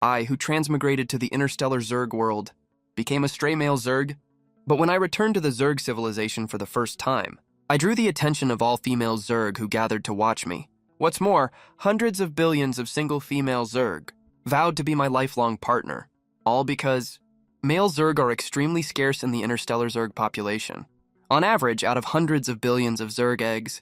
I, who transmigrated to the interstellar Zerg world, became a stray male Zerg. But when I returned to the Zerg civilization for the first time, I drew the attention of all female Zerg who gathered to watch me. What's more, hundreds of billions of single female Zerg vowed to be my lifelong partner, all because male Zerg are extremely scarce in the interstellar Zerg population. On average, out of hundreds of billions of Zerg eggs,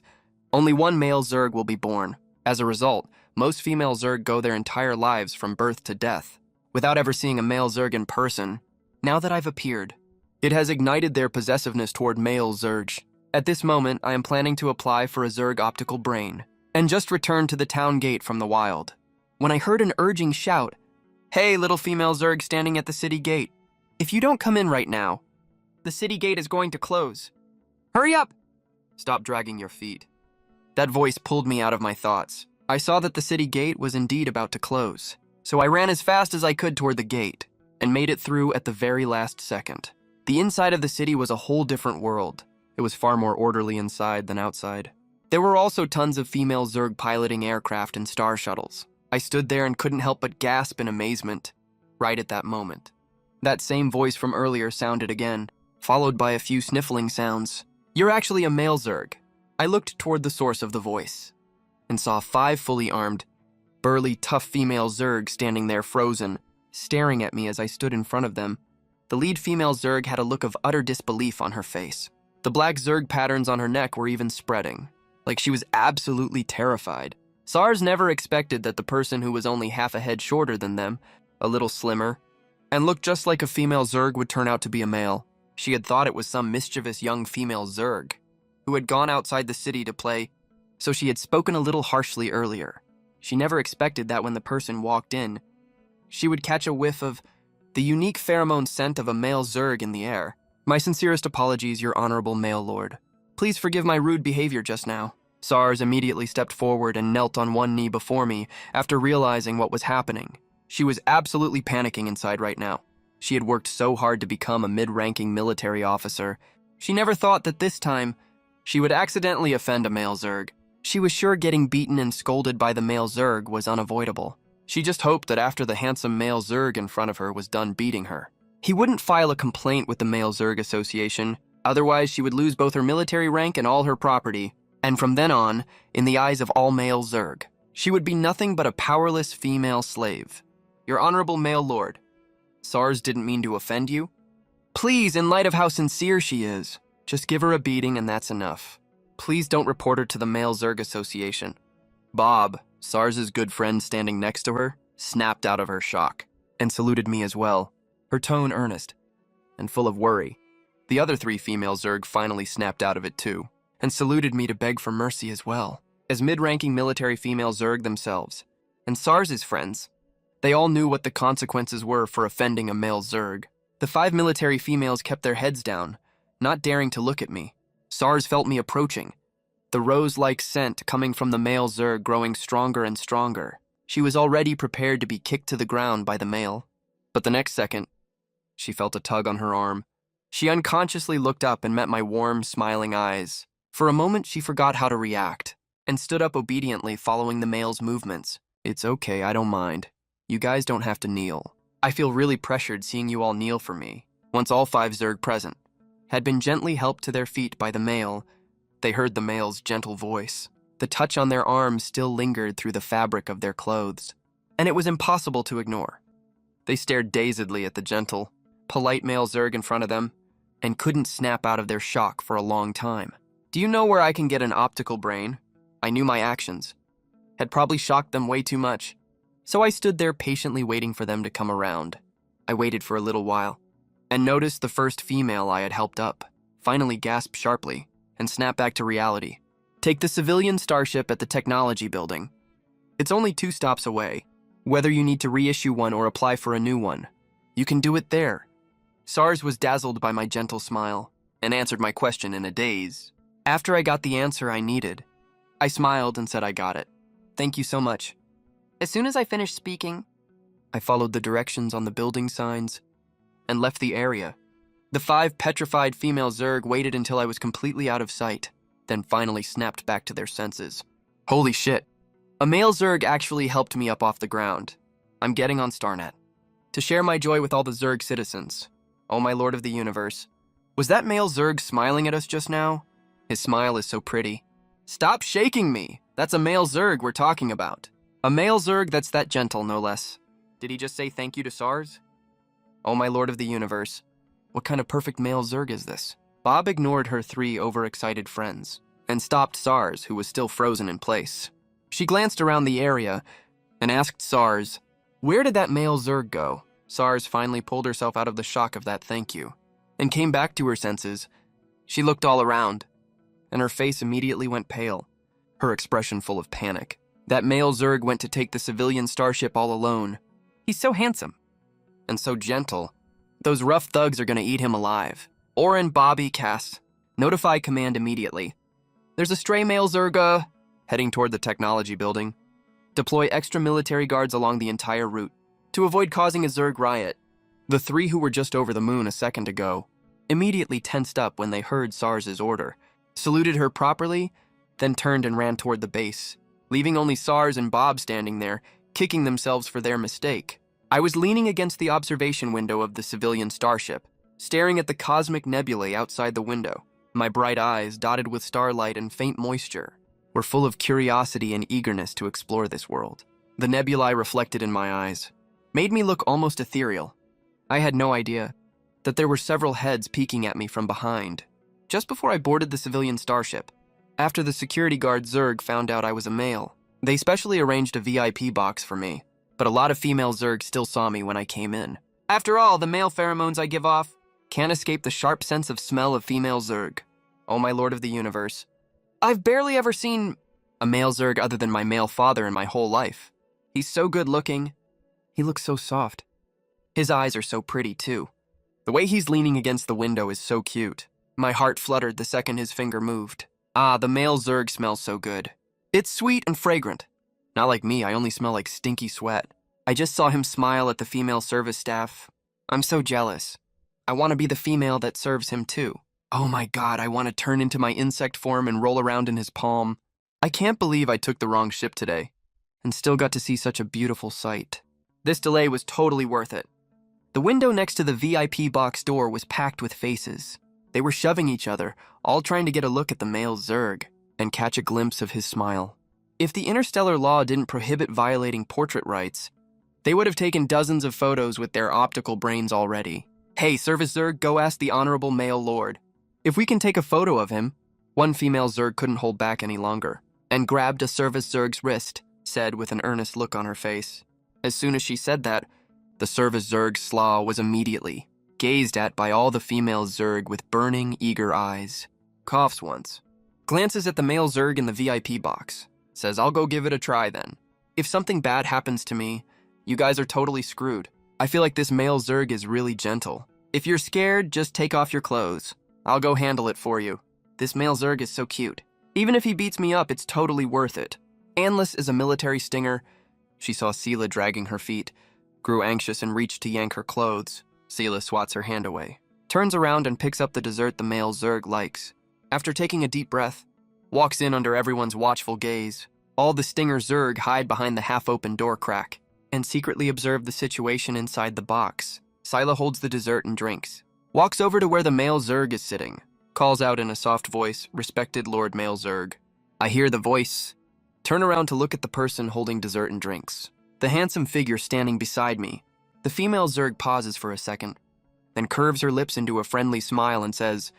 only one male Zerg will be born. As a result, most female Zerg go their entire lives from birth to death, without ever seeing a male Zerg in person. Now that I've appeared, it has ignited their possessiveness toward male Zerg. At this moment, I am planning to apply for a Zerg optical brain, and just returned to the town gate from the wild, when I heard an urging shout, "Hey, little female Zerg standing at the city gate. If you don't come in right now, the city gate is going to close. Hurry up!" Stop dragging your feet. That voice pulled me out of my thoughts. I saw that the city gate was indeed about to close, so I ran as fast as I could toward the gate, and made it through at the very last second. The inside of the city was a whole different world. It was far more orderly inside than outside. There were also tons of female Zerg piloting aircraft and star shuttles. I stood there and couldn't help but gasp in amazement, right at that moment. That same voice from earlier sounded again, followed by a few sniffling sounds. "You're actually a male Zerg." I looked toward the source of the voice, and saw 5 fully armed, burly, tough female Zerg standing there frozen, staring at me as I stood in front of them. The lead female Zerg had a look of utter disbelief on her face. The black Zerg patterns on her neck were even spreading, like she was absolutely terrified. SARS never expected that the person who was only half a head shorter than them, a little slimmer, and looked just like a female Zerg would turn out to be a male. She had thought it was some mischievous young female Zerg who had gone outside the city to play, so she had spoken a little harshly earlier. She never expected that when the person walked in, she would catch a whiff of the unique pheromone scent of a male Zerg in the air. "My sincerest apologies, your honorable male lord. Please forgive my rude behavior just now." SARS immediately stepped forward and knelt on one knee before me after realizing what was happening. She was absolutely panicking inside right now. She had worked so hard to become a mid-ranking military officer. She never thought that this time she would accidentally offend a male Zerg. She was sure getting beaten and scolded by the male Zerg was unavoidable. She just hoped that after the handsome male Zerg in front of her was done beating her, he wouldn't file a complaint with the Male Zerg Association, otherwise she would lose both her military rank and all her property, and from then on, in the eyes of all male Zerg, she would be nothing but a powerless female slave. "Your honorable male lord, SARS didn't mean to offend you. Please, in light of how sincere she is, just give her a beating and that's enough. Please don't report her to the Male Zerg Association." Bob, SARS's good friend standing next to her, snapped out of her shock and saluted me as well, her tone earnest and full of worry. The other 3 female Zerg finally snapped out of it too, and saluted me to beg for mercy as well. As mid-ranking military female Zerg themselves, and SARS's friends, they all knew what the consequences were for offending a male Zerg. The 5 military females kept their heads down, not daring to look at me. SARS felt me approaching, the rose-like scent coming from the male Zerg growing stronger and stronger. She was already prepared to be kicked to the ground by the male. But the next second, she felt a tug on her arm. She unconsciously looked up and met my warm, smiling eyes. For a moment, she forgot how to react, and stood up obediently following the male's movements. "It's okay, I don't mind. You guys don't have to kneel. I feel really pressured seeing you all kneel for me." Once all 5 Zerg present had been gently helped to their feet by the male, they heard the male's gentle voice. The touch on their arms still lingered through the fabric of their clothes, and it was impossible to ignore. They stared dazedly at the gentle, polite male Zerg in front of them, and couldn't snap out of their shock for a long time. "Do you know where I can get an optical brain?" I knew my actions had probably shocked them way too much, so I stood there patiently waiting for them to come around. I waited for a little while, and noticed the first female I had helped up finally gasp sharply and snap back to reality. "Take the civilian starship at the technology building. It's only 2 stops away. Whether you need to reissue one or apply for a new one, you can do it there." SARS was dazzled by my gentle smile and answered my question in a daze. After I got the answer I needed, I smiled and said I got it. "Thank you so much." As soon as I finished speaking, I followed the directions on the building signs and left the area. The 5 petrified female Zerg waited until I was completely out of sight, then finally snapped back to their senses. Holy shit. A male Zerg actually helped me up off the ground. I'm getting on StarNet to share my joy with all the Zerg citizens. Oh my lord of the universe. Was that male Zerg smiling at us just now? His smile is so pretty. Stop shaking me! That's a male Zerg we're talking about. A male Zerg that's that gentle, no less. Did he just say thank you to SARS? Oh my lord of the universe. What kind of perfect male Zerg is this? Bob ignored her 3 overexcited friends and stopped SARS, who was still frozen in place. She glanced around the area and asked SARS, where did that male Zerg go? SARS finally pulled herself out of the shock of that thank you and came back to her senses. She looked all around, and her face immediately went pale, her expression full of panic. That male Zerg went to take the civilian starship all alone. He's so handsome and so gentle. Those rough thugs are gonna eat him alive. Oren, Bobby, Cass, notify command immediately. There's a stray male Zerg, heading toward the technology building. Deploy extra military guards along the entire route to avoid causing a Zerg riot. The 3 who were just over the moon a second ago immediately tensed up when they heard SARS's order, saluted her properly, then turned and ran toward the base, leaving only SARS and Bob standing there, kicking themselves for their mistake. I was leaning against the observation window of the civilian starship, staring at the cosmic nebulae outside the window. My bright eyes, dotted with starlight and faint moisture, were full of curiosity and eagerness to explore this world. The nebulae reflected in my eyes made me look almost ethereal. I had no idea that there were several heads peeking at me from behind. Just before I boarded the civilian starship, after the security guard Zerg found out I was a male, they specially arranged a VIP box for me, but a lot of female Zerg still saw me when I came in. After all, the male pheromones I give off can't escape the sharp sense of smell of female Zerg. Oh my lord of the universe. I've barely ever seen a male Zerg other than my male father in my whole life. He's so good looking. He looks so soft. His eyes are so pretty too. The way he's leaning against the window is so cute. My heart fluttered the second his finger moved. Ah, the male Zerg smells so good. It's sweet and fragrant. Not like me, I only smell like stinky sweat. I just saw him smile at the female service staff. I'm so jealous. I want to be the female that serves him too. Oh my god, I want to turn into my insect form and roll around in his palm. I can't believe I took the wrong ship today and still got to see such a beautiful sight. This delay was totally worth it. The window next to the VIP box door was packed with faces. They were shoving each other, all trying to get a look at the male Zerg and catch a glimpse of his smile. If the interstellar law didn't prohibit violating portrait rights, they would have taken dozens of photos with their optical brains already. Hey, Service Zerg, go ask the Honorable Male Lord if we can take a photo of him. One female Zerg couldn't hold back any longer and grabbed a Service Zerg's wrist, said with an earnest look on her face. As soon as she said that, the Service Zerg's slaw was immediately gazed at by all the female Zerg with burning, eager eyes. Coughs once. Glances at the male Zerg in the VIP box. Says, I'll go give it a try then. If something bad happens to me, you guys are totally screwed. I feel like this male Zerg is really gentle. If you're scared, just take off your clothes. I'll go handle it for you. This male Zerg is so cute. Even if he beats me up, it's totally worth it. Anlis is a military stinger. She saw Sela dragging her feet, grew anxious and reached to yank her clothes. Sela swats her hand away, turns around and picks up the dessert the male Zerg likes. After taking a deep breath, walks in under everyone's watchful gaze. All the stinger Zerg hide behind the half-open door crack and secretly observe the situation inside the box. Sela holds the dessert and drinks, walks over to where the male Zerg is sitting, calls out in a soft voice, respected Lord Male Zerg. I hear the voice. Turn around to look at the person holding dessert and drinks. The handsome figure standing beside me. The female Zerg pauses for a second, then curves her lips into a friendly smile and says,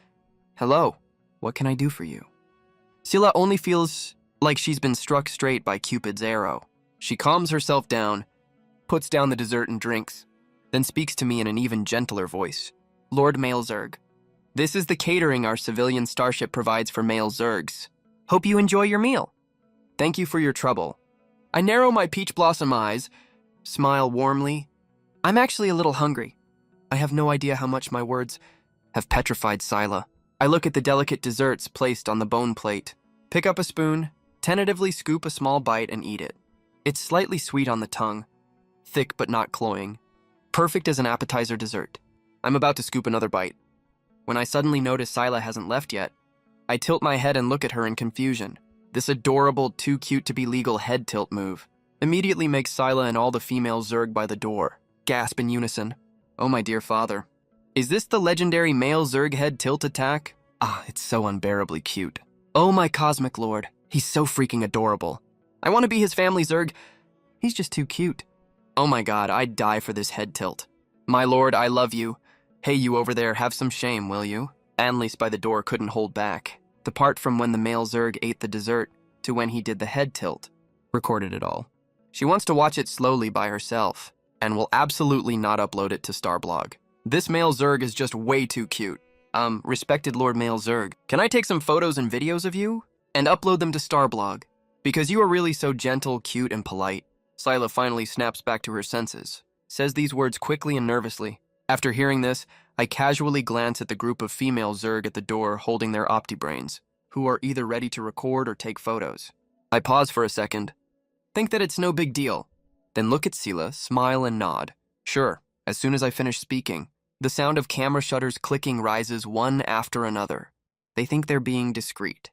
Hello, what can I do for you? Sela only feels like she's been struck straight by Cupid's arrow. She calms herself down, puts down the dessert and drinks, then speaks to me in an even gentler voice. Lord Male Zerg, this is the catering our civilian starship provides for male Zergs. Hope you enjoy your meal. Thank you for your trouble. I narrow my peach blossom eyes, smile warmly. I'm actually a little hungry. I have no idea how much my words have petrified Sela. I look at the delicate desserts placed on the bone plate, pick up a spoon, tentatively scoop a small bite and eat it. It's slightly sweet on the tongue, thick but not cloying, perfect as an appetizer dessert. I'm about to scoop another bite, when I suddenly notice Sela hasn't left yet. I tilt my head and look at her in confusion. This adorable, too cute to be legal head tilt move. Immediately make Scylla and all the female Zerg by the door gasp in unison. Oh my dear father. Is this the legendary male Zerg head tilt attack? Ah, it's so unbearably cute. Oh my cosmic lord, he's so freaking adorable. I want to be his family Zerg. He's just too cute. Oh my god, I'd die for this head tilt. My lord, I love you. Hey, you over there, have some shame, will you? Anneliese by the door couldn't hold back. The part from when the male Zerg ate the dessert to when he did the head tilt. Recorded it all. She wants to watch it slowly by herself, and will absolutely not upload it to Starblog. This male Zerg is just way too cute. Respected Lord Male Zerg, can I take some photos and videos of you? And upload them to Starblog? Because you are really so gentle, cute, and polite. Scylla finally snaps back to her senses, says these words quickly and nervously. After hearing this, I casually glance at the group of female Zerg at the door holding their opti-brains, who are either ready to record or take photos. I pause for a second, think that it's no big deal, then look at Scylla, smile and nod. Sure, as soon as I finish speaking, the sound of camera shutters clicking rises one after another. They think they're being discreet.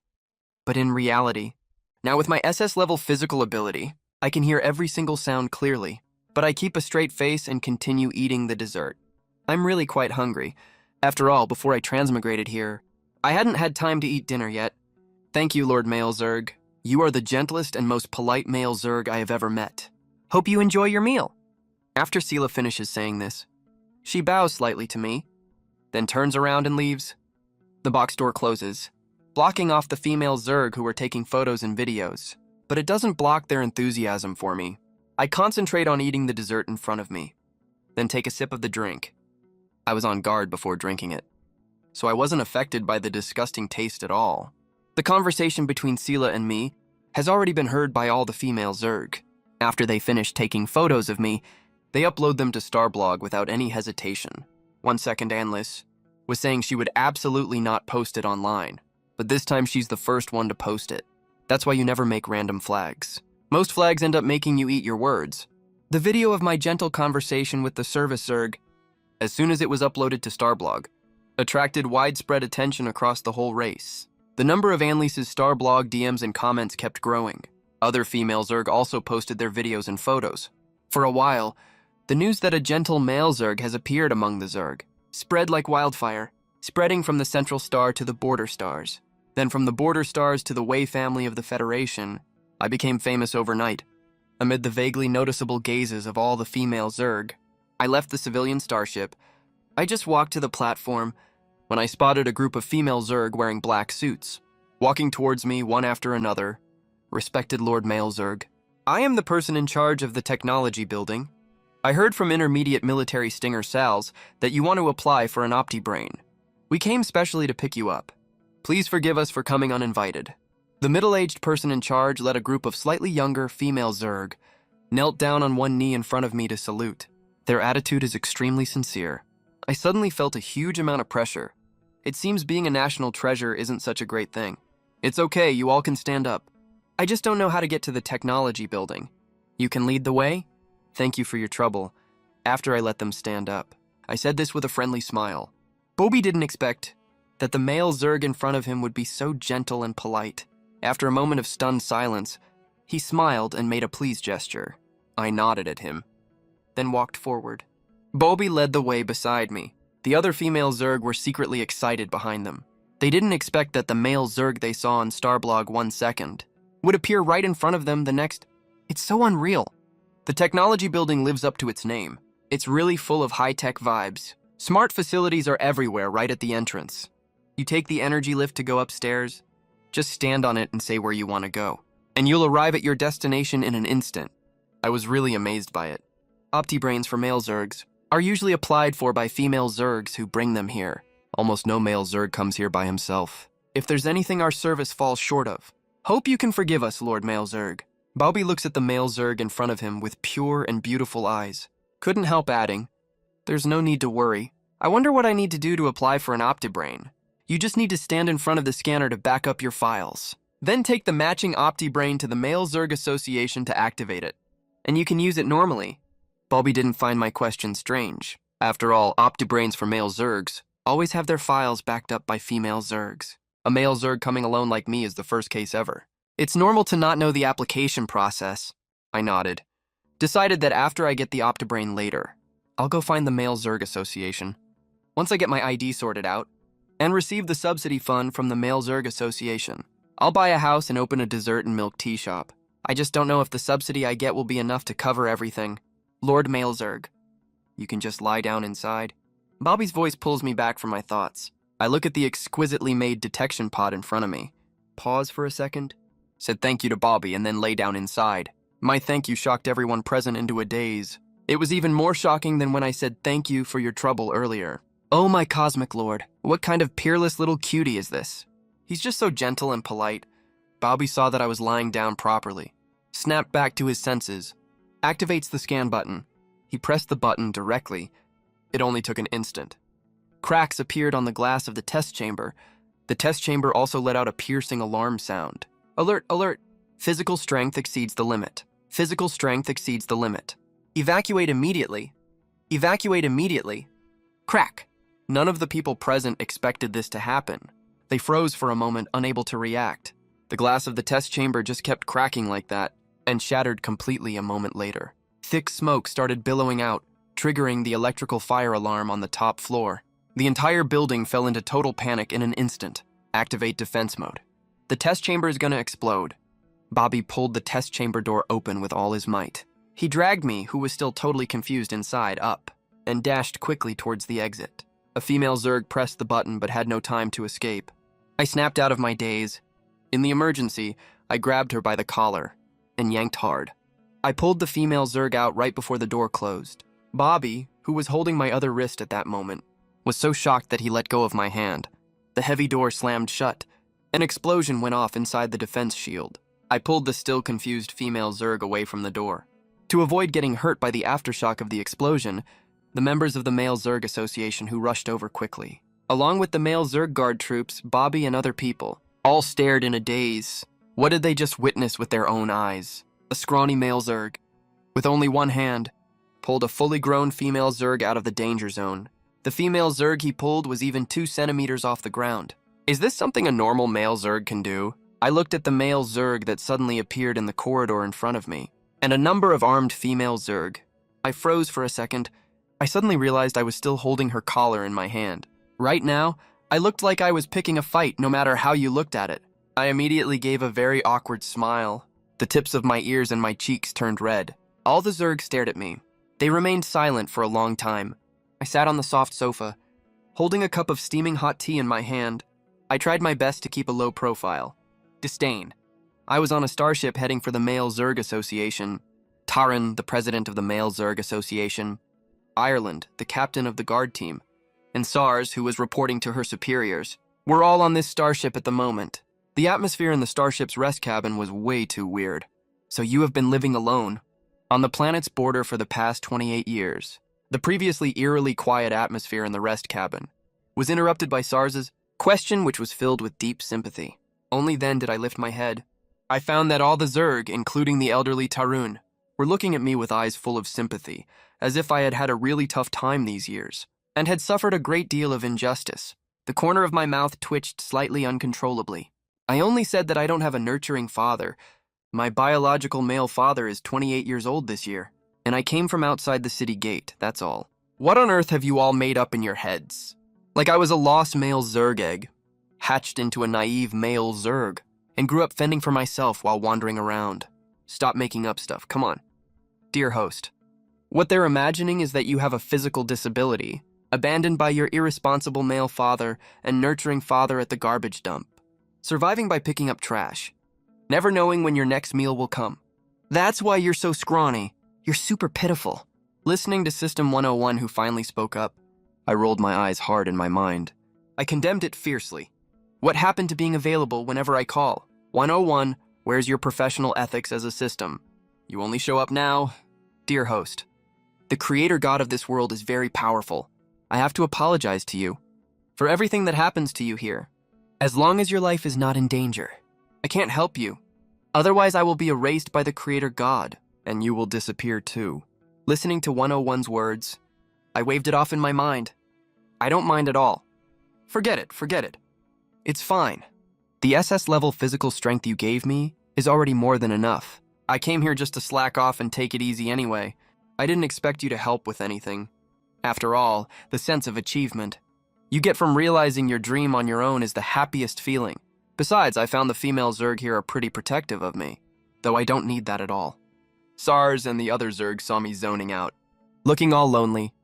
But in reality, now with my SS level physical ability, I can hear every single sound clearly, but I keep a straight face and continue eating the dessert. I'm really quite hungry. After all, before I transmigrated here, I hadn't had time to eat dinner yet. Thank you, Lord Male Zerg. You are the gentlest and most polite male Zerg I have ever met. Hope you enjoy your meal. After Scylla finishes saying this, she bows slightly to me, then turns around and leaves. The box door closes, blocking off the female Zerg who were taking photos and videos, but it doesn't block their enthusiasm for me. I concentrate on eating the dessert in front of me, then take a sip of the drink. I was on guard before drinking it, so I wasn't affected by the disgusting taste at all. The conversation between Scylla and me has already been heard by all the female Zerg. After they finish taking photos of me, they upload them to Starblog without any hesitation. 1 second, Anneliese was saying she would absolutely not post it online, but this time she's the first one to post it. That's why you never make random flags. Most flags end up making you eat your words. The video of my gentle conversation with the service Zerg, as soon as it was uploaded to Starblog, attracted widespread attention across the whole race. The number of Anneliese's Starblog DMs and comments kept growing. Other female Zerg also posted their videos and photos. For a while, the news that a gentle male Zerg has appeared among the Zerg spread like wildfire, spreading from the Central Star to the Border Stars. Then from the Border Stars to the Wei family of the Federation, I became famous overnight. Amid the vaguely noticeable gazes of all the female Zerg, I left the civilian starship. I just walked to the platform when I spotted a group of female Zerg wearing black suits, walking towards me one after another. Respected Lord Male Zerg, I am the person in charge of the technology building. I heard from intermediate military stinger Sal's that you want to apply for an opti-brain. We came specially to pick you up. Please forgive us for coming uninvited. The middle-aged person in charge led a group of slightly younger female Zerg, knelt down on one knee in front of me to salute. Their attitude is extremely sincere. I suddenly felt a huge amount of pressure. It seems being a national treasure isn't such a great thing. It's okay, you all can stand up. I just don't know how to get to the technology building. You can lead the way? Thank you for your trouble. After I let them stand up, I said this with a friendly smile. Bobby didn't expect that the male Zerg in front of him would be so gentle and polite. After a moment of stunned silence, he smiled and made a please gesture. I nodded at him, then walked forward. Bobby led the way beside me. The other female Zerg were secretly excited behind them. They didn't expect that the male Zerg they saw on Starblog 1 second would appear right in front of them the next. It's so unreal. The technology building lives up to its name. It's really full of high-tech vibes. Smart facilities are everywhere right at the entrance. You take the energy lift to go upstairs, just stand on it and say where you want to go, and you'll arrive at your destination in an instant. I was really amazed by it. Opti-brains for male Zergs are usually applied for by female Zergs who bring them here. Almost no male Zerg comes here by himself. If there's anything our service falls short of, hope you can forgive us, Lord Male Zerg. Bobby looks at the male Zerg in front of him with pure and beautiful eyes. Couldn't help adding, there's no need to worry. I wonder what I need to do to apply for an opti-brain. You just need to stand in front of the scanner to back up your files. Then take the matching opti-brain to the Male Zerg Association to activate it. And you can use it normally. Bobby didn't find my question strange. After all, opti-brains for male Zergs always have their files backed up by female Zergs. A male Zerg coming alone like me is the first case ever. It's normal to not know the application process. I nodded. Decided that after I get the Optibrain later, I'll go find the Male Zerg Association. Once I get my ID sorted out and receive the subsidy fund from the Male Zerg Association, I'll buy a house and open a dessert and milk tea shop. I just don't know if the subsidy I get will be enough to cover everything. Lord Male Zerg, you can just lie down inside. Bobby's voice pulls me back from my thoughts. I look at the exquisitely made detection pod in front of me. Pause for a second. Said thank you to Bobby and then lay down inside. My thank you shocked everyone present into a daze. It was even more shocking than when I said thank you for your trouble earlier. Oh my cosmic lord, what kind of peerless little cutie is this? He's just so gentle and polite. Bobby saw that I was lying down properly. Snapped back to his senses. Activates the scan button. He pressed the button directly. It only took an instant. Cracks appeared on the glass of the test chamber. The test chamber also let out a piercing alarm sound. Alert, alert. Physical strength exceeds the limit. Physical strength exceeds the limit. Evacuate immediately. Evacuate immediately. Crack. None of the people present expected this to happen. They froze for a moment, unable to react. The glass of the test chamber just kept cracking like that, and shattered completely a moment later. Thick smoke started billowing out, triggering the electrical fire alarm on the top floor. The entire building fell into total panic in an instant. Activate defense mode. The test chamber is gonna explode. Bobby pulled the test chamber door open with all his might. He dragged me, who was still totally confused inside, up, and dashed quickly towards the exit. A female Zerg pressed the button but had no time to escape. I snapped out of my daze. In the emergency, I grabbed her by the collar and yanked hard. I pulled the female Zerg out right before the door closed. Bobby, who was holding my other wrist at that moment, was so shocked that he let go of my hand. The heavy door slammed shut. An explosion went off inside the defense shield. I pulled the still confused female Zerg away from the door. To avoid getting hurt by the aftershock of the explosion, the members of the Male Zerg Association who rushed over quickly. Along with the Male Zerg Guard troops, Bobby and other people, all stared in a daze. What did they just witness with their own eyes? A scrawny male Zerg, with only one hand, pulled a fully grown female Zerg out of the danger zone. The female Zerg he pulled was even 2 centimeters off the ground. Is this something a normal male Zerg can do? I looked at the male Zerg that suddenly appeared in the corridor in front of me, and a number of armed female Zerg. I froze for a second. I suddenly realized I was still holding her collar in my hand. Right now, I looked like I was picking a fight no matter how you looked at it. I immediately gave a very awkward smile. The tips of my ears and my cheeks turned red. All the Zerg stared at me. They remained silent for a long time. I sat on the soft sofa, holding a cup of steaming hot tea in my hand. I tried my best to keep a low profile. Disdain. I was on a starship heading for the Male Zerg Association. Taran, the president of the Male Zerg Association. Ireland, the captain of the guard team. And Sars, who was reporting to her superiors. We're all on this starship at the moment. The atmosphere in the starship's rest cabin was way too weird. So you have been living alone, on the planet's border for the past 28 years. The previously eerily quiet atmosphere in the rest cabin was interrupted by Sars's question, which was filled with deep sympathy. Only then did I lift my head. I found that all the Zerg, including the elderly Tarun, were looking at me with eyes full of sympathy, as if I had had a really tough time these years, and had suffered a great deal of injustice. The corner of my mouth twitched slightly uncontrollably. I only said that I don't have a nurturing father. My biological male father is 28 years old this year, and I came from outside the city gate, that's all. What on earth have you all made up in your heads? Like I was a lost male Zerg egg, hatched into a naive male Zerg, and grew up fending for myself while wandering around. Stop making up stuff, come on. Dear host, what they're imagining is that you have a physical disability, abandoned by your irresponsible male father and nurturing father at the garbage dump, surviving by picking up trash, never knowing when your next meal will come. That's why you're so scrawny. You're super pitiful. Listening to System 101 who finally spoke up, I rolled my eyes hard in my mind. I condemned it fiercely. What happened to being available whenever I call? 101, where's your professional ethics as a system? You only show up now. Dear host, the creator god of this world is very powerful. I have to apologize to you for everything that happens to you here. As long as your life is not in danger, I can't help you. Otherwise, I will be erased by the creator god, and you will disappear too. Listening to 101's words, I waved it off in my mind. I don't mind at all. Forget it, forget it. It's fine. The SS level physical strength you gave me is already more than enough. I came here just to slack off and take it easy anyway. I didn't expect you to help with anything. After all, the sense of achievement you get from realizing your dream on your own is the happiest feeling. Besides, I found the female Zerg here are pretty protective of me, though I don't need that at all. SARS and the other Zerg saw me zoning out, looking all lonely.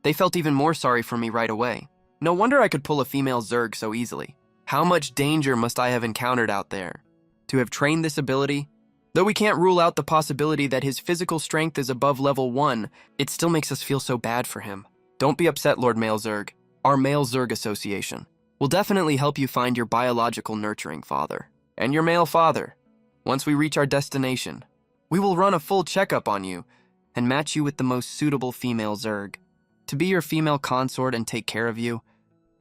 They felt even more sorry for me right away. No wonder I could pull a female Zerg so easily. How much danger must I have encountered out there? To have trained this ability? Though we can't rule out the possibility that his physical strength is above level 1, it still makes us feel so bad for him. Don't be upset, Lord Male Zerg. Our Male Zerg Association will definitely help you find your biological nurturing father and your male father. Once we reach our destination, we will run a full checkup on you and match you with the most suitable female Zerg. To be your female consort and take care of you,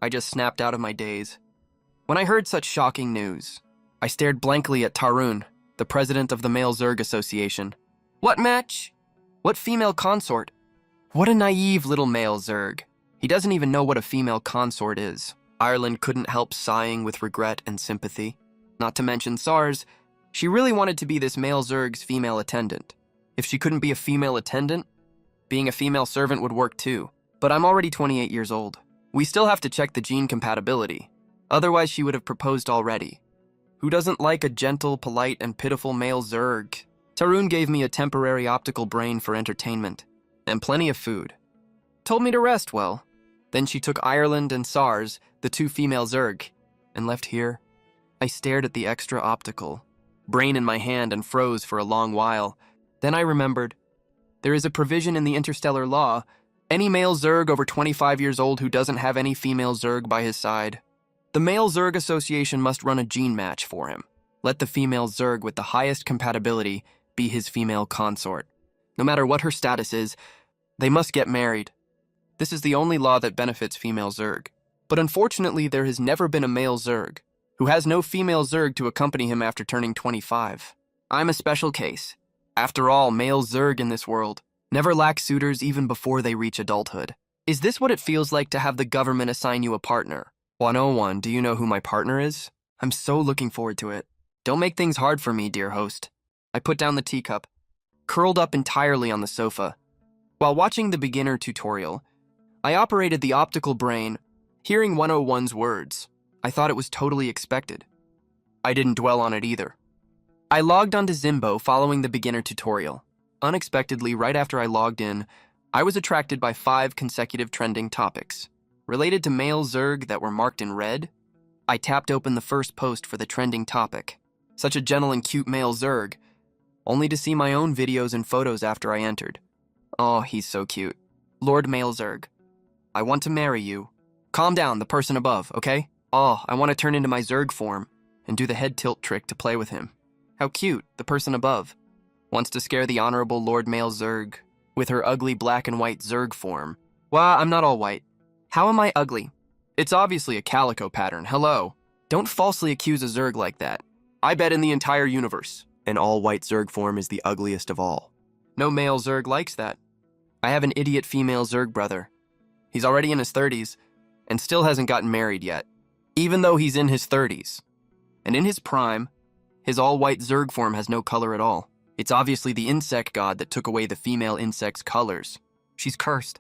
I just snapped out of my daze. When I heard such shocking news, I stared blankly at Tarun, the president of the Male Zerg Association. What match? What female consort? What a naive little male Zerg. He doesn't even know what a female consort is. Ireland couldn't help sighing with regret and sympathy. Not to mention SARS, she really wanted to be this male Zerg's female attendant. If she couldn't be a female attendant, being a female servant would work too. But I'm already 28 years old. We still have to check the gene compatibility. Otherwise, she would have proposed already. Who doesn't like a gentle, polite, and pitiful male Zerg? Tarun gave me a temporary optical brain for entertainment, and plenty of food. Told me to rest well. Then she took Ireland and SARS, the 2 female Zerg, and left here. I stared at the extra optical brain in my hand and froze for a long while. Then I remembered. There is a provision in the interstellar law. Any male Zerg over 25 years old who doesn't have any female Zerg by his side, the Male Zerg Association must run a gene match for him. Let the female Zerg with the highest compatibility be his female consort. No matter what her status is, they must get married. This is the only law that benefits female Zerg. But unfortunately, there has never been a male Zerg who has no female Zerg to accompany him after turning 25. I'm a special case. After all, male Zerg in this world never lack suitors even before they reach adulthood. Is this what it feels like to have the government assign you a partner? 101, do you know who my partner is? I'm so looking forward to it. Don't make things hard for me, dear host. I put down the teacup, curled up entirely on the sofa. While watching the beginner tutorial, I operated the optical brain, hearing 101's words. I thought it was totally expected. I didn't dwell on it either. I logged onto Zimbo following the beginner tutorial. Unexpectedly, right after I logged in, I was attracted by 5 consecutive trending topics. Related to male Zerg that were marked in red, I tapped open the first post for the trending topic. Such a gentle and cute male Zerg, only to see my own videos and photos after I entered. Oh, he's so cute. Lord Male Zerg, I want to marry you. Calm down, the person above, okay? Oh, I want to turn into my Zerg form and do the head tilt trick to play with him. How cute, the person above. Wants to scare the Honorable Lord Male Zerg with her ugly black and white Zerg form. Well, I'm not all white. How am I ugly? It's obviously a calico pattern, hello. Don't falsely accuse a Zerg like that. I bet in the entire universe, an all-white Zerg form is the ugliest of all. No male Zerg likes that. I have an idiot female Zerg brother. He's already in his 30s and still hasn't gotten married yet, even though he's in his 30s. And in his prime, his all-white Zerg form has no color at all. It's obviously the insect god that took away the female insect's colors. She's cursed.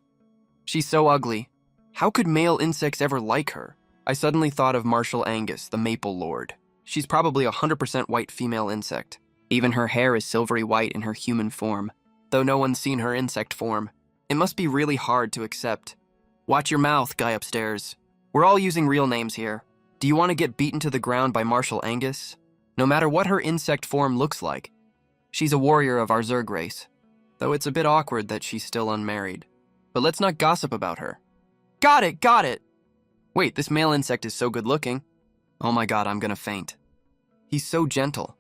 She's so ugly. How could male insects ever like her? I suddenly thought of Marshall Angus, the Maple Lord. She's probably a 100% white female insect. Even her hair is silvery white in her human form, though no one's seen her insect form. It must be really hard to accept. Watch your mouth, guy upstairs. We're all using real names here. Do you want to get beaten to the ground by Marshall Angus? No matter what her insect form looks like, she's a warrior of our Zerg race, though it's a bit awkward that she's still unmarried. But let's not gossip about her. Got it, got it! Wait, this male insect is so good looking. Oh my god, I'm gonna faint. He's so gentle.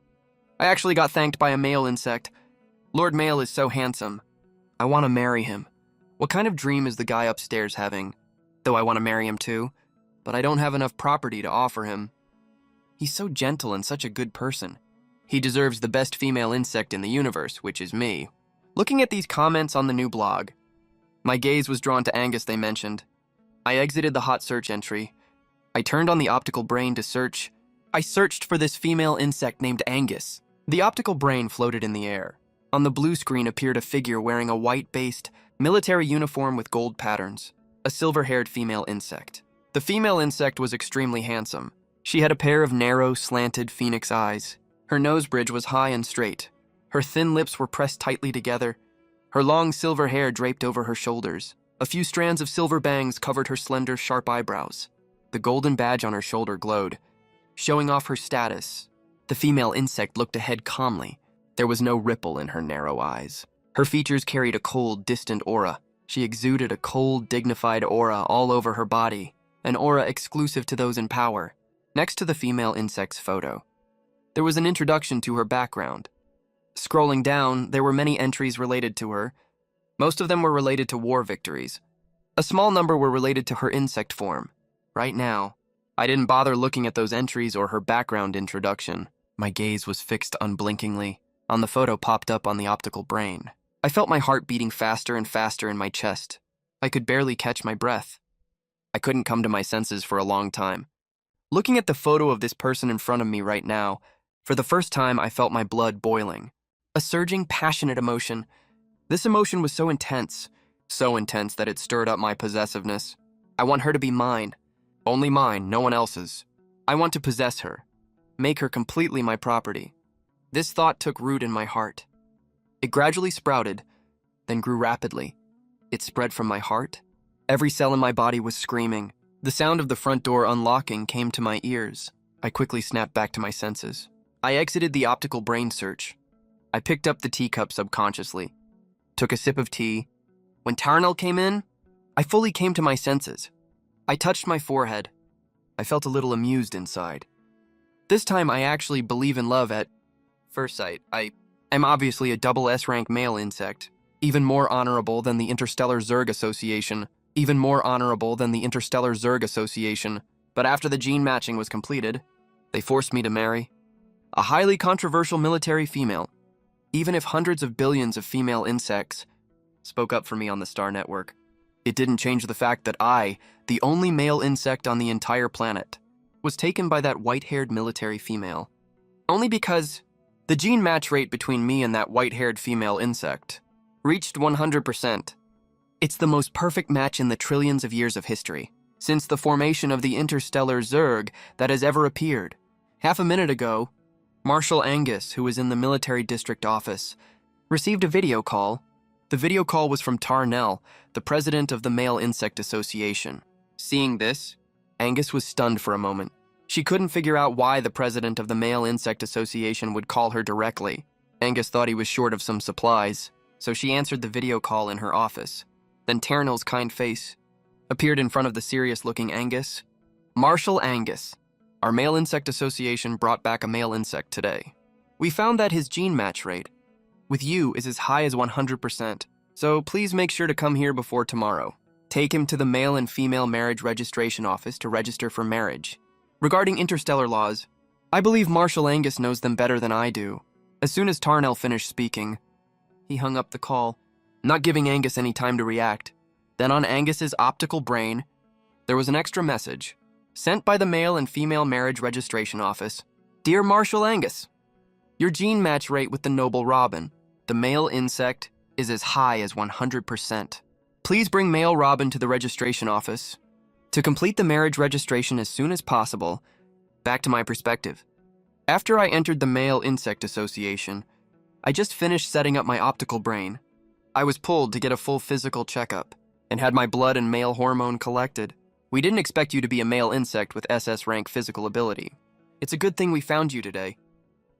I actually got thanked by a male insect. Lord Male is so handsome. I want to marry him. What kind of dream is the guy upstairs having? Though I want to marry him too, but I don't have enough property to offer him. He's so gentle and such a good person. He deserves the best female insect in the universe, which is me. Looking at these comments on the new blog, my gaze was drawn to Angus they mentioned. I exited the hot search entry. I turned on the optical brain to search. I searched for this female insect named Angus. The optical brain floated in the air. On the blue screen appeared a figure wearing a white-based military uniform with gold patterns, a silver-haired female insect. The female insect was extremely handsome. She had a pair of narrow, slanted phoenix eyes. Her nose bridge was high and straight. Her thin lips were pressed tightly together. Her long silver hair draped over her shoulders. A few strands of silver bangs covered her slender, sharp eyebrows. The golden badge on her shoulder glowed, showing off her status. The female insect looked ahead calmly. There was no ripple in her narrow eyes. Her features carried a cold, distant aura. She exuded a cold, dignified aura all over her body, an aura exclusive to those in power. Next to the female insect's photo, there was an introduction to her background. Scrolling down, there were many entries related to her. Most of them were related to war victories. A small number were related to her insect form. Right now, I didn't bother looking at those entries or her background introduction. My gaze was fixed unblinkingly on the photo popped up on the optical brain. I felt my heart beating faster and faster in my chest. I could barely catch my breath. I couldn't come to my senses for a long time. Looking at the photo of this person in front of me right now, for the first time I felt my blood boiling. A surging, passionate emotion. This emotion was so intense that it stirred up my possessiveness. I want her to be mine. Only mine, no one else's. I want to possess her. Make her completely my property. This thought took root in my heart. It gradually sprouted, then grew rapidly. It spread from my heart. Every cell in my body was screaming. The sound of the front door unlocking came to my ears. I quickly snapped back to my senses. I exited the optical brain search. I picked up the teacup subconsciously, took a sip of tea. When Tarnell came in, I fully came to my senses. I touched my forehead. I felt a little amused inside. This time I actually believe in love at first sight. I am obviously a double S-rank male insect, even more honorable than the Interstellar Zerg Association, but after the gene matching was completed, they forced me to marry a highly controversial military female, even if hundreds of billions of female insects spoke up for me on the Star Network. It didn't change the fact that I, the only male insect on the entire planet, was taken by that white-haired military female. Only because the gene match rate between me and that white-haired female insect reached 100%. It's the most perfect match in the trillions of years of history, since the formation of the interstellar Zerg that has ever appeared. Half a minute ago, Marshal Angus, who was in the military district office, received a video call. The video call was from Tarnell, the president of the Male Insect Association. Seeing this, Angus was stunned for a moment. She couldn't figure out why the president of the Male Insect Association would call her directly. Angus thought he was short of some supplies, so she answered the video call in her office. Then Tarnell's kind face appeared in front of the serious-looking Angus. Marshal Angus, our Male Insect Association brought back a male insect today. We found that his gene match rate with you is as high as 100%, so please make sure to come here before tomorrow. Take him to the male and female marriage registration office to register for marriage. Regarding interstellar laws, I believe Marshal Angus knows them better than I do. As soon as Tarnell finished speaking, he hung up the call, not giving Angus any time to react. Then on Angus's optical brain, there was an extra message, sent by the male and female marriage registration office. Dear Marshal Angus, your gene match rate with the noble robin, the male insect, is as high as 100%. Please bring male robin to the registration office to complete the marriage registration as soon as possible. Back to my perspective. After I entered the Male Insect Association, I just finished setting up my optical brain. I was pulled to get a full physical checkup and had my blood and male hormone collected. We didn't expect you to be a male insect with SS rank physical ability. It's a good thing we found you today.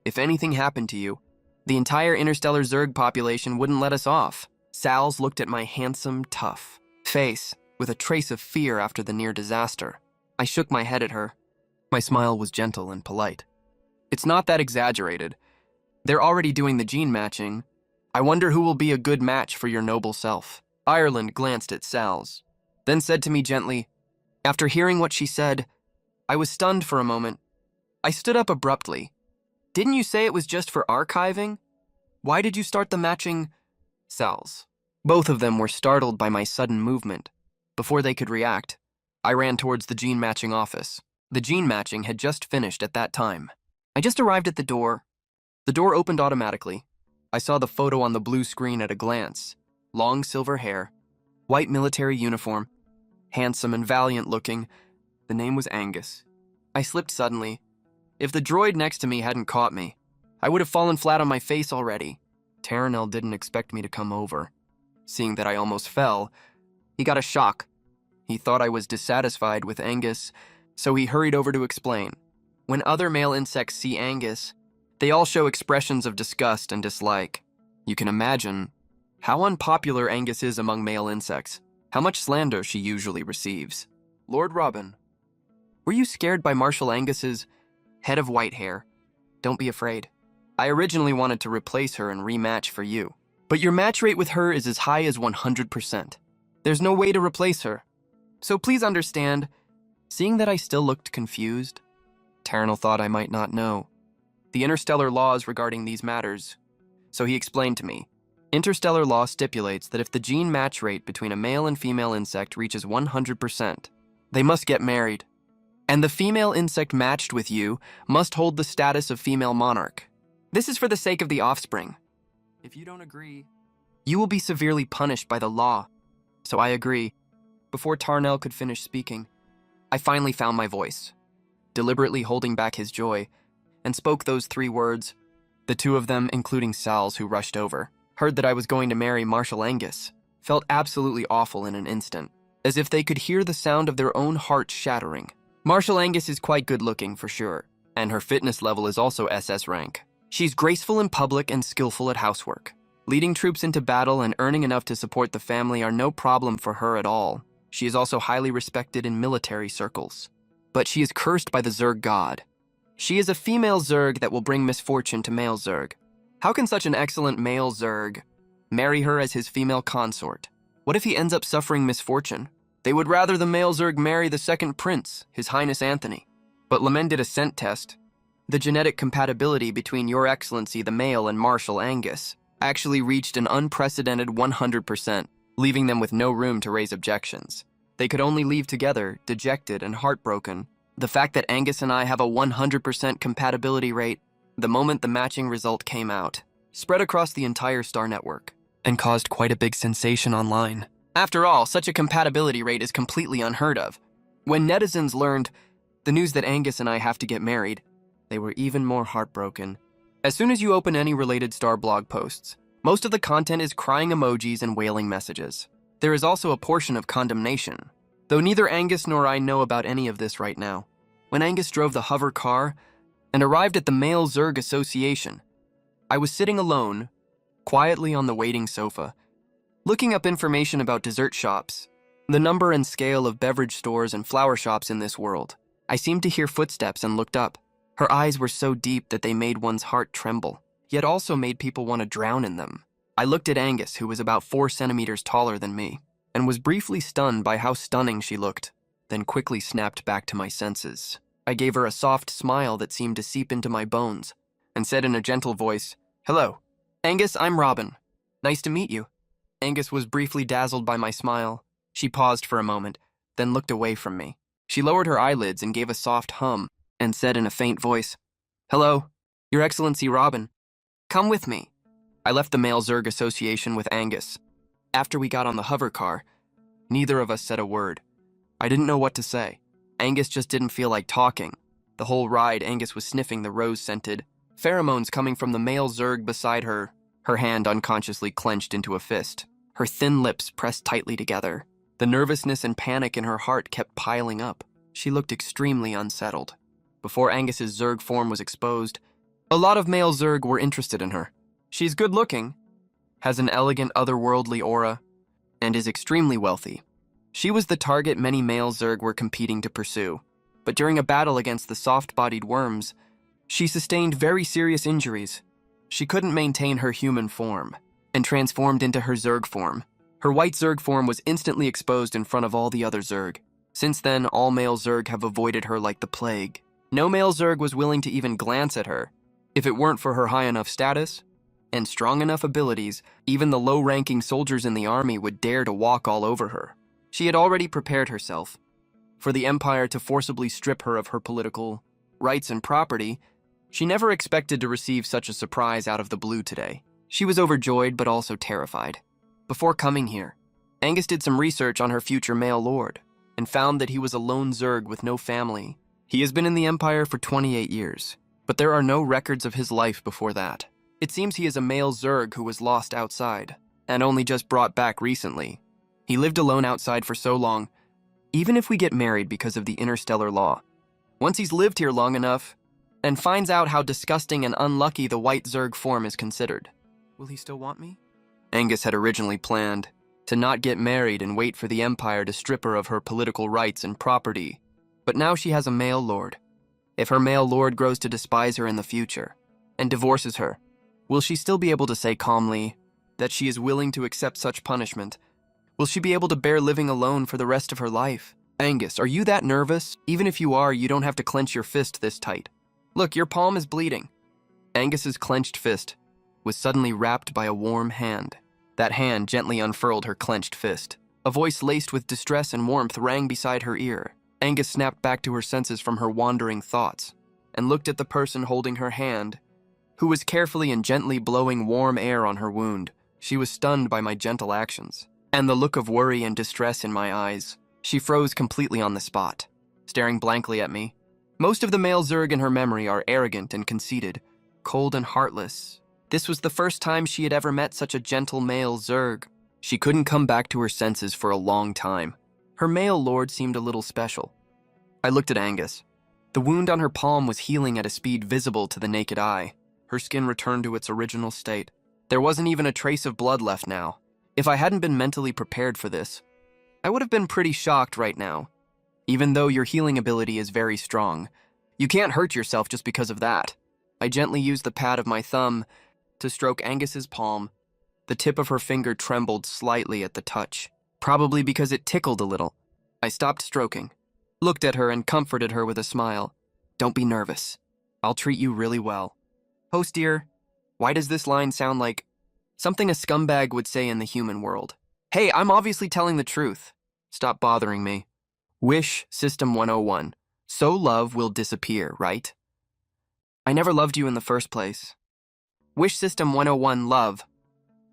If anything happened to you, the entire interstellar Zerg population wouldn't let us off. Sal's looked at my handsome, tough face with a trace of fear after the near disaster. I shook my head at her. My smile was gentle and polite. It's not that exaggerated. They're already doing the gene matching. I wonder who will be a good match for your noble self. Ireland glanced at Sal's, then said to me gently. After hearing what she said, I was stunned for a moment. I stood up abruptly. Didn't you say it was just for archiving? Why did you start the matching? Sal's. Both of them were startled by my sudden movement. Before they could react, I ran towards the gene matching office. The gene matching had just finished at that time. I just arrived at the door. The door opened automatically. I saw the photo on the blue screen at a glance. Long silver hair, white military uniform, handsome and valiant looking. The name was Angus. I slipped suddenly. If the droid next to me hadn't caught me, I would have fallen flat on my face already. Taranel didn't expect me to come over. Seeing that I almost fell, he got a shock. He thought I was dissatisfied with Angus, so he hurried over to explain. When other male insects see Angus, they all show expressions of disgust and dislike. You can imagine how unpopular Angus is among male insects, how much slander she usually receives. Lord Robin, were you scared by Marshal Angus's head of white hair? Don't be afraid. I originally wanted to replace her and rematch for you, but your match rate with her is as high as 100%. There's no way to replace her. So please understand, seeing that I still looked confused, Taranel thought I might not know the interstellar laws regarding these matters, so he explained to me. Interstellar law stipulates that if the gene match rate between a male and female insect reaches 100%, they must get married. And the female insect matched with you must hold the status of female monarch. This is for the sake of the offspring. If you don't agree, you will be severely punished by the law. So I agree. Before Taranel could finish speaking, I finally found my voice, deliberately holding back his joy, and spoke those 3 words. The 2 of them, including Sal's who rushed over, heard that I was going to marry Marshal Angus, felt absolutely awful in an instant, as if they could hear the sound of their own heart shattering. Marshal Angus is quite good looking for sure, and her fitness level is also SS rank. She's graceful in public and skillful at housework. Leading troops into battle and earning enough to support the family are no problem for her at all. She is also highly respected in military circles. But she is cursed by the Zerg god. She is a female Zerg that will bring misfortune to male Zerg. How can such an excellent male Zerg marry her as his female consort? What if he ends up suffering misfortune? They would rather the male Zerg marry the second prince, His Highness Anthony. But Lemen did a scent test. The genetic compatibility between Your Excellency the male and Marshal Angus actually reached an unprecedented 100%, leaving them with no room to raise objections. They could only leave together, dejected and heartbroken. The fact that Angus and I have a 100% compatibility rate, the moment the matching result came out, spread across the entire star network and caused quite a big sensation online. After all, such a compatibility rate is completely unheard of. When netizens learned the news that Angus and I have to get married, they were even more heartbroken. As soon as you open any related star blog posts, most of the content is crying emojis and wailing messages. There is also a portion of condemnation, though neither Angus nor I know about any of this right now. When Angus drove the hover car and arrived at the Male Zerg Association, I was sitting alone, quietly on the waiting sofa, looking up information about dessert shops, the number and scale of beverage stores and flower shops in this world. I seemed to hear footsteps and looked up. Her eyes were so deep that they made one's heart tremble, yet also made people want to drown in them. I looked at Angus, who was about 4 centimeters taller than me, and was briefly stunned by how stunning she looked, then quickly snapped back to my senses. I gave her a soft smile that seemed to seep into my bones, and said in a gentle voice, "Hello. Angus, I'm Robin. Nice to meet you." Angus was briefly dazzled by my smile. She paused for a moment, then looked away from me. She lowered her eyelids and gave a soft hum, and said in a faint voice, "Hello, Your Excellency Robin. Come with me." I left the Male Zerg Association with Angus. After we got on the hover car, neither of us said a word. I didn't know what to say. Angus just didn't feel like talking. The whole ride, Angus was sniffing the rose-scented pheromones coming from the male Zerg beside her, her hand unconsciously clenched into a fist, her thin lips pressed tightly together. The nervousness and panic in her heart kept piling up. She looked extremely unsettled. Before Angus's Zerg form was exposed, a lot of male Zerg were interested in her. She's good-looking, has an elegant otherworldly aura, and is extremely wealthy. She was the target many male Zerg were competing to pursue, but during a battle against the soft-bodied worms, she sustained very serious injuries. She couldn't maintain her human form, and transformed into her Zerg form. Her white Zerg form was instantly exposed in front of all the other Zerg. Since then, all male Zerg have avoided her like the plague. No male Zerg was willing to even glance at her. If it weren't for her high enough status and strong enough abilities, even the low-ranking soldiers in the army would dare to walk all over her. She had already prepared herself for the Empire to forcibly strip her of her political rights and property She never expected to receive such a surprise out of the blue today. She was overjoyed but also terrified. Before coming here, Angus did some research on her future male lord and found that he was a lone Zerg with no family. He has been in the Empire for 28 years, but there are no records of his life before that. It seems he is a male Zerg who was lost outside and only just brought back recently. He lived alone outside for so long, even if we get married because of the interstellar law. Once he's lived here long enough and finds out how disgusting and unlucky the white Zerg form is considered. Will he still want me? Angus had originally planned to not get married and wait for the Empire to strip her of her political rights and property. But now she has a male lord. If her male lord grows to despise her in the future and divorces her, will she still be able to say calmly that she is willing to accept such punishment? Will she be able to bear living alone for the rest of her life? Angus, are you that nervous? Even if you are, you don't have to clench your fist this tight. Look, your palm is bleeding. Angus's clenched fist was suddenly wrapped by a warm hand. That hand gently unfurled her clenched fist. A voice laced with distress and warmth rang beside her ear. Angus snapped back to her senses from her wandering thoughts and looked at the person holding her hand, who was carefully and gently blowing warm air on her wound. She was stunned by my gentle actions and the look of worry and distress in my eyes. She froze completely on the spot, staring blankly at me. Most of the male Zerg in her memory are arrogant and conceited, cold and heartless. This was the first time she had ever met such a gentle male Zerg. She couldn't come back to her senses for a long time. Her male lord seemed a little special. I looked at Angus. The wound on her palm was healing at a speed visible to the naked eye. Her skin returned to its original state. There wasn't even a trace of blood left now. If I hadn't been mentally prepared for this, I would have been pretty shocked right now. Even though your healing ability is very strong, you can't hurt yourself just because of that. I gently used the pad of my thumb to stroke Angus's palm. The tip of her finger trembled slightly at the touch, probably because it tickled a little. I stopped stroking, looked at her and comforted her with a smile. Don't be nervous. I'll treat you really well. Host dear, why does this line sound like something a scumbag would say in the human world? Hey, I'm obviously telling the truth. Stop bothering me. Wish System 101. So love will disappear, right? I never loved you in the first place. Wish System 101 love.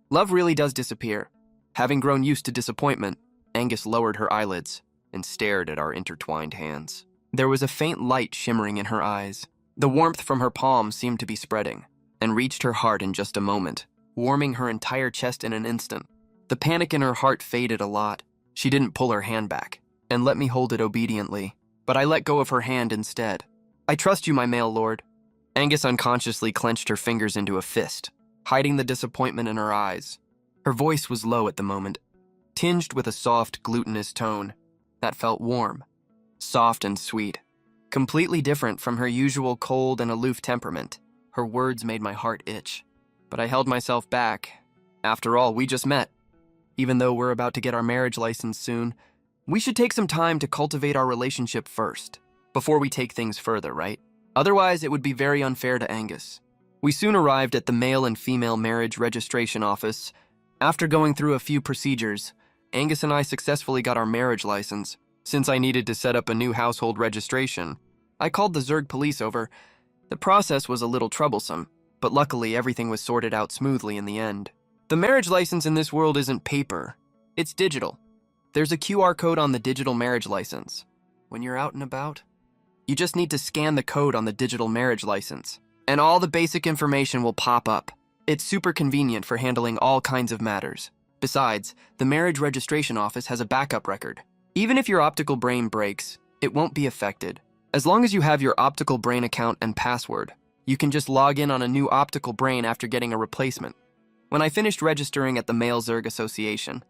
Love really does disappear. Having grown used to disappointment, Angus lowered her eyelids and stared at our intertwined hands. There was a faint light shimmering in her eyes. The warmth from her palm seemed to be spreading and reached her heart in just a moment, warming her entire chest in an instant. The panic in her heart faded a lot. She didn't pull her hand back and let me hold it obediently, but I let go of her hand instead. I trust you, my male lord. Angus unconsciously clenched her fingers into a fist, hiding the disappointment in her eyes. Her voice was low at the moment, tinged with a soft, glutinous tone that felt warm, soft and sweet, completely different from her usual cold and aloof temperament. Her words made my heart itch, but I held myself back. After all, we just met. Even though we're about to get our marriage license soon, we should take some time to cultivate our relationship first, before we take things further, right? Otherwise, it would be very unfair to Angus. We soon arrived at the male and female marriage registration office. After going through a few procedures, Angus and I successfully got our marriage license. Since I needed to set up a new household registration, I called the Zerg police over. The process was a little troublesome, but luckily everything was sorted out smoothly in the end. The marriage license in this world isn't paper, it's digital. There's a QR code on the digital marriage license. When you're out and about, you just need to scan the code on the digital marriage license, and all the basic information will pop up. It's super convenient for handling all kinds of matters. Besides, the marriage registration office has a backup record. Even if your optical brain breaks, it won't be affected. As long as you have your optical brain account and password, you can just log in on a new optical brain after getting a replacement. When I finished registering at the Male Zerg Association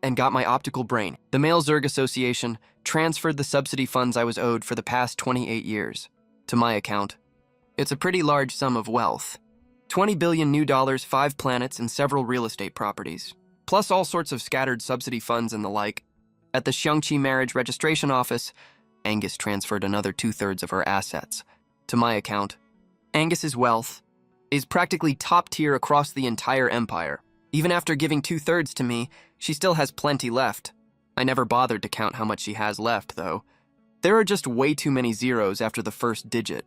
and got my optical brain, the Male Zerg Association transferred the subsidy funds I was owed for the past 28 years to my account. It's a pretty large sum of wealth. 20 billion new dollars, 5 planets, and several real estate properties, plus all sorts of scattered subsidy funds and the like. At the Xiangqi Marriage Registration Office, Angus transferred another 2/3 of her assets to my account. Angus's wealth is practically top tier across the entire empire. Even after giving 2/3 to me, she still has plenty left. I never bothered to count how much she has left, though. There are just way too many zeros after the first digit.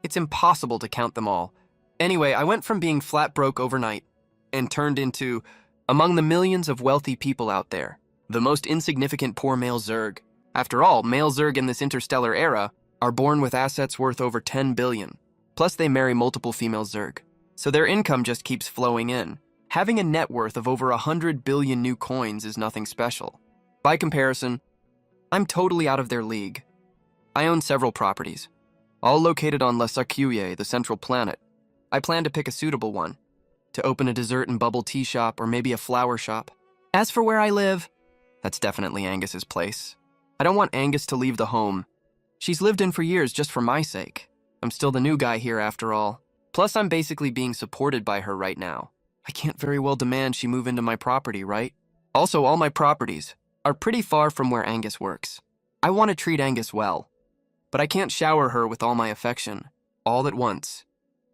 It's impossible to count them all. Anyway, I went from being flat broke overnight and turned into, among the millions of wealthy people out there, the most insignificant poor male Zerg. After all, male Zerg in this interstellar era are born with assets worth over 10 billion. Plus they marry multiple female Zerg. So their income just keeps flowing in. Having a net worth of over 100 billion new coins is nothing special. By comparison, I'm totally out of their league. I own several properties, all located on La Sarcuye, the central planet. I plan to pick a suitable one, to open a dessert and bubble tea shop or maybe a flower shop. As for where I live, that's definitely Angus's place. I don't want Angus to leave the home. She's lived in for years just for my sake. I'm still the new guy here after all. Plus, I'm basically being supported by her right now. I can't very well demand she move into my property, right? Also, all my properties are pretty far from where Angus works. I want to treat Angus well, but I can't shower her with all my affection, all at once.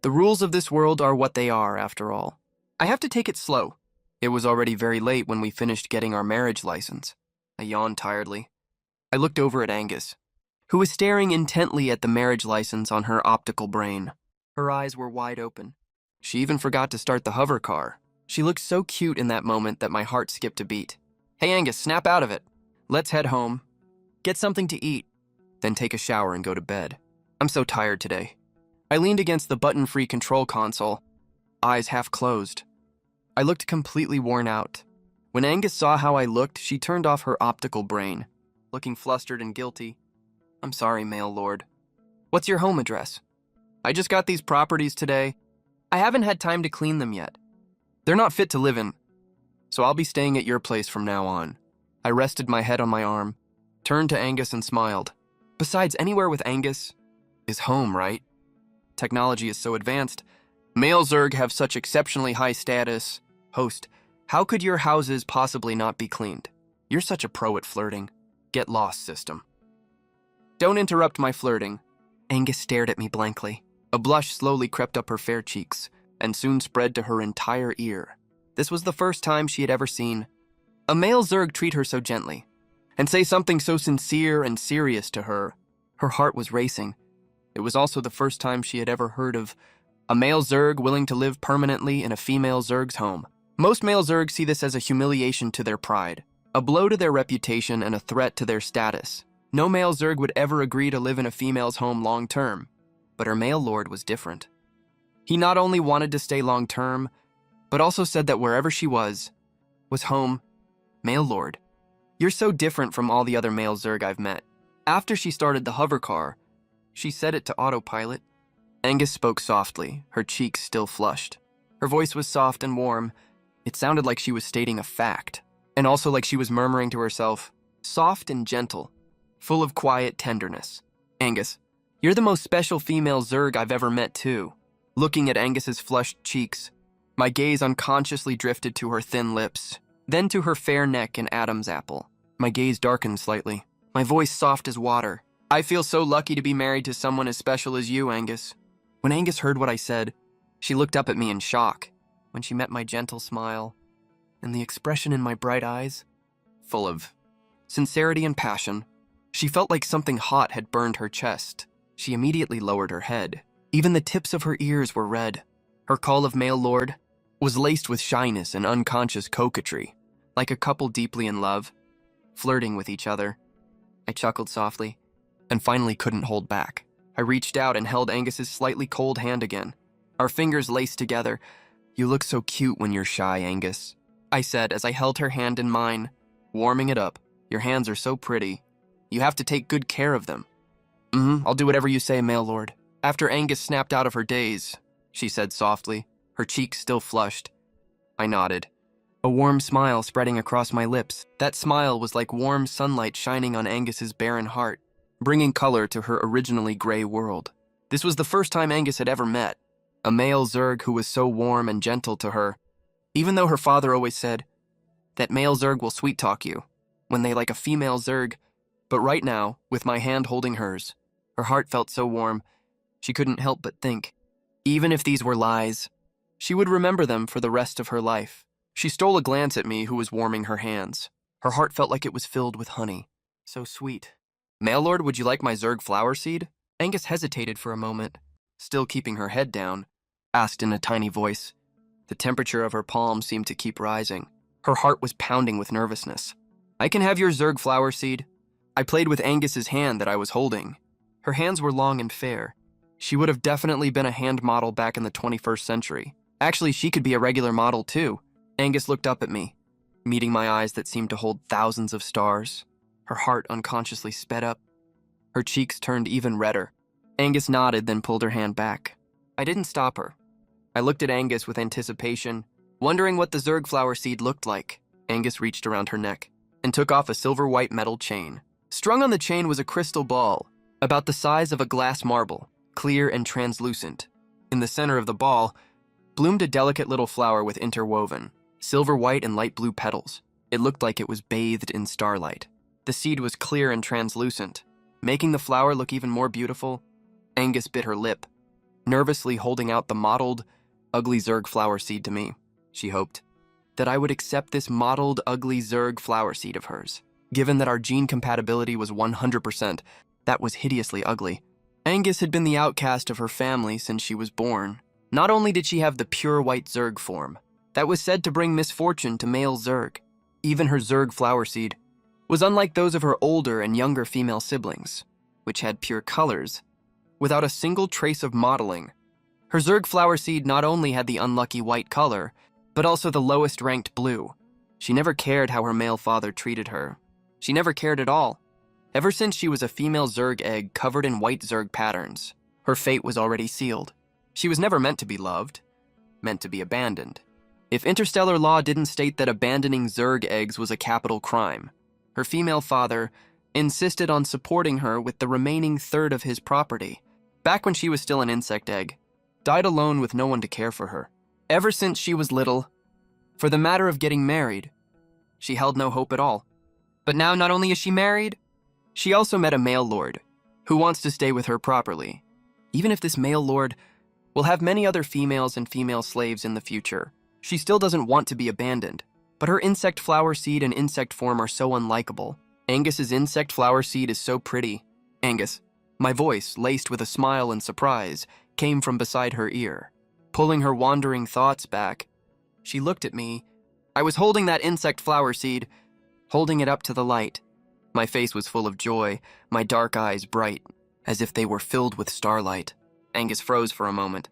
The rules of this world are what they are, after all. I have to take it slow. It was already very late when we finished getting our marriage license. I yawned tiredly. I looked over at Angus, who was staring intently at the marriage license on her optical brain. Her eyes were wide open. She even forgot to start the hover car. She looked so cute in that moment that my heart skipped a beat. Hey Angus, snap out of it. Let's head home. Get something to eat. Then take a shower and go to bed. I'm so tired today. I leaned against the button-free control console, eyes half closed. I looked completely worn out. When Angus saw how I looked, she turned off her optical brain, looking flustered and guilty. I'm sorry, male lord. What's your home address? I just got these properties today. I haven't had time to clean them yet. They're not fit to live in, so I'll be staying at your place from now on. I rested my head on my arm, turned to Angus and smiled. Besides, anywhere with Angus is home, right? Technology is so advanced. Male Zerg have such exceptionally high status. Host, how could your houses possibly not be cleaned? You're such a pro at flirting. Get lost, system. Don't interrupt my flirting. Angus stared at me blankly. A blush slowly crept up her fair cheeks and soon spread to her entire ear. This was the first time she had ever seen a male Zerg treat her so gently and say something so sincere and serious to her. Her heart was racing. It was also the first time she had ever heard of a male Zerg willing to live permanently in a female Zerg's home. Most male Zergs see this as a humiliation to their pride, a blow to their reputation and a threat to their status. No male Zerg would ever agree to live in a female's home long-term, but her male lord was different. He not only wanted to stay long-term, but also said that wherever she was home. Male lord, you're so different from all the other male Zerg I've met. After she started the hover car, she set it to autopilot. Angus spoke softly, her cheeks still flushed. Her voice was soft and warm. It sounded like she was stating a fact, and also like she was murmuring to herself, soft and gentle, full of quiet tenderness. Angus, you're the most special female Zerg I've ever met too. Looking at Angus's flushed cheeks, my gaze unconsciously drifted to her thin lips, then to her fair neck and Adam's apple. My gaze darkened slightly, my voice soft as water. I feel so lucky to be married to someone as special as you, Angus. When Angus heard what I said, she looked up at me in shock. When she met my gentle smile and the expression in my bright eyes, full of sincerity and passion, she felt like something hot had burned her chest. She immediately lowered her head. Even the tips of her ears were red. Her call of male lord was laced with shyness and unconscious coquetry, like a couple deeply in love, flirting with each other. I chuckled softly, and finally couldn't hold back. I reached out and held Angus's slightly cold hand again. Our fingers laced together. You look so cute when you're shy, Angus, I said as I held her hand in mine, warming it up. Your hands are so pretty. You have to take good care of them. I'll do whatever you say, male lord. After Angus snapped out of her daze, she said softly, her cheeks still flushed. I nodded, a warm smile spreading across my lips. That smile was like warm sunlight shining on Angus's barren heart, bringing color to her originally gray world. This was the first time Angus had ever met a male Zerg who was so warm and gentle to her, even though her father always said that male Zerg will sweet-talk you when they like a female Zerg. But right now, with my hand holding hers, her heart felt so warm, she couldn't help but think, even if these were lies, she would remember them for the rest of her life. She stole a glance at me who was warming her hands. Her heart felt like it was filled with honey. So sweet. Male lord, would you like my Zerg flower seed? Angus hesitated for a moment, still keeping her head down, asked in a tiny voice. The temperature of her palm seemed to keep rising. Her heart was pounding with nervousness. I can have your Zerg flower seed. I played with Angus's hand that I was holding. Her hands were long and fair. She would have definitely been a hand model back in the 21st century. Actually, she could be a regular model too. Angus looked up at me, meeting my eyes that seemed to hold thousands of stars. Her heart unconsciously sped up. Her cheeks turned even redder. Angus nodded, then pulled her hand back. I didn't stop her. I looked at Angus with anticipation, wondering what the Zerg flower seed looked like. Angus reached around her neck and took off a silver-white metal chain. Strung on the chain was a crystal ball, about the size of a glass marble, clear and translucent. In the center of the ball bloomed a delicate little flower with interwoven, silver-white and light blue petals. It looked like it was bathed in starlight. The seed was clear and translucent, making the flower look even more beautiful. Angus bit her lip, nervously holding out the mottled, ugly Zerg flower seed to me. She hoped that I would accept this mottled, ugly Zerg flower seed of hers. Given that our gene compatibility was 100%, that was hideously ugly. Angus had been the outcast of her family since she was born. Not only did she have the pure white Zerg form, that was said to bring misfortune to male Zerg, even her Zerg flower seed was unlike those of her older and younger female siblings, which had pure colors, without a single trace of mottling. Her Zerg flower seed not only had the unlucky white color, but also the lowest ranked blue. She never cared how her male father treated her. She never cared at all. Ever since she was a female Zerg egg covered in white Zerg patterns, her fate was already sealed. She was never meant to be loved, meant to be abandoned. If interstellar law didn't state that abandoning Zerg eggs was a capital crime, her female father insisted on supporting her with the remaining third of his property. Back when she was still an insect egg, died alone with no one to care for her. Ever since she was little, for the matter of getting married, she held no hope at all. But now not only is she married, she also met a male lord who wants to stay with her properly. Even if this male lord will have many other females and female slaves in the future, she still doesn't want to be abandoned. But her insect flower seed and insect form are so unlikable. Angus's insect flower seed is so pretty. Angus, my voice, laced with a smile and surprise, came from beside her ear. Pulling her wandering thoughts back, she looked at me. I was holding that insect flower seed, holding it up to the light. My face was full of joy, my dark eyes bright, as if they were filled with starlight. Angus froze for a moment.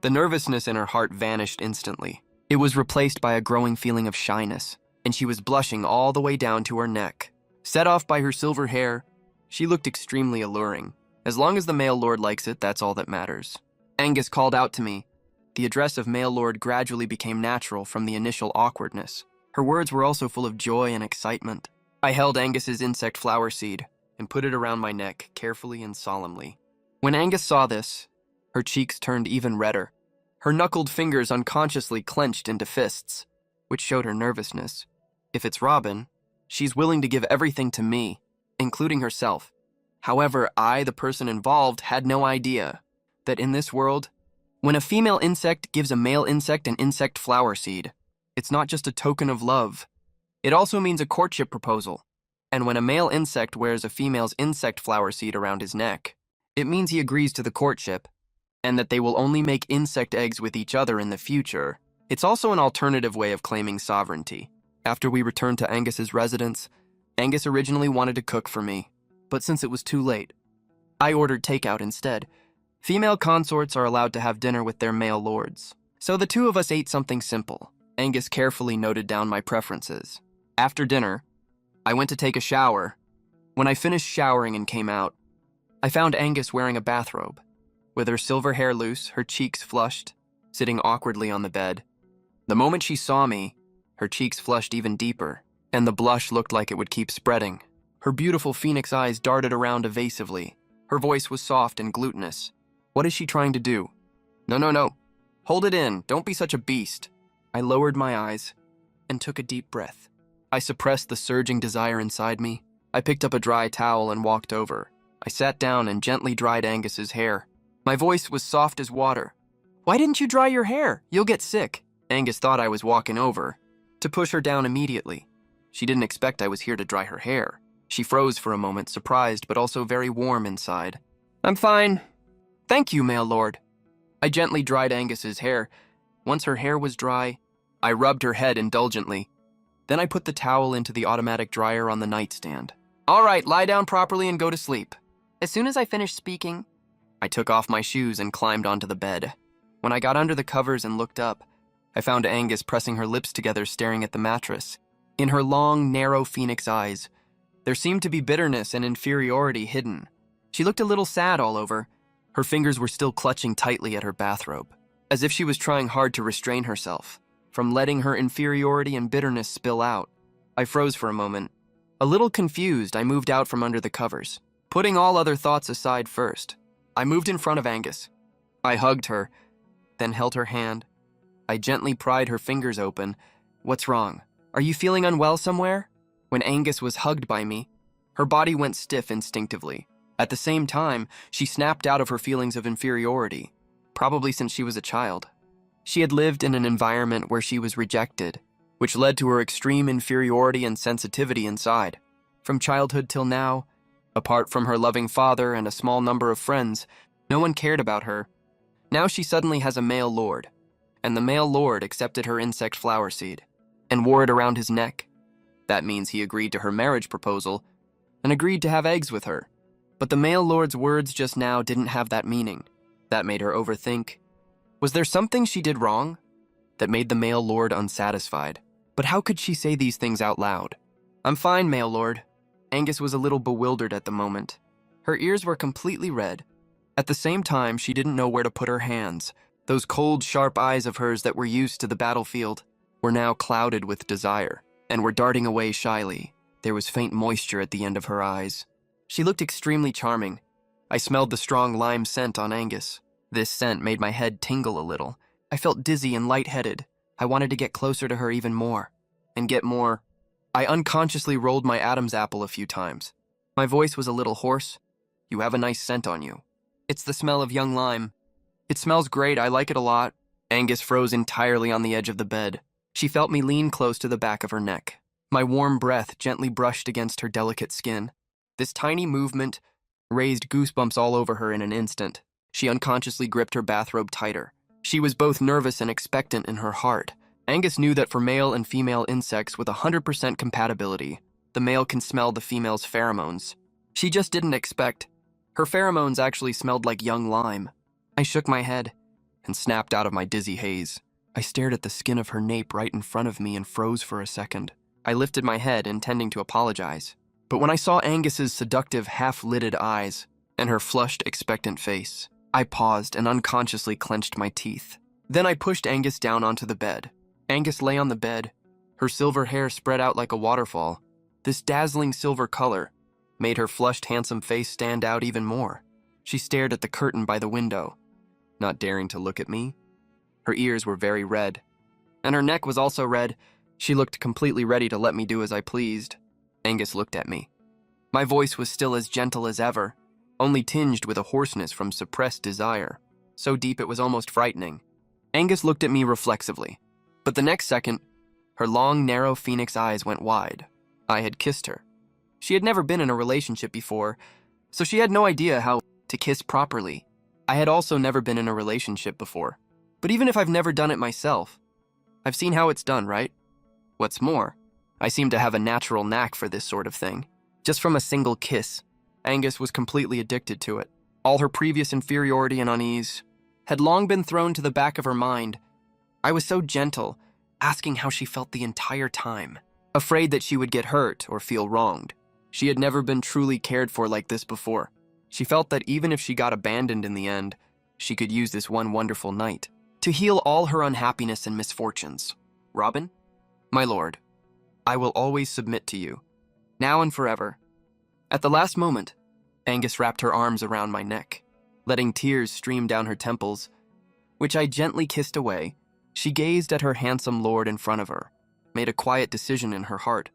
The nervousness in her heart vanished instantly. It was replaced by a growing feeling of shyness, and she was blushing all the way down to her neck. Set off by her silver hair, she looked extremely alluring. As long as the male lord likes it, that's all that matters. Angus called out to me. The address of male lord gradually became natural from the initial awkwardness. Her words were also full of joy and excitement. I held Angus's insect flower seed and put it around my neck, carefully and solemnly. When Angus saw this, her cheeks turned even redder. Her knuckled fingers unconsciously clenched into fists, which showed her nervousness. If it's Robin, she's willing to give everything to me, including herself. However, I, the person involved, had no idea that in this world, when a female insect gives a male insect an insect flower seed, it's not just a token of love. It also means a courtship proposal. And when a male insect wears a female's insect flower seed around his neck, it means he agrees to the courtship, and that they will only make insect eggs with each other in the future. It's also an alternative way of claiming sovereignty. After we returned to Angus's residence, Angus originally wanted to cook for me, but since it was too late, I ordered takeout instead. Female consorts are allowed to have dinner with their male lords, so the two of us ate something simple. Angus carefully noted down my preferences. After dinner, I went to take a shower. When I finished showering and came out, I found Angus wearing a bathrobe. With her silver hair loose, her cheeks flushed, sitting awkwardly on the bed. The moment she saw me, her cheeks flushed even deeper, and the blush looked like it would keep spreading. Her beautiful phoenix eyes darted around evasively. Her voice was soft and glutinous. What is she trying to do? No. Hold it in. Don't be such a beast. I lowered my eyes and took a deep breath. I suppressed the surging desire inside me. I picked up a dry towel and walked over. I sat down and gently dried Angus's hair. My voice was soft as water. Why didn't you dry your hair? You'll get sick. Angus thought I was walking over to push her down immediately. She didn't expect I was here to dry her hair. She froze for a moment, surprised but also very warm inside. I'm fine. Thank you, male lord. I gently dried Angus's hair. Once her hair was dry, I rubbed her head indulgently. Then I put the towel into the automatic dryer on the nightstand. All right, lie down properly and go to sleep. As soon as I finished speaking, I took off my shoes and climbed onto the bed. When I got under the covers and looked up, I found Angus pressing her lips together, staring at the mattress. In her long, narrow phoenix eyes, there seemed to be bitterness and inferiority hidden. She looked a little sad all over. Her fingers were still clutching tightly at her bathrobe, as if she was trying hard to restrain herself from letting her inferiority and bitterness spill out. I froze for a moment. A little confused, I moved out from under the covers, putting all other thoughts aside first. I moved in front of Angus. I hugged her, then held her hand. I gently pried her fingers open. What's wrong? Are you feeling unwell somewhere? When Angus was hugged by me, her body went stiff instinctively. At the same time, she snapped out of her feelings of inferiority, probably since she was a child. She had lived in an environment where she was rejected, which led to her extreme inferiority and sensitivity inside. From childhood till now, apart from her loving father and a small number of friends, no one cared about her. Now she suddenly has a male lord, and the male lord accepted her insect flower seed and wore it around his neck. That means he agreed to her marriage proposal and agreed to have eggs with her. But the male lord's words just now didn't have that meaning. That made her overthink. Was there something she did wrong that made the male lord unsatisfied? But how could she say these things out loud? I'm fine, male lord. Angus was a little bewildered at the moment. Her ears were completely red. At the same time, she didn't know where to put her hands. Those cold, sharp eyes of hers that were used to the battlefield were now clouded with desire and were darting away shyly. There was faint moisture at the end of her eyes. She looked extremely charming. I smelled the strong lime scent on Angus. This scent made my head tingle a little. I felt dizzy and lightheaded. I wanted to get closer to her even more, and get more. I unconsciously rolled my Adam's apple a few times. My voice was a little hoarse. You have a nice scent on you. It's the smell of young lime. It smells great, I like it a lot. Angus froze entirely on the edge of the bed. She felt me lean close to the back of her neck. My warm breath gently brushed against her delicate skin. This tiny movement raised goosebumps all over her in an instant. She unconsciously gripped her bathrobe tighter. She was both nervous and expectant in her heart. Angus knew that for male and female insects with 100% compatibility, the male can smell the female's pheromones. She just didn't expect. Her pheromones actually smelled like young lime. I shook my head and snapped out of my dizzy haze. I stared at the skin of her nape right in front of me and froze for a second. I lifted my head, intending to apologize. But when I saw Angus's seductive, half-lidded eyes and her flushed, expectant face, I paused and unconsciously clenched my teeth. Then I pushed Angus down onto the bed. Angus lay on the bed, her silver hair spread out like a waterfall. This dazzling silver color made her flushed, handsome face stand out even more. She stared at the curtain by the window, not daring to look at me. Her ears were very red, and her neck was also red. She looked completely ready to let me do as I pleased. Angus looked at me. My voice was still as gentle as ever, only tinged with a hoarseness from suppressed desire, so deep it was almost frightening. Angus looked at me reflexively, but the next second, her long, narrow phoenix eyes went wide. I had kissed her. She had never been in a relationship before, so she had no idea how to kiss properly. I had also never been in a relationship before, but even if I've never done it myself, I've seen how it's done, right? What's more, I seem to have a natural knack for this sort of thing. Just from a single kiss, Angus was completely addicted to it. All her previous inferiority and unease had long been thrown to the back of her mind. I was so gentle, asking how she felt the entire time, afraid that she would get hurt or feel wronged. She had never been truly cared for like this before. She felt that even if she got abandoned in the end, she could use this one wonderful night to heal all her unhappiness and misfortunes. Robin, my lord, I will always submit to you, now and forever. At the last moment, Angus wrapped her arms around my neck, letting tears stream down her temples, which I gently kissed away. She gazed at her handsome lord in front of her, made a quiet decision in her heart.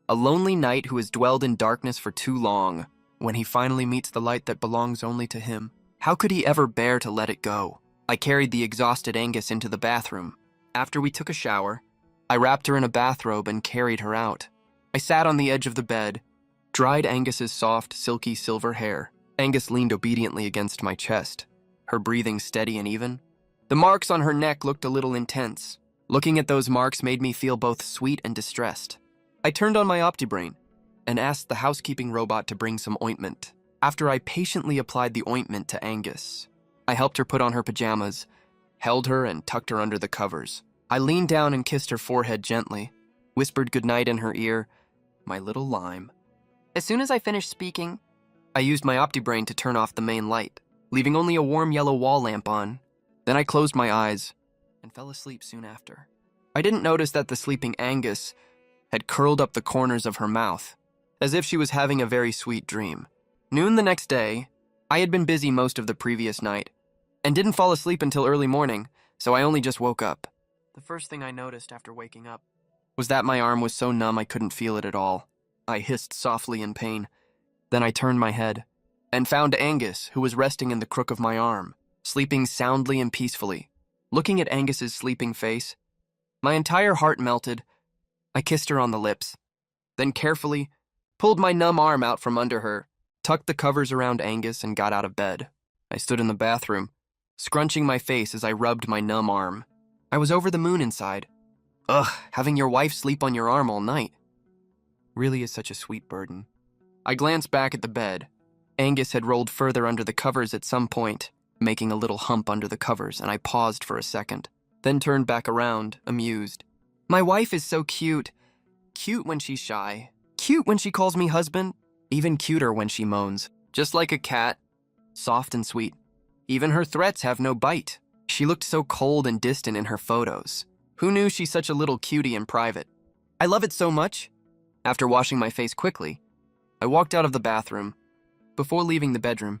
A lonely knight who has dwelled in darkness for too long, when he finally meets the light that belongs only to him, how could he ever bear to let it go? I carried the exhausted Angus into the bathroom. After we took a shower, I wrapped her in a bathrobe and carried her out. I sat on the edge of the bed, dried Angus's soft, silky silver hair. Angus leaned obediently against my chest, her breathing steady and even. The marks on her neck looked a little intense. Looking at those marks made me feel both sweet and distressed. I turned on my OptiBrain and asked the housekeeping robot to bring some ointment. After I patiently applied the ointment to Angus, I helped her put on her pajamas, held her and tucked her under the covers. I leaned down and kissed her forehead gently, whispered goodnight in her ear, my little lime. As soon as I finished speaking, I used my OptiBrain to turn off the main light, leaving only a warm yellow wall lamp on. Then I closed my eyes and fell asleep soon after. I didn't notice that the sleeping Angus had curled up the corners of her mouth, as if she was having a very sweet dream. Noon the next day, I had been busy most of the previous night, and didn't fall asleep until early morning, so I only just woke up. The first thing I noticed after waking up was that my arm was so numb I couldn't feel it at all. I hissed softly in pain. Then I turned my head and found Angus, who was resting in the crook of my arm, sleeping soundly and peacefully. Looking at Angus's sleeping face, my entire heart melted. I kissed her on the lips, then carefully pulled my numb arm out from under her, tucked the covers around Angus, and got out of bed. I stood in the bathroom, scrunching my face as I rubbed my numb arm. I was over the moon inside. Ugh, having your wife sleep on your arm all night really is such a sweet burden. I glanced back at the bed. Angus had rolled further under the covers at some point, making a little hump under the covers, and I paused for a second, then turned back around, amused. My wife is so cute. Cute when she's shy. Cute when she calls me husband. Even cuter when she moans. Just like a cat. Soft and sweet. Even her threats have no bite. She looked so cold and distant in her photos. Who knew she's such a little cutie in private? I love it so much. After washing my face quickly, I walked out of the bathroom. Before leaving the bedroom,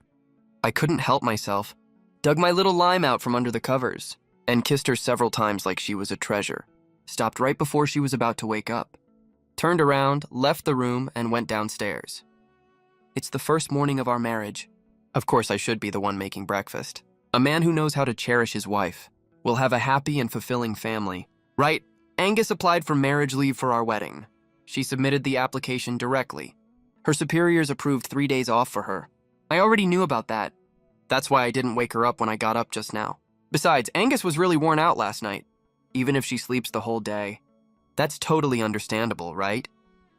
I couldn't help myself. Dug my little lime out from under the covers and kissed her several times like she was a treasure. Stopped right before she was about to wake up. Turned around, left the room, and went downstairs. It's the first morning of our marriage. Of course, I should be the one making breakfast. A man who knows how to cherish his wife will have a happy and fulfilling family. Right, Angus applied for marriage leave for our wedding. She submitted the application directly. Her superiors approved 3 days off for her. I already knew about that. That's why I didn't wake her up when I got up just now. Besides, Angus was really worn out last night, even if she sleeps the whole day. That's totally understandable, right?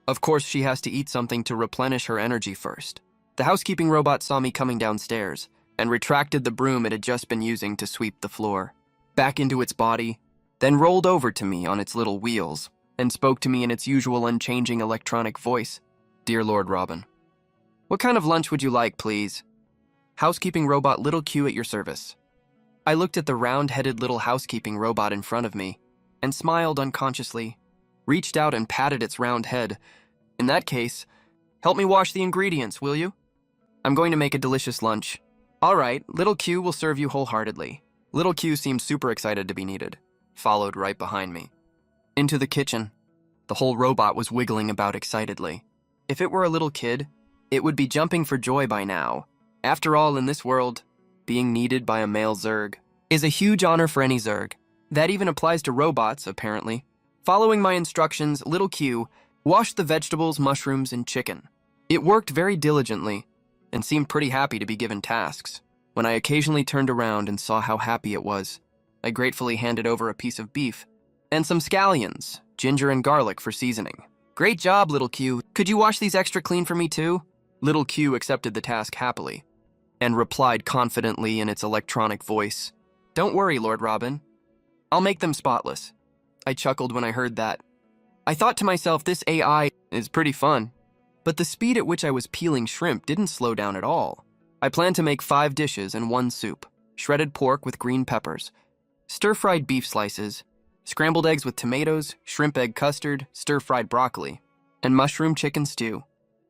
Of course, she has to eat something to replenish her energy first. The housekeeping robot saw me coming downstairs and retracted the broom it had just been using to sweep the floor back into its body, then rolled over to me on its little wheels and spoke to me in its usual unchanging electronic voice. Dear Lord Robin, what kind of lunch would you like, please? Housekeeping robot Little Q at your service. I looked at the round-headed little housekeeping robot in front of me and smiled unconsciously, reached out and patted its round head. In that case, help me wash the ingredients, will you? I'm going to make a delicious lunch. All right, Little Q will serve you wholeheartedly. Little Q seemed super excited to be needed, followed right behind me. Into the kitchen. The whole robot was wiggling about excitedly. If it were a little kid, it would be jumping for joy by now. After all, in this world, being needed by a male Zerg is a huge honor for any Zerg. That even applies to robots, apparently. Following my instructions, Little Q washed the vegetables, mushrooms, and chicken. It worked very diligently and seemed pretty happy to be given tasks. When I occasionally turned around and saw how happy it was, I gratefully handed over a piece of beef and some scallions, ginger and garlic for seasoning. Great job, Little Q. Could you wash these extra clean for me too? Little Q accepted the task happily and replied confidently in its electronic voice, Don't worry, Lord Robin. I'll make them spotless. I chuckled when I heard that. I thought to myself, this AI is pretty fun. But the speed at which I was peeling shrimp didn't slow down at all. I planned to make 5 dishes and 1 soup, shredded pork with green peppers, stir-fried beef slices, scrambled eggs with tomatoes, shrimp egg custard, stir-fried broccoli, and mushroom chicken stew,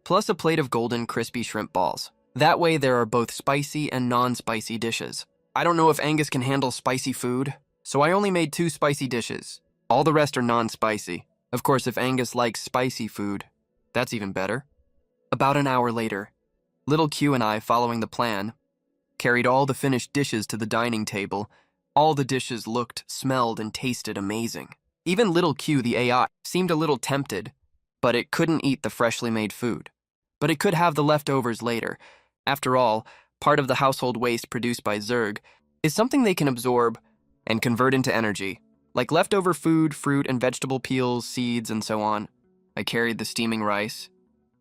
plus a plate of golden crispy shrimp balls. That way there are both spicy and non-spicy dishes. I don't know if Angus can handle spicy food, so I only made 2 spicy dishes. All the rest are non-spicy. Of course, if Angus likes spicy food, that's even better. About an hour later, Little Q and I, following the plan, carried all the finished dishes to the dining table. All the dishes looked, smelled, and tasted amazing. Even Little Q, the AI, seemed a little tempted, but it couldn't eat the freshly made food. But it could have the leftovers later. After all, part of the household waste produced by Zerg is something they can absorb and convert into energy, like leftover food, fruit, and vegetable peels, seeds, and so on. I carried the steaming rice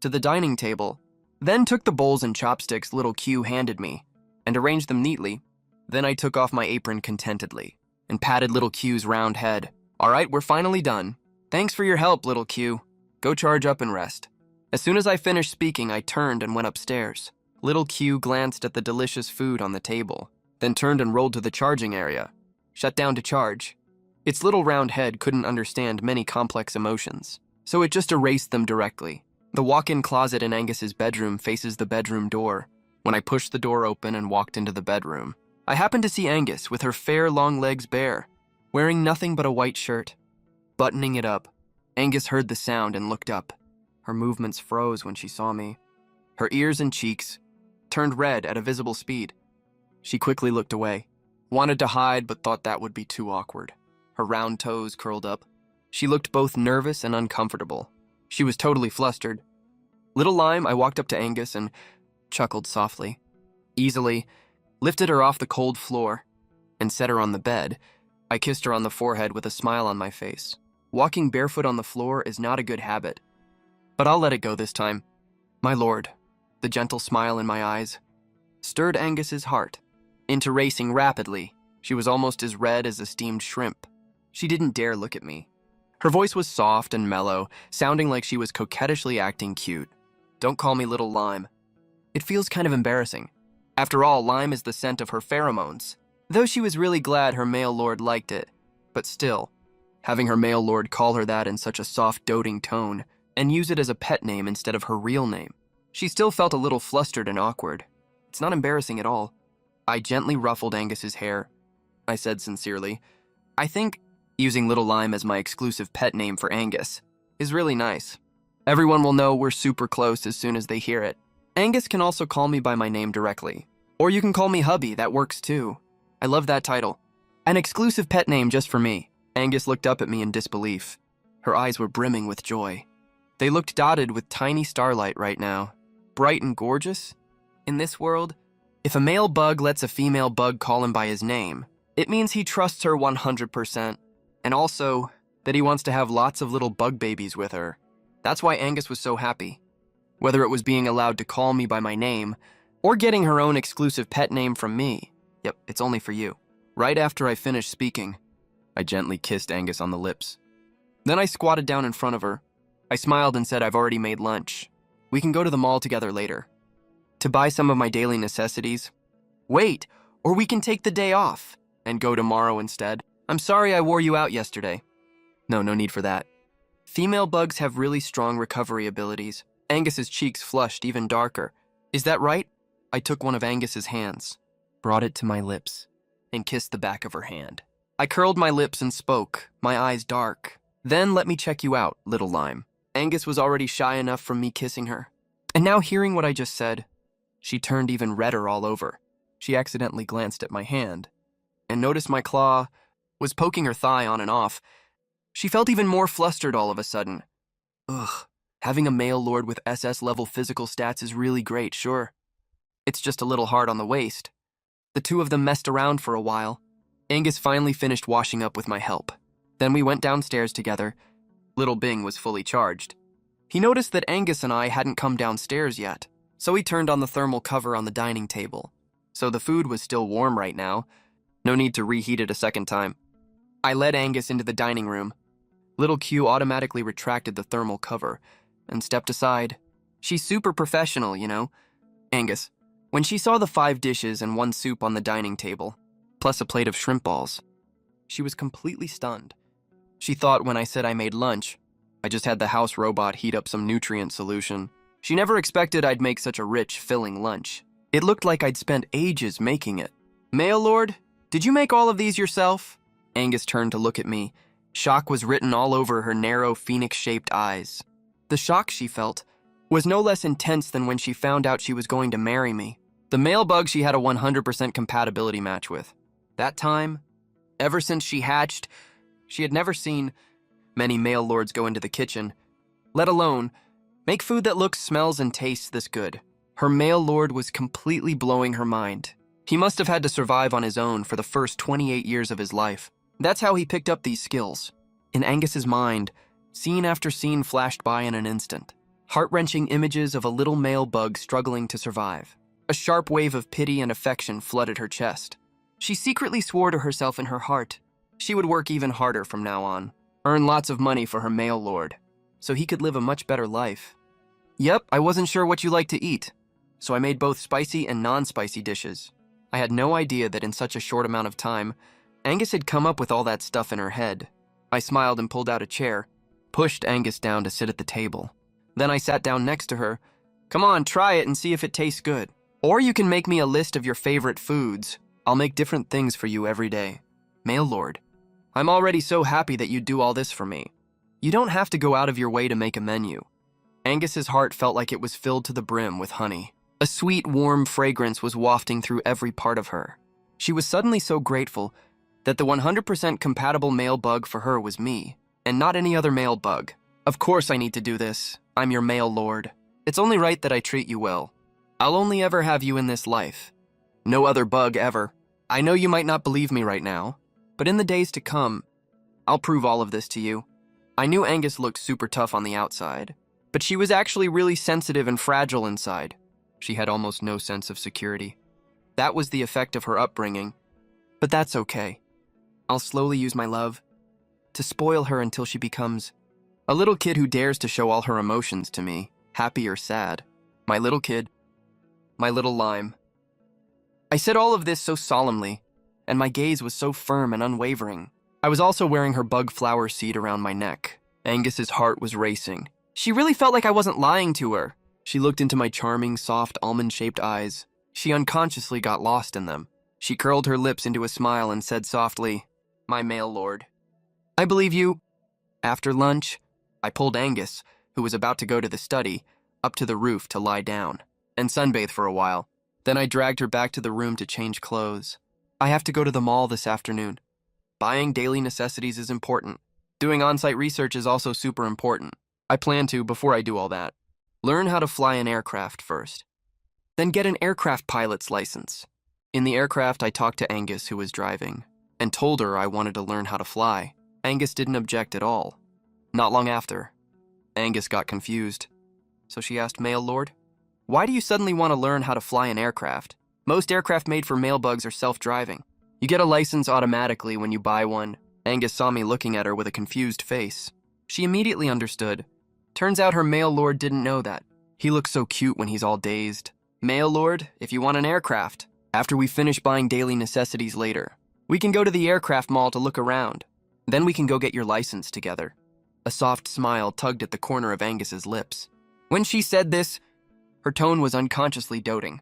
to the dining table, then took the bowls and chopsticks little Q handed me and arranged them neatly. Then I took off my apron contentedly and patted little Q's round head. All right, we're finally done. Thanks for your help, little Q. Go charge up and rest. As soon as I finished speaking, I turned and went upstairs. Little Q glanced at the delicious food on the table, then turned and rolled to the charging area, shut down to charge. Its little round head couldn't understand many complex emotions, so it just erased them directly. The walk-in closet in Angus's bedroom faces the bedroom door. When I pushed the door open and walked into the bedroom, I happened to see Angus with her fair long legs bare, wearing nothing but a white shirt. Buttoning it up, Angus heard the sound and looked up. Her movements froze when she saw me. Her ears and cheeks turned red at a visible speed. She quickly looked away, wanted to hide but thought that would be too awkward. Her round toes curled up. She looked both nervous and uncomfortable. She was totally flustered. Little Lime, I walked up to Angus and chuckled softly. Easily, lifted her off the cold floor, and set her on the bed. I kissed her on the forehead with a smile on my face. Walking barefoot on the floor is not a good habit, but I'll let it go this time. My lord, the gentle smile in my eyes stirred Angus's heart into racing rapidly. She was almost as red as a steamed shrimp. She didn't dare look at me. Her voice was soft and mellow, sounding like she was coquettishly acting cute. Don't call me Little Lime. It feels kind of embarrassing. After all, lime is the scent of her pheromones. Though she was really glad her male lord liked it. But still, having her male lord call her that in such a soft, doting tone, and use it as a pet name instead of her real name, she still felt a little flustered and awkward. It's not embarrassing at all. I gently ruffled Angus's hair. I said sincerely, I think using Little Lime as my exclusive pet name for Angus is really nice. Everyone will know we're super close as soon as they hear it. Angus can also call me by my name directly. Or you can call me Hubby, that works too. I love that title. An exclusive pet name just for me. Angus looked up at me in disbelief. Her eyes were brimming with joy. They looked dotted with tiny starlight right now. Bright and gorgeous. In this world, if a male bug lets a female bug call him by his name, it means he trusts her 100%. And also, that he wants to have lots of little bug babies with her. That's why Angus was so happy. Whether it was being allowed to call me by my name, or getting her own exclusive pet name from me. Yep, it's only for you. Right after I finished speaking, I gently kissed Angus on the lips. Then I squatted down in front of her. I smiled and said I've already made lunch. We can go to the mall together later. To buy some of my daily necessities. Wait, or we can take the day off and go tomorrow instead. I'm sorry I wore you out yesterday. No need for that. Female bugs have really strong recovery abilities. Angus's cheeks flushed even darker. Is that right? I took one of Angus's hands, brought it to my lips, and kissed the back of her hand. I curled my lips and spoke, my eyes dark. Then let me check you out, Little Lime. Angus was already shy enough from me kissing her. And now hearing what I just said, she turned even redder all over. She accidentally glanced at my hand and noticed my claw was poking her thigh on and off. She felt even more flustered all of a sudden. Ugh, having a male lord with SS-level physical stats is really great, sure. It's just a little hard on the waist. The two of them messed around for a while. Angus finally finished washing up with my help. Then we went downstairs together. Little Bing was fully charged. He noticed that Angus and I hadn't come downstairs yet, so he turned on the thermal cover on the dining table. So the food was still warm right now. No need to reheat it a second time. I led Angus into the dining room. Little Q automatically retracted the thermal cover and stepped aside. She's super professional, you know. Angus, when she saw the 5 dishes and 1 soup on the dining table, plus a plate of shrimp balls, she was completely stunned. She thought when I said I made lunch, I just had the house robot heat up some nutrient solution. She never expected I'd make such a rich, filling lunch. It looked like I'd spent ages making it. Male Lord, did you make all of these yourself? Angus turned to look at me. Shock was written all over her narrow, phoenix-shaped eyes. The shock she felt was no less intense than when she found out she was going to marry me. The male bug she had a 100% compatibility match with. That time, ever since she hatched, she had never seen many male lords go into the kitchen, let alone make food that looks, smells, and tastes this good. Her male lord was completely blowing her mind. He must have had to survive on his own for the first 28 years of his life. That's how he picked up these skills. In Angus's mind, scene after scene flashed by in an instant. Heart-wrenching images of a little male bug struggling to survive. A sharp wave of pity and affection flooded her chest. She secretly swore to herself in her heart she would work even harder from now on, earn lots of money for her male lord, so he could live a much better life. Yep, I wasn't sure what you like to eat, so I made both spicy and non-spicy dishes. I had no idea that in such a short amount of time, Angus had come up with all that stuff in her head. I smiled and pulled out a chair, pushed Angus down to sit at the table. Then I sat down next to her. Come on, try it and see if it tastes good. Or you can make me a list of your favorite foods. I'll make different things for you every day. Male Lord, I'm already so happy that you'd do all this for me. You don't have to go out of your way to make a menu. Angus's heart felt like it was filled to the brim with honey. A sweet, warm fragrance was wafting through every part of her. She was suddenly so grateful that the 100% compatible male bug for her was me, and not any other male bug. Of course I need to do this. I'm your male lord. It's only right that I treat you well. I'll only ever have you in this life. No other bug ever. I know you might not believe me right now, but in the days to come, I'll prove all of this to you. I knew Angus looked super tough on the outside, but she was actually really sensitive and fragile inside. She had almost no sense of security. That was the effect of her upbringing, but that's okay. I'll slowly use my love to spoil her until she becomes a little kid who dares to show all her emotions to me, happy or sad. My little kid, my little lime. I said all of this so solemnly, and my gaze was so firm and unwavering. I was also wearing her bug flower seed around my neck. Angus's heart was racing. She really felt like I wasn't lying to her. She looked into my charming, soft, almond-shaped eyes. She unconsciously got lost in them. She curled her lips into a smile and said softly, "My male lord, I believe you." After lunch, I pulled Angus, who was about to go to the study, up to the roof to lie down and sunbathe for a while. Then I dragged her back to the room to change clothes. I have to go to the mall this afternoon. Buying daily necessities is important. Doing on-site research is also super important. I plan to, before I do all that, learn how to fly an aircraft first. Then get an aircraft pilot's license. In the aircraft, I talked to Angus, who was driving, and told her I wanted to learn how to fly. Angus didn't object at all. Not long after, Angus got confused. So she asked, "Male Lord, why do you suddenly want to learn how to fly an aircraft? Most aircraft made for male bugs are self-driving. You get a license automatically when you buy one." Angus saw me looking at her with a confused face. She immediately understood. Turns out her male lord didn't know that. He looks so cute when he's all dazed. "Male Lord, if you want an aircraft, after we finish buying daily necessities later, we can go to the aircraft mall to look around. Then we can go get your license together." A soft smile tugged at the corner of Angus's lips. When she said this, her tone was unconsciously doting.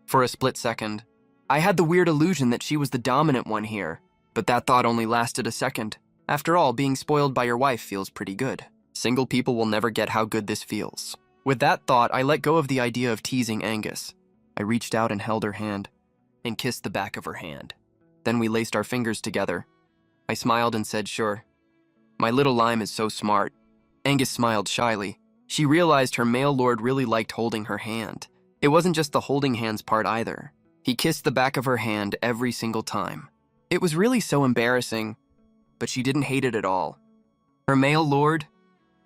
For a split second, I had the weird illusion that she was the dominant one here, but that thought only lasted a second. After all, being spoiled by your wife feels pretty good. Single people will never get how good this feels. With that thought, I let go of the idea of teasing Angus. I reached out and held her hand, and kissed the back of her hand. Then we laced our fingers together. I smiled and said, "Sure. My little lime is so smart." Angus smiled shyly. She realized her male lord really liked holding her hand. It wasn't just the holding hands part either. He kissed the back of her hand every single time. It was really so embarrassing, but she didn't hate it at all. Her male lord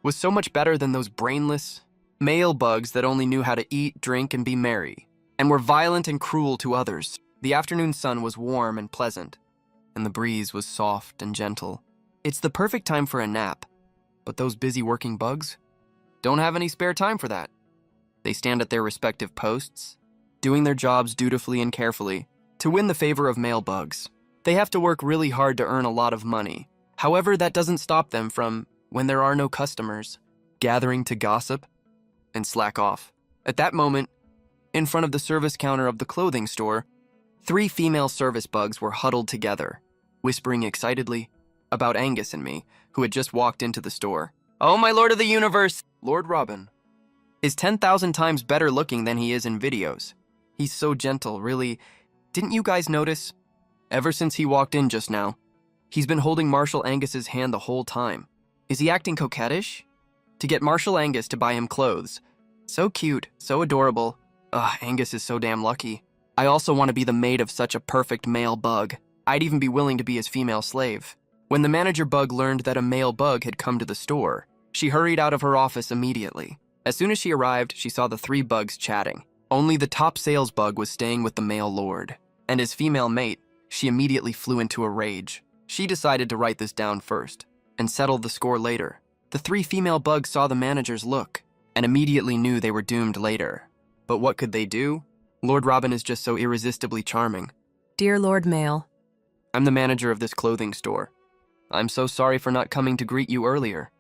was so much better than those brainless male bugs that only knew how to eat, drink, and be merry, and were violent and cruel to others. The afternoon sun was warm and pleasant, and the breeze was soft and gentle. It's the perfect time for a nap, but those busy working bugs don't have any spare time for that. They stand at their respective posts, doing their jobs dutifully and carefully to win the favor of male bugs. They have to work really hard to earn a lot of money. However, that doesn't stop them from, when there are no customers, gathering to gossip and slack off. At that moment, in front of the service counter of the clothing store, 3 female service bugs were huddled together, whispering excitedly about Angus and me, who had just walked into the store. "Oh, my lord of the universe, Lord Robin is 10,000 times better looking than he is in videos. He's so gentle, really. Didn't you guys notice? Ever since he walked in just now, he's been holding Marshal Angus's hand the whole time. Is he acting coquettish? To get Marshal Angus to buy him clothes. So cute, so adorable. Ugh, Angus is so damn lucky. I also want to be the mate of such a perfect male bug. I'd even be willing to be his female slave. When the manager bug learned that a male bug had come to the store, she hurried out of her office immediately. As soon as she arrived, she saw the 3 bugs chatting. Only the top sales bug was staying with the male lord, and his female mate. She immediately flew into a rage. She decided to write this down first and settle the score later. The 3 female bugs saw the manager's look and immediately knew they were doomed later. But what could they do? Lord Robin is just so irresistibly charming. Dear Lord Male, I'm the manager of this clothing store. I'm so sorry for not coming to greet you earlier.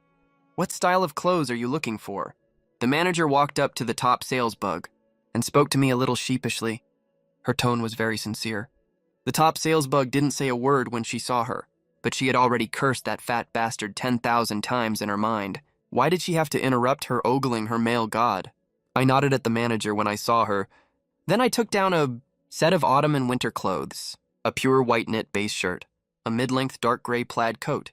What style of clothes are you looking for? The manager walked up to the top sales bug and spoke to me a little sheepishly. Her tone was very sincere. The top sales bug didn't say a word when she saw her, but she had already cursed that fat bastard 10,000 times in her mind. Why did she have to interrupt her ogling her male god? I nodded at the manager when I saw her. Then I took down a set of autumn and winter clothes, a pure white knit base shirt, a mid-length dark gray plaid coat,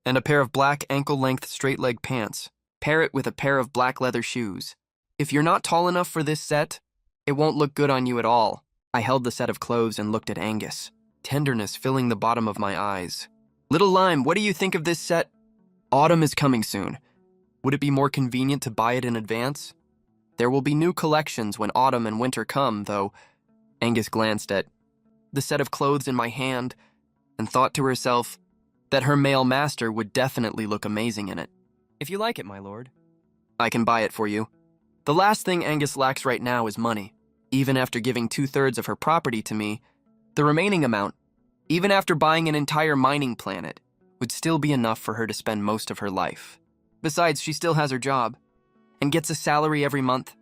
and a pair of black ankle-length straight-leg pants. Pair it with a pair of black leather shoes. If you're not tall enough for this set, it won't look good on you at all. I held the set of clothes and looked at Angus, tenderness filling the bottom of my eyes. Little Lime, what do you think of this set? Autumn is coming soon. Would it be more convenient to buy it in advance? There will be new collections when autumn and winter come, though. Angus glanced at the set of clothes in my hand and thought to herself that her male master would definitely look amazing in it. If you like it, my lord, I can buy it for you. The last thing Angus lacks right now is money. Even after giving 2/3 of her property to me, the remaining amount, even after buying an entire mining planet, would still be enough for her to spend most of her life. Besides, she still has her job and gets a salary every month.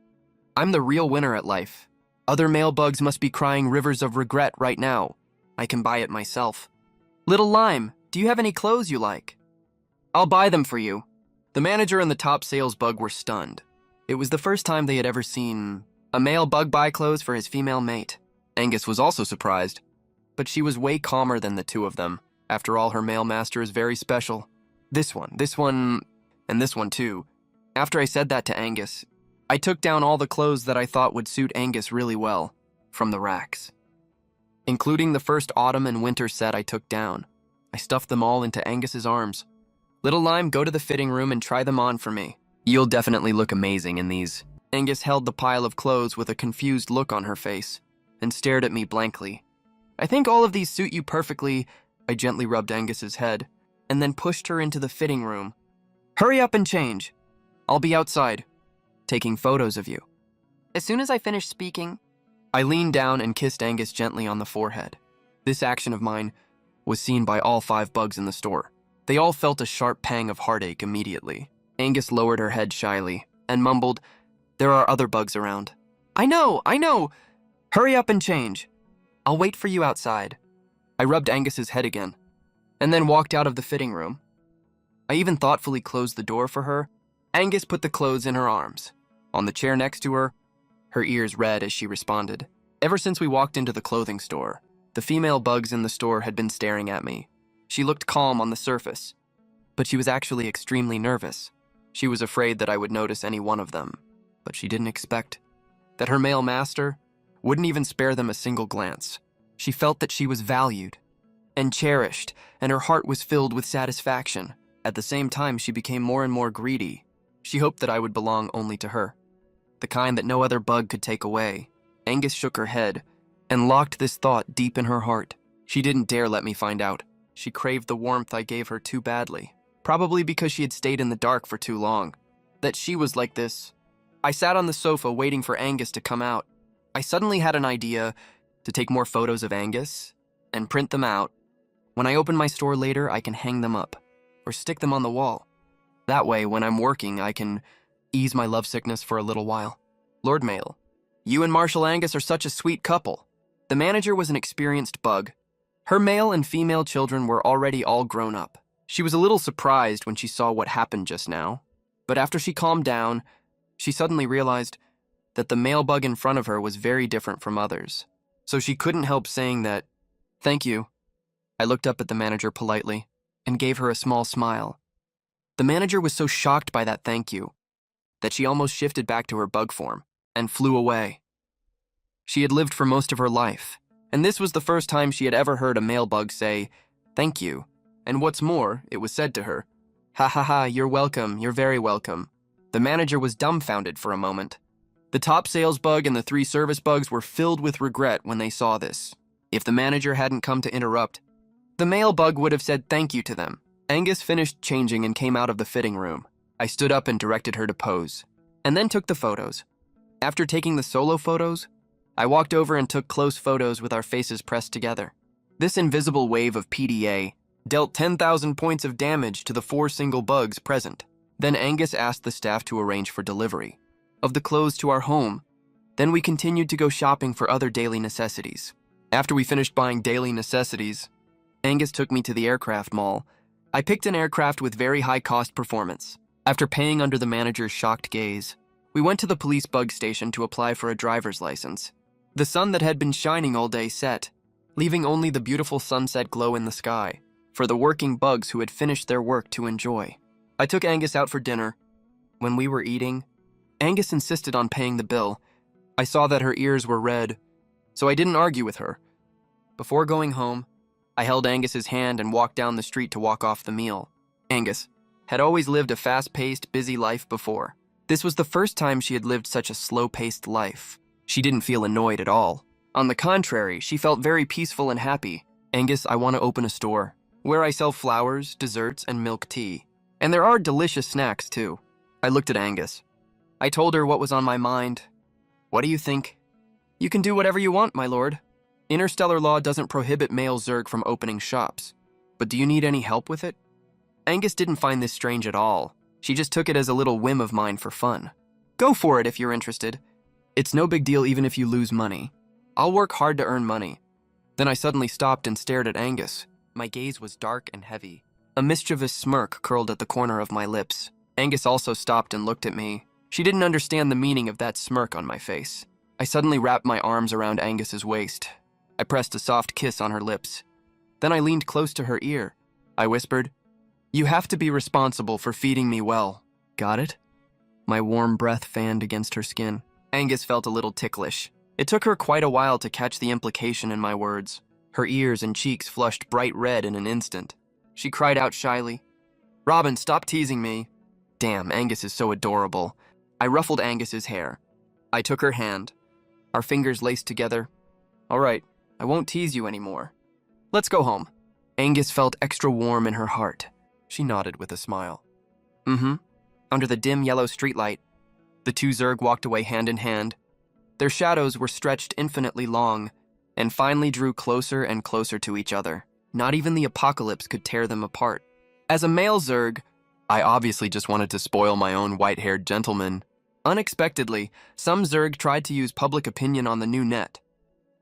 I'm the real winner at life. Other male bugs must be crying rivers of regret right now. I can buy it myself. Little Lime, do you have any clothes you like? I'll buy them for you. The manager and the top sales bug were stunned. It was the first time they had ever seen a male bug buy clothes for his female mate. Angus was also surprised, but she was way calmer than the 2 of them. After all, her male master is very special. This one, and this one too. After I said that to Angus, I took down all the clothes that I thought would suit Angus really well from the racks. Including the first autumn and winter set I took down. I stuffed them all into Angus's arms. Little Lime, go to the fitting room and try them on for me. You'll definitely look amazing in these. Angus held the pile of clothes with a confused look on her face and stared at me blankly. I think all of these suit you perfectly. I gently rubbed Angus's head and then pushed her into the fitting room. Hurry up and change. I'll be outside, taking photos of you. As soon as I finished speaking, I leaned down and kissed Angus gently on the forehead. This action of mine was seen by all 5 bugs in the store. They all felt a sharp pang of heartache immediately. Angus lowered her head shyly and mumbled, "There are other bugs around." I know. Hurry up and change. I'll wait for you outside. I rubbed Angus's head again and then walked out of the fitting room. I even thoughtfully closed the door for her. Angus put the clothes in her arms. On the chair next to her, her ears red as she responded. Ever since we walked into the clothing store, the female bugs in the store had been staring at me. She looked calm on the surface, but she was actually extremely nervous. She was afraid that I would notice any one of them, but she didn't expect that her male master wouldn't even spare them a single glance. She felt that she was valued and cherished, and her heart was filled with satisfaction. At the same time, she became more and more greedy. She hoped that I would belong only to her, the kind that no other bug could take away. Angus shook her head and locked this thought deep in her heart. She didn't dare let me find out. She craved the warmth I gave her too badly, probably because she had stayed in the dark for too long. That she was like this. I sat on the sofa waiting for Angus to come out. I suddenly had an idea to take more photos of Angus and print them out. When I open my store later, I can hang them up or stick them on the wall. That way, when I'm working, I can ease my lovesickness for a little while. Lord Male, you and Marshal Angus are such a sweet couple. The manager was an experienced bug. Her male and female children were already all grown up. She was a little surprised when she saw what happened just now, but after she calmed down, she suddenly realized that the male bug in front of her was very different from others. So she couldn't help saying that, "Thank you." I looked up at the manager politely and gave her a small smile. The manager was so shocked by that thank you that she almost shifted back to her bug form and flew away. She had lived for most of her life, and this was the first time she had ever heard a male bug say, "Thank you." And what's more, it was said to her, "Ha ha ha, you're welcome, you're very welcome." The manager was dumbfounded for a moment. The top sales bug and the 3 service bugs were filled with regret when they saw this. If the manager hadn't come to interrupt, the male bug would have said thank you to them. Angus finished changing and came out of the fitting room. I stood up and directed her to pose, and then took the photos. After taking the solo photos, I walked over and took close photos with our faces pressed together. This invisible wave of PDA dealt 10,000 points of damage to the 4 single bugs present. Then Angus asked the staff to arrange for delivery of the clothes to our home. Then we continued to go shopping for other daily necessities. After we finished buying daily necessities, Angus took me to the aircraft mall. I picked an aircraft with very high cost performance. After paying under the manager's shocked gaze, we went to the police bug station to apply for a driver's license. The sun that had been shining all day set, leaving only the beautiful sunset glow in the sky for the working bugs who had finished their work to enjoy. I took Angus out for dinner. When we were eating, Angus insisted on paying the bill. I saw that her ears were red, so I didn't argue with her. Before going home, I held Angus's hand and walked down the street to walk off the meal. Angus had always lived a fast-paced, busy life before. This was the first time she had lived such a slow-paced life. She didn't feel annoyed at all. On the contrary, she felt very peaceful and happy. "Angus, I want to open a store where I sell flowers, desserts, and milk tea. And there are delicious snacks, too." I looked at Angus. I told her what was on my mind. "What do you think?" "You can do whatever you want, my lord. Interstellar law doesn't prohibit male Zerg from opening shops. But do you need any help with it?" Angus didn't find this strange at all. She just took it as a little whim of mine for fun. "Go for it if you're interested. It's no big deal even if you lose money. I'll work hard to earn money." Then I suddenly stopped and stared at Angus. My gaze was dark and heavy. A mischievous smirk curled at the corner of my lips. Angus also stopped and looked at me. She didn't understand the meaning of that smirk on my face. I suddenly wrapped my arms around Angus's waist. I pressed a soft kiss on her lips. Then I leaned close to her ear. I whispered, "You have to be responsible for feeding me well. Got it?" My warm breath fanned against her skin. Angus felt a little ticklish. It took her quite a while to catch the implication in my words. Her ears and cheeks flushed bright red in an instant. She cried out shyly, "Robin, stop teasing me." Damn, Angus is so adorable. I ruffled Angus's hair. I took her hand. Our fingers laced together. "All right, I won't tease you anymore. Let's go home." Angus felt extra warm in her heart. She nodded with a smile. Under the dim yellow streetlight, the 2 Zerg walked away hand in hand. Their shadows were stretched infinitely long and finally drew closer and closer to each other. Not even the apocalypse could tear them apart. As a male Zerg, I obviously just wanted to spoil my own white-haired gentleman. Unexpectedly, some Zerg tried to use public opinion on the new net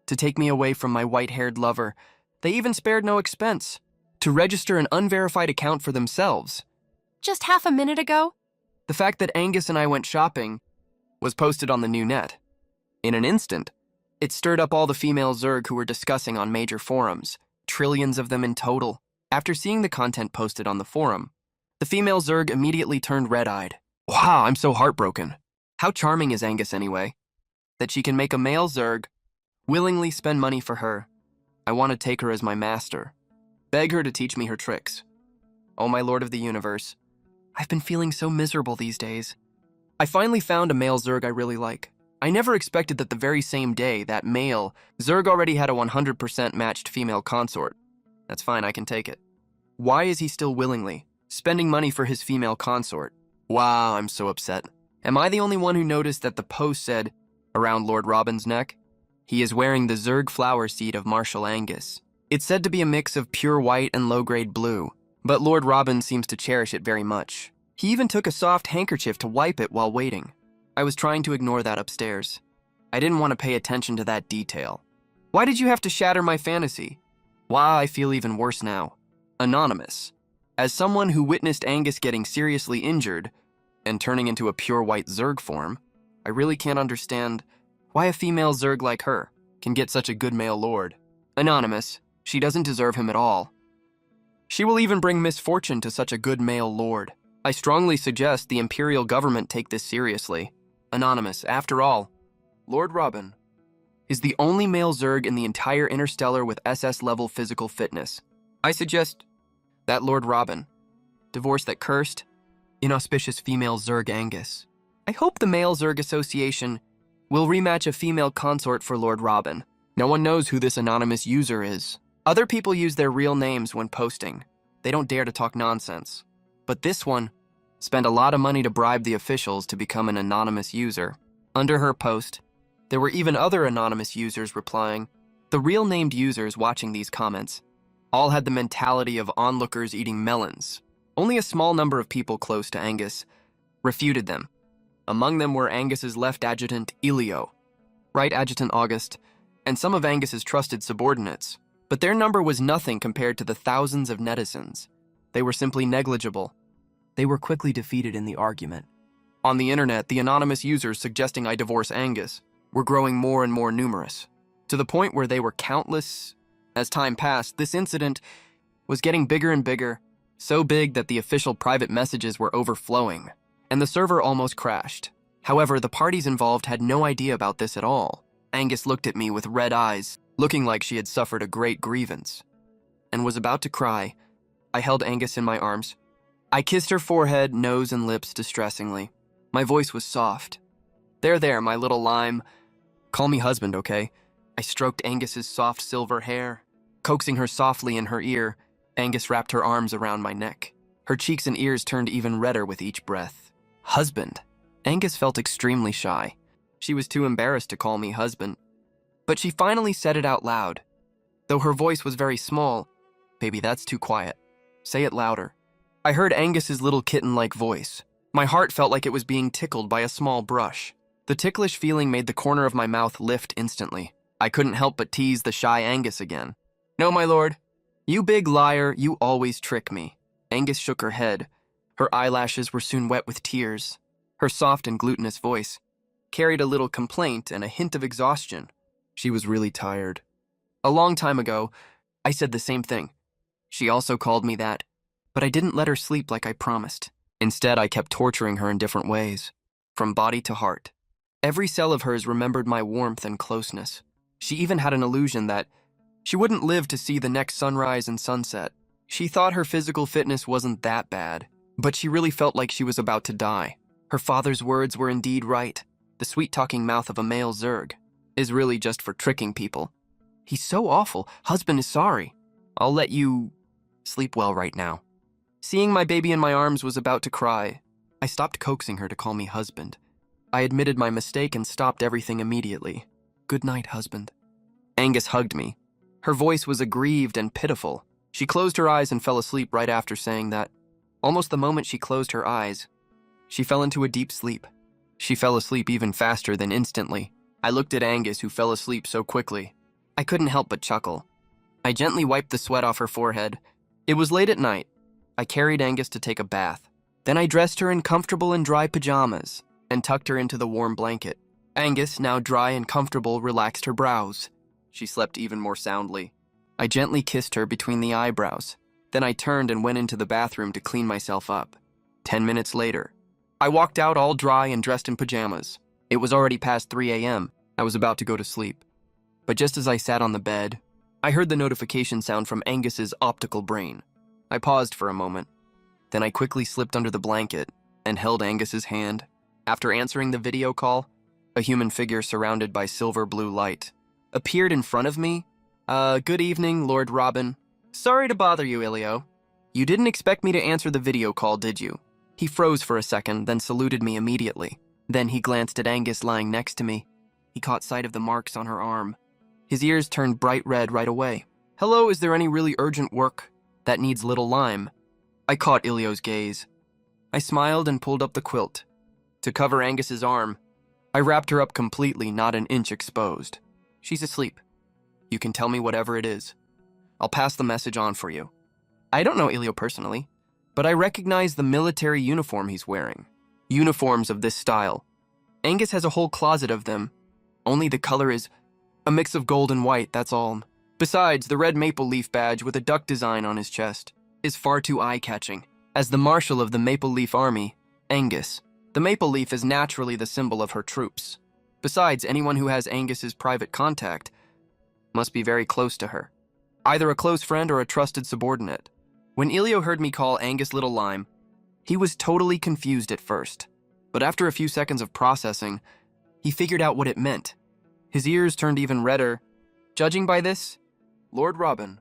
to take me away from my white-haired lover. They even spared no expense to register an unverified account for themselves. Just half a minute ago? The fact that Angus and I went shopping was posted on the new net. In an instant, it stirred up all the female Zerg who were discussing on major forums, trillions of them in total. After seeing the content posted on the forum, the female Zerg immediately turned red-eyed. "Wow, I'm so heartbroken. How charming is Angus anyway? That she can make a male Zerg willingly spend money for her. I want to take her as my master. Beg her to teach me her tricks. Oh, my lord of the universe. I've been feeling so miserable these days." I finally found a male Zerg I really like. I never expected that the very same day that male Zerg already had a 100% matched female consort. That's fine, I can take it. Why is he still willingly spending money for his female consort? Wow, I'm so upset. Am I the only one who noticed that the post said, "Around Lord Robin's neck"? He is wearing the Zerg flower seed of Marshal Angus. It's said to be a mix of pure white and low-grade blue, but Lord Robin seems to cherish it very much. He even took a soft handkerchief to wipe it while waiting. I was trying to ignore that upstairs. I didn't want to pay attention to that detail. Why did you have to shatter my fantasy? Wow, I feel even worse now. Anonymous. As someone who witnessed Angus getting seriously injured and turning into a pure white Zerg form, I really can't understand why a female Zerg like her can get such a good male lord. Anonymous. She doesn't deserve him at all. She will even bring misfortune to such a good male lord. I strongly suggest the Imperial government take this seriously. Anonymous, after all, Lord Robin is the only male Zerg in the entire Interstellar with SS-level physical fitness. I suggest that Lord Robin divorce that cursed, inauspicious female Zerg Angus. I hope the Male Zerg Association will rematch a female consort for Lord Robin. No one knows who this anonymous user is. Other people use their real names when posting. They don't dare to talk nonsense. But this one spent a lot of money to bribe the officials to become an anonymous user. Under her post, there were even other anonymous users replying. The real named users watching these comments all had the mentality of onlookers eating melons. Only a small number of people close to Angus refuted them. Among them were Angus's left adjutant, Elio, right adjutant, August, and some of Angus's trusted subordinates. But their number was nothing compared to the thousands of netizens. They were simply negligible. They were quickly defeated in the argument. On the internet, the anonymous users suggesting I divorce Angus were growing more and more numerous, to the point where they were countless. As time passed, this incident was getting bigger and bigger, so big that the official private messages were overflowing, and the server almost crashed. However, the parties involved had no idea about this at all. Angus looked at me with red eyes, looking like she had suffered a great grievance, and was about to cry. I held Angus in my arms. I kissed her forehead, nose, and lips distressingly. My voice was soft. There, my little lime. Call me husband, okay? I stroked Angus's soft silver hair. Coaxing her softly in her ear, Angus wrapped her arms around my neck. Her cheeks and ears turned even redder with each breath. Husband. Angus felt extremely shy. She was too embarrassed to call me husband. But she finally said it out loud. Though her voice was very small, "Baby, that's too quiet. Say it louder." I heard Angus's little kitten-like voice. My heart felt like it was being tickled by a small brush. The ticklish feeling made the corner of my mouth lift instantly. I couldn't help but tease the shy Angus again. "No, my lord. You big liar, you always trick me." Angus shook her head. Her eyelashes were soon wet with tears. Her soft and glutinous voice carried a little complaint and a hint of exhaustion. She was really tired. A long time ago, I said the same thing. She also called me that, but I didn't let her sleep like I promised. Instead, I kept torturing her in different ways, from body to heart. Every cell of hers remembered my warmth and closeness. She even had an illusion that she wouldn't live to see the next sunrise and sunset. She thought her physical fitness wasn't that bad, but she really felt like she was about to die. Her father's words were indeed right. The sweet-talking mouth of a male Zerg is really just for tricking people. He's so awful. Husband is sorry. I'll let you sleep well right now. Seeing my baby in my arms was about to cry, I stopped coaxing her to call me husband. I admitted my mistake and stopped everything immediately. "Good night, husband." Angus hugged me. Her voice was aggrieved and pitiful. She closed her eyes and fell asleep right after saying that. Almost the moment she closed her eyes, she fell into a deep sleep. She fell asleep even faster than instantly. I looked at Angus, who fell asleep so quickly. I couldn't help but chuckle. I gently wiped the sweat off her forehead. It was late at night. I carried Angus to take a bath. Then I dressed her in comfortable and dry pajamas and tucked her into the warm blanket. Angus, now dry and comfortable, relaxed her brows. She slept even more soundly. I gently kissed her between the eyebrows. Then I turned and went into the bathroom to clean myself up. 10 minutes later, I walked out all dry and dressed in pajamas. It was already past 3 a.m. I was about to go to sleep. But just as I sat on the bed, I heard the notification sound from Angus's optical brain. I paused for a moment. Then I quickly slipped under the blanket and held Angus's hand. After answering the video call, a human figure surrounded by silver-blue light appeared in front of me. Good evening, Lord Robin. Sorry to bother you, Ilio. You didn't expect me to answer the video call, did you?" He froze for a second, then saluted me immediately. Then he glanced at Angus lying next to me. He caught sight of the marks on her arm. His ears turned bright red right away. "Hello, is there any really urgent work that needs little lime?" I caught Ilio's gaze. I smiled and pulled up the quilt. To cover Angus's arm, I wrapped her up completely, not an inch exposed. "She's asleep. You can tell me whatever it is. I'll pass the message on for you." I don't know Ilio personally, but I recognize the military uniform he's wearing. Uniforms of this style. Angus has a whole closet of them. Only the color is a mix of gold and white, that's all. Besides, the red maple leaf badge with a duck design on his chest is far too eye-catching. As the marshal of the Maple Leaf Army, Angus, the maple leaf is naturally the symbol of her troops. Besides, anyone who has Angus's private contact must be very close to her. Either a close friend or a trusted subordinate. When Elio heard me call Angus Little Lime, he was totally confused at first. But after a few seconds of processing, he figured out what it meant. His ears turned even redder. Judging by this, Lord Robin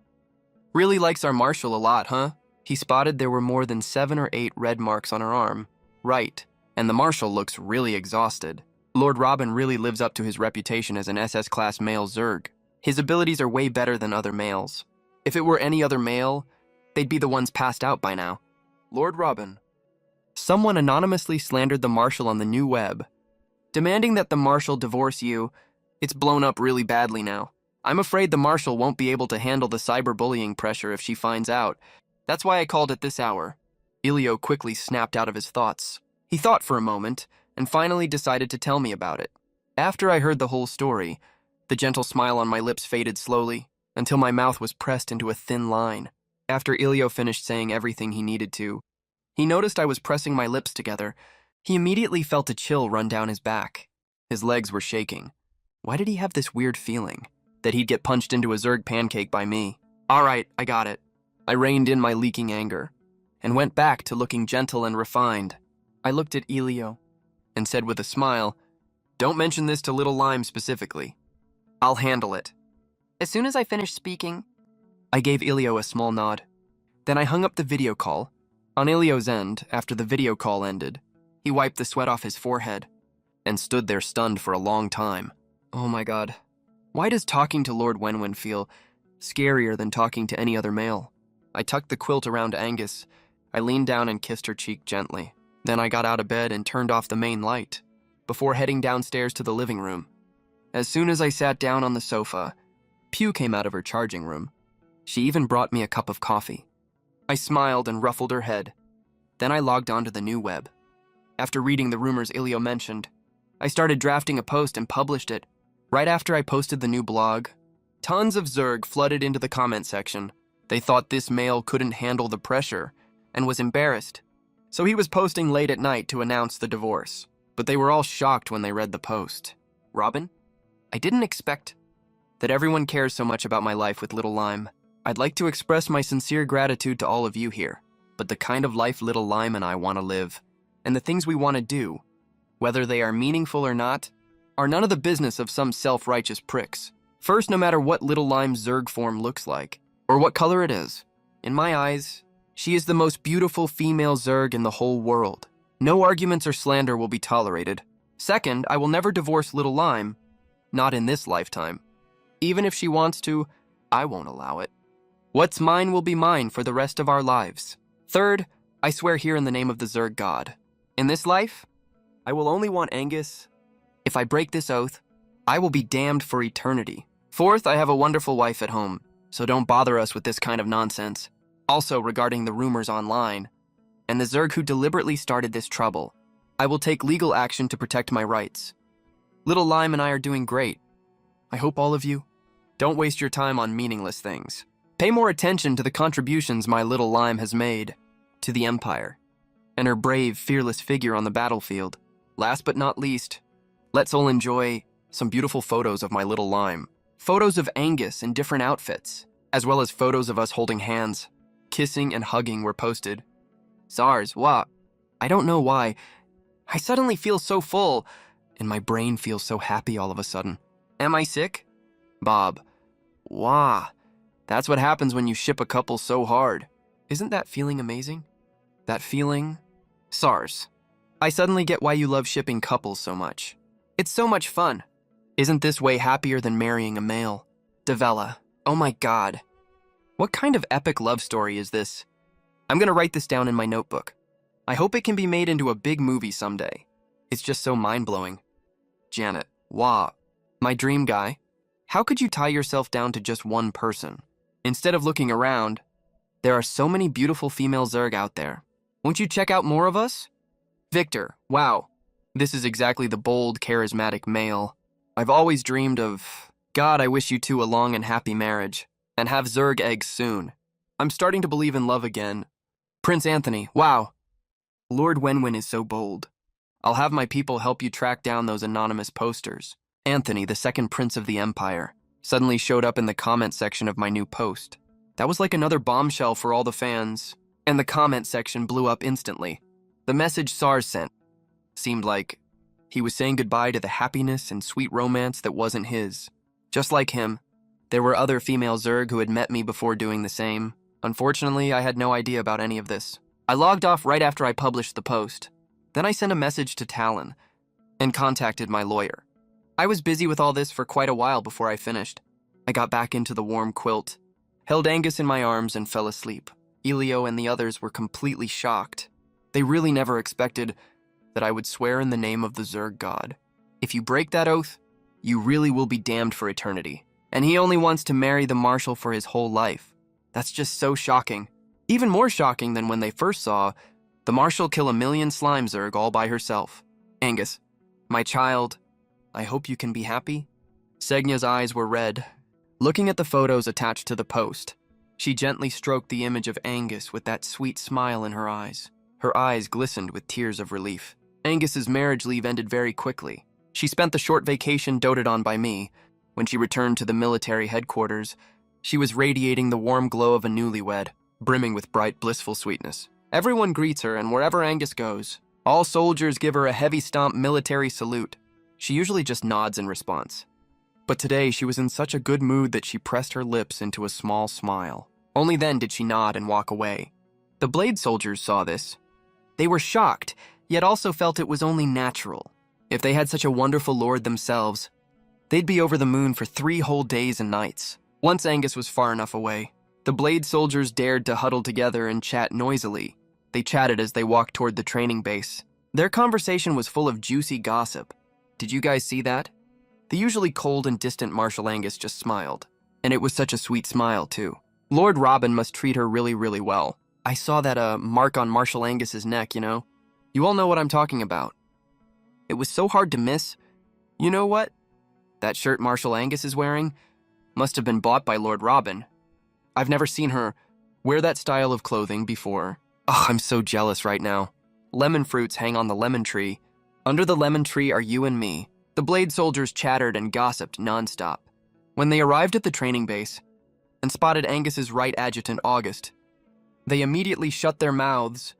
really likes our Marshal a lot, huh? He spotted there were more than 7 or 8 red marks on her arm. Right, and the Marshal looks really exhausted. Lord Robin really lives up to his reputation as an SS-class male Zerg. His abilities are way better than other males. If it were any other male, they'd be the ones passed out by now. Lord Robin. Someone anonymously slandered the Marshal on the new web, demanding that the Marshal divorce you. It's blown up really badly now. I'm afraid the Marshal won't be able to handle the cyberbullying pressure if she finds out. That's why I called it this hour. Elio quickly snapped out of his thoughts. He thought for a moment, and finally decided to tell me about it. After I heard the whole story, the gentle smile on my lips faded slowly, until my mouth was pressed into a thin line. After Elio finished saying everything he needed to, he noticed I was pressing my lips together. He immediately felt a chill run down his back. His legs were shaking. Why did he have this weird feeling that he'd get punched into a Zerg pancake by me? All right, I got it. I reined in my leaking anger and went back to looking gentle and refined. I looked at Elio and said with a smile, "Don't mention this to Little Lime specifically. I'll handle it." As soon as I finished speaking, I gave Elio a small nod. Then I hung up the video call. On Elio's end, after the video call ended, he wiped the sweat off his forehead and stood there stunned for a long time. Oh my god. Why does talking to Lord Wenwen feel scarier than talking to any other male? I tucked the quilt around Angus. I leaned down and kissed her cheek gently. Then I got out of bed and turned off the main light before heading downstairs to the living room. As soon as I sat down on the sofa, Pew came out of her charging room. She even brought me a cup of coffee. I smiled and ruffled her head. Then I logged onto the new web. After reading the rumors Elio mentioned, I started drafting a post and published it. Right after I posted the new blog, tons of Zerg flooded into the comment section. They thought this male couldn't handle the pressure and was embarrassed. So he was posting late at night to announce the divorce. But they were all shocked when they read the post. Robin, I didn't expect that everyone cares so much about my life with Little Lime. I'd like to express my sincere gratitude to all of you here, but the kind of life Little Lime and I want to live, and the things we want to do, whether they are meaningful or not, are none of the business of some self-righteous pricks. First, no matter what Little Lime's Zerg form looks like, or what color it is, in my eyes, she is the most beautiful female Zerg in the whole world. No arguments or slander will be tolerated. Second, I will never divorce Little Lime, not in this lifetime. Even if she wants to, I won't allow it. What's mine will be mine for the rest of our lives. Third, I swear here in the name of the Zerg God. In this life, I will only want Angus. If I break this oath, I will be damned for eternity. Fourth, I have a wonderful wife at home, so don't bother us with this kind of nonsense. Also, regarding the rumors online, and the Zerg who deliberately started this trouble, I will take legal action to protect my rights. Little Lime and I are doing great. I hope all of you don't waste your time on meaningless things. Pay more attention to the contributions my Little Lime has made to the Empire, and her brave, fearless figure on the battlefield. Last but not least, let's all enjoy some beautiful photos of my Little Lime. Photos of Angus in different outfits, as well as photos of us holding hands, kissing and hugging were posted. Zars, what? I don't know why. I suddenly feel so full, and my brain feels so happy all of a sudden. Am I sick? Bob. Wah. That's what happens when you ship a couple so hard. Isn't that feeling amazing? That feeling? SARS. I suddenly get why you love shipping couples so much. It's so much fun. Isn't this way happier than marrying a male? Devella. Oh my god. What kind of epic love story is this? I'm gonna write this down in my notebook. I hope it can be made into a big movie someday. It's just so mind-blowing. Janet. Wah. My dream guy. How could you tie yourself down to just one person? Instead of looking around, there are so many beautiful female Zerg out there. Won't you check out more of us? Victor. Wow. This is exactly the bold, charismatic male I've always dreamed of. God, I wish you two a long and happy marriage, and have Zerg eggs soon. I'm starting to believe in love again. Prince Anthony. Wow. Lord Wenwen is so bold. I'll have my people help you track down those anonymous posters. Anthony, the second prince of the empire, suddenly showed up in the comment section of my new post. That was like another bombshell for all the fans, and the comment section blew up instantly. The message SARS sent seemed like he was saying goodbye to the happiness and sweet romance that wasn't his. Just like him, there were other female Zerg who had met me before doing the same. Unfortunately, I had no idea about any of this. I logged off right after I published the post. Then I sent a message to Talon and contacted my lawyer. I was busy with all this for quite a while before I finished. I got back into the warm quilt, held Angus in my arms, and fell asleep. Elio and the others were completely shocked. They really never expected that I would swear in the name of the Zerg god. If you break that oath, you really will be damned for eternity. And he only wants to marry the Marshal for his whole life. That's just so shocking. Even more shocking than when they first saw the Marshal kill 1,000,000 slime Zerg all by herself. Angus, my child, I hope you can be happy. Segna's eyes were red. Looking at the photos attached to the post, she gently stroked the image of Angus with that sweet smile in her eyes. Her eyes glistened with tears of relief. Angus's marriage leave ended very quickly. She spent the short vacation doted on by me. When she returned to the military headquarters, she was radiating the warm glow of a newlywed, brimming with bright, blissful sweetness. Everyone greets her, and wherever Angus goes, all soldiers give her a heavy stomp military salute. She usually just nods in response. But today she was in such a good mood that she pressed her lips into a small smile. Only then did she nod and walk away. The Blade soldiers saw this. They were shocked, yet also felt it was only natural. If they had such a wonderful lord themselves, they'd be over the moon for 3 whole days and nights. Once Angus was far enough away, the Blade soldiers dared to huddle together and chat noisily. They chatted as they walked toward the training base. Their conversation was full of juicy gossip. Did you guys see that? The usually cold and distant Marshal Angus just smiled. And it was such a sweet smile, too. Lord Robin must treat her really, really well. I saw that mark on Marshal Angus's neck, you know? You all know what I'm talking about. It was so hard to miss. You know what? That shirt Marshal Angus is wearing must have been bought by Lord Robin. I've never seen her wear that style of clothing before. Oh, I'm so jealous right now. Lemon fruits hang on the lemon tree. Under the lemon tree are you and me. The Blade soldiers chattered and gossiped nonstop. When they arrived at the training base and spotted Angus's right adjutant, August, they immediately shut their mouths.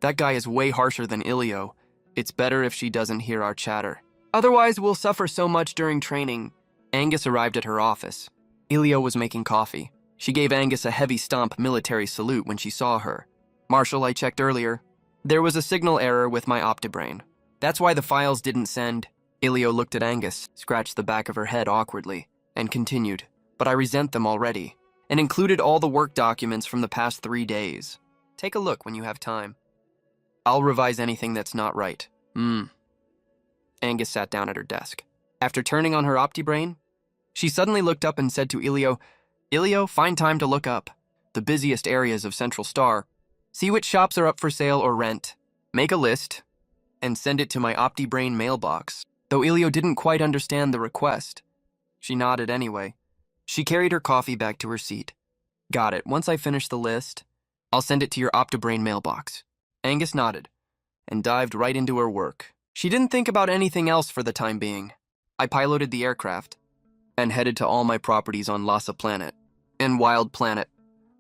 That guy is way harsher than Ilio. It's better if she doesn't hear our chatter. Otherwise, we'll suffer so much during training. Angus arrived at her office. Ilio was making coffee. She gave Angus a heavy stomp military salute when she saw her. Marshal, I checked earlier. There was a signal error with my OptiBrain. That's why the files didn't send. Ilio looked at Angus, scratched the back of her head awkwardly, and continued. But I resent them already, and included all the work documents from the past 3 days. Take a look when you have time. I'll revise anything that's not right. Angus sat down at her desk. After turning on her OptiBrain, she suddenly looked up and said to Ilio, Ilio, find time to look up the busiest areas of Central Star. See which shops are up for sale or rent. Make a list and send it to my OptiBrain mailbox. Though Ilio didn't quite understand the request, she nodded anyway. She carried her coffee back to her seat. Got it. Once I finish the list, I'll send it to your OptiBrain mailbox. Angus nodded and dived right into her work. She didn't think about anything else for the time being. I piloted the aircraft and headed to all my properties on Lhasa Planet and Wild Planet,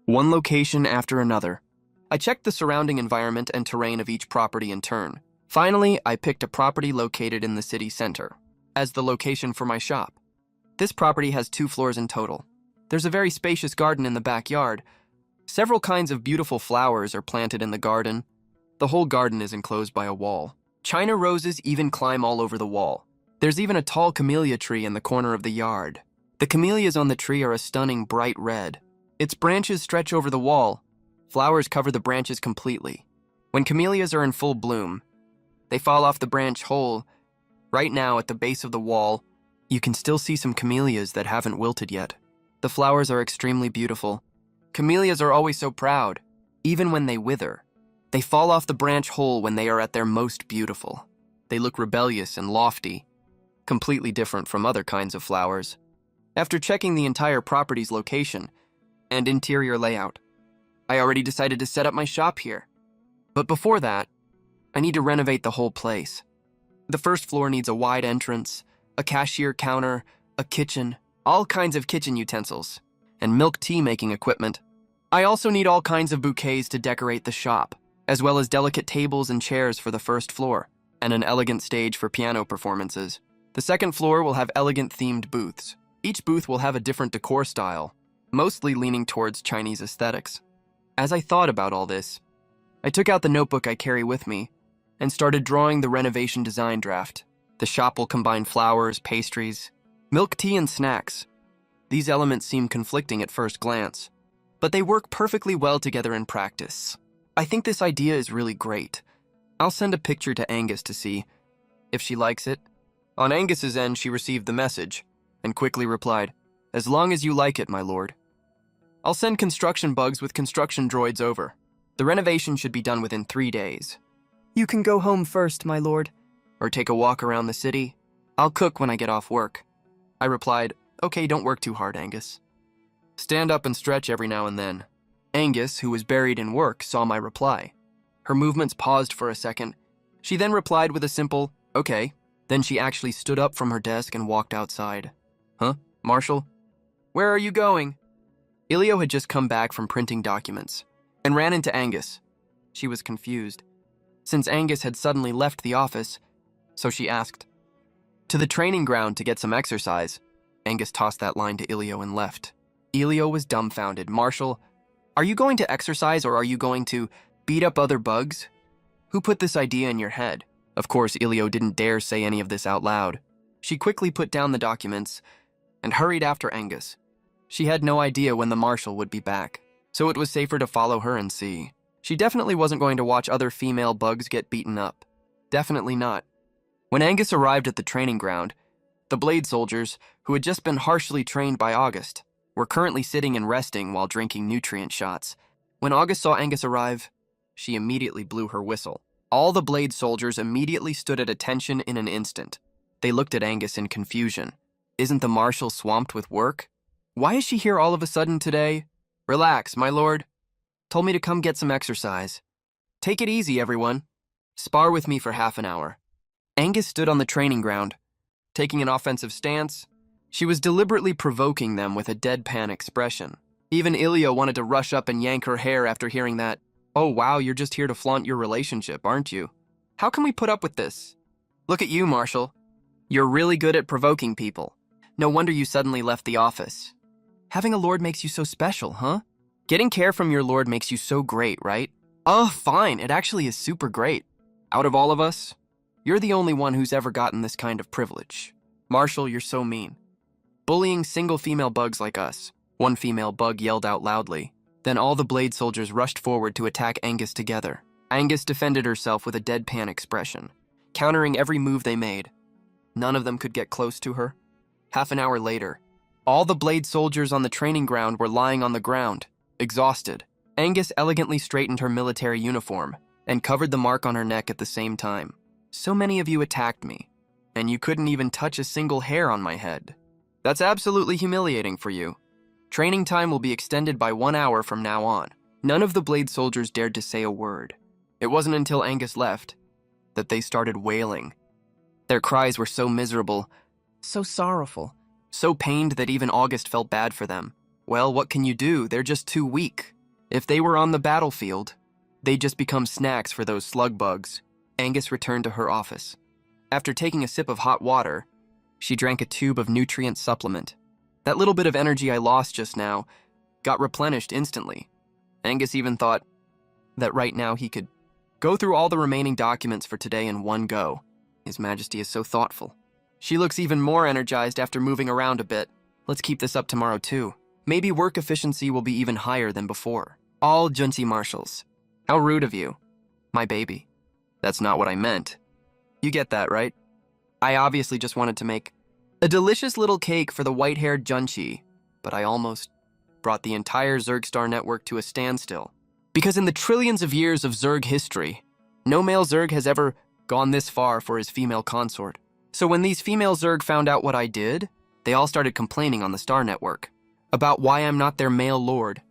one location after another. I checked the surrounding environment and terrain of each property in turn. Finally, I picked a property located in the city center as the location for my shop. This property has 2 floors in total. There's a very spacious garden in the backyard. Several kinds of beautiful flowers are planted in the garden. The whole garden is enclosed by a wall. China roses even climb all over the wall. There's even a tall camellia tree in the corner of the yard. The camellias on the tree are a stunning bright red. Its branches stretch over the wall. Flowers cover the branches completely. When camellias are in full bloom, they fall off the branch whole. Right now, at the base of the wall, you can still see some camellias that haven't wilted yet. The flowers are extremely beautiful. Camellias are always so proud, even when they wither. They fall off the branch whole when they are at their most beautiful. They look rebellious and lofty, completely different from other kinds of flowers. After checking the entire property's location and interior layout, I already decided to set up my shop here. But before that, I need to renovate the whole place. The first floor needs a wide entrance, a cashier counter, a kitchen, all kinds of kitchen utensils, and milk tea making equipment. I also need all kinds of bouquets to decorate the shop, as well as delicate tables and chairs for the first floor, and an elegant stage for piano performances. The second floor will have elegant themed booths. Each booth will have a different decor style, mostly leaning towards Chinese aesthetics. As I thought about all this, I took out the notebook I carry with me and started drawing the renovation design draft. The shop will combine flowers, pastries, milk tea, and snacks. These elements seem conflicting at first glance, but they work perfectly well together in practice. I think this idea is really great. I'll send a picture to Angus to see if she likes it. On Angus's end, she received the message and quickly replied, "As long as you like it, my lord." I'll send construction bugs with construction droids over. The renovation should be done within 3 days. You can go home first, my lord. Or take a walk around the city. I'll cook when I get off work. I replied, "Okay, don't work too hard, Angus. Stand up and stretch every now and then." Angus, who was buried in work, saw my reply. Her movements paused for a second. She then replied with a simple, "Okay." Then she actually stood up from her desk and walked outside. "Huh? Marshall? Where are you going?" Ilio had just come back from printing documents and ran into Angus. She was confused, since Angus had suddenly left the office, so she asked, "To the training ground to get some exercise." Angus tossed that line to Ilio and left. Ilio was dumbfounded. "Marshall, are you going to exercise or are you going to beat up other bugs? Who put this idea in your head?" Of course, Ilio didn't dare say any of this out loud. She quickly put down the documents and hurried after Angus. She had no idea when the marshal would be back, so it was safer to follow her and see. She definitely wasn't going to watch other female bugs get beaten up. Definitely not. When Angus arrived at the training ground, the blade soldiers, who had just been harshly trained by August, were currently sitting and resting while drinking nutrient shots. When August saw Angus arrive, she immediately blew her whistle. All the blade soldiers immediately stood at attention in an instant. They looked at Angus in confusion. Isn't the marshal swamped with work? Why is she here all of a sudden today? Relax, my lord. Told me to come get some exercise. Take it easy, everyone. Spar with me for half an hour. Angus stood on the training ground, taking an offensive stance. She was deliberately provoking them with a deadpan expression. Even Ilio wanted to rush up and yank her hair after hearing that. "Oh wow, you're just here to flaunt your relationship, aren't you? How can we put up with this? Look at you, Marshall. You're really good at provoking people. No wonder you suddenly left the office. Having a lord makes you so special, huh? Getting care from your lord makes you so great, right? Oh, fine, it actually is super great. Out of all of us, you're the only one who's ever gotten this kind of privilege. Marshall, you're so mean. Bullying single female bugs like us." One female bug yelled out loudly. Then all the blade soldiers rushed forward to attack Angus together. Angus defended herself with a deadpan expression, countering every move they made. None of them could get close to her. Half an hour later, all the blade soldiers on the training ground were lying on the ground, exhausted. Angus elegantly straightened her military uniform and covered the mark on her neck at the same time. "So many of you attacked me, and you couldn't even touch a single hair on my head. That's absolutely humiliating for you. Training time will be extended by 1 hour from now on." None of the blade soldiers dared to say a word. It wasn't until Angus left that they started wailing. Their cries were so miserable, so sorrowful, so pained that even August felt bad for them. Well, what can you do? They're just too weak. If they were on the battlefield, they'd just become snacks for those slug bugs. Angus returned to her office. After taking a sip of hot water, she drank a tube of nutrient supplement. That little bit of energy I lost just now got replenished instantly. Angus even thought that right now he could go through all the remaining documents for today in one go. His Majesty is so thoughtful. She looks even more energized after moving around a bit. Let's keep this up tomorrow too. Maybe work efficiency will be even higher than before. All Junsi marshals. How rude of you. My baby. That's not what I meant. You get that, right? I obviously just wanted to make a delicious little cake for the white-haired Junshi, but I almost brought the entire Zergstar network to a standstill. Because in the trillions of years of Zerg history, no male Zerg has ever gone this far for his female consort. So when these female Zerg found out what I did, they all started complaining on the Star Network about why I'm not their male lord.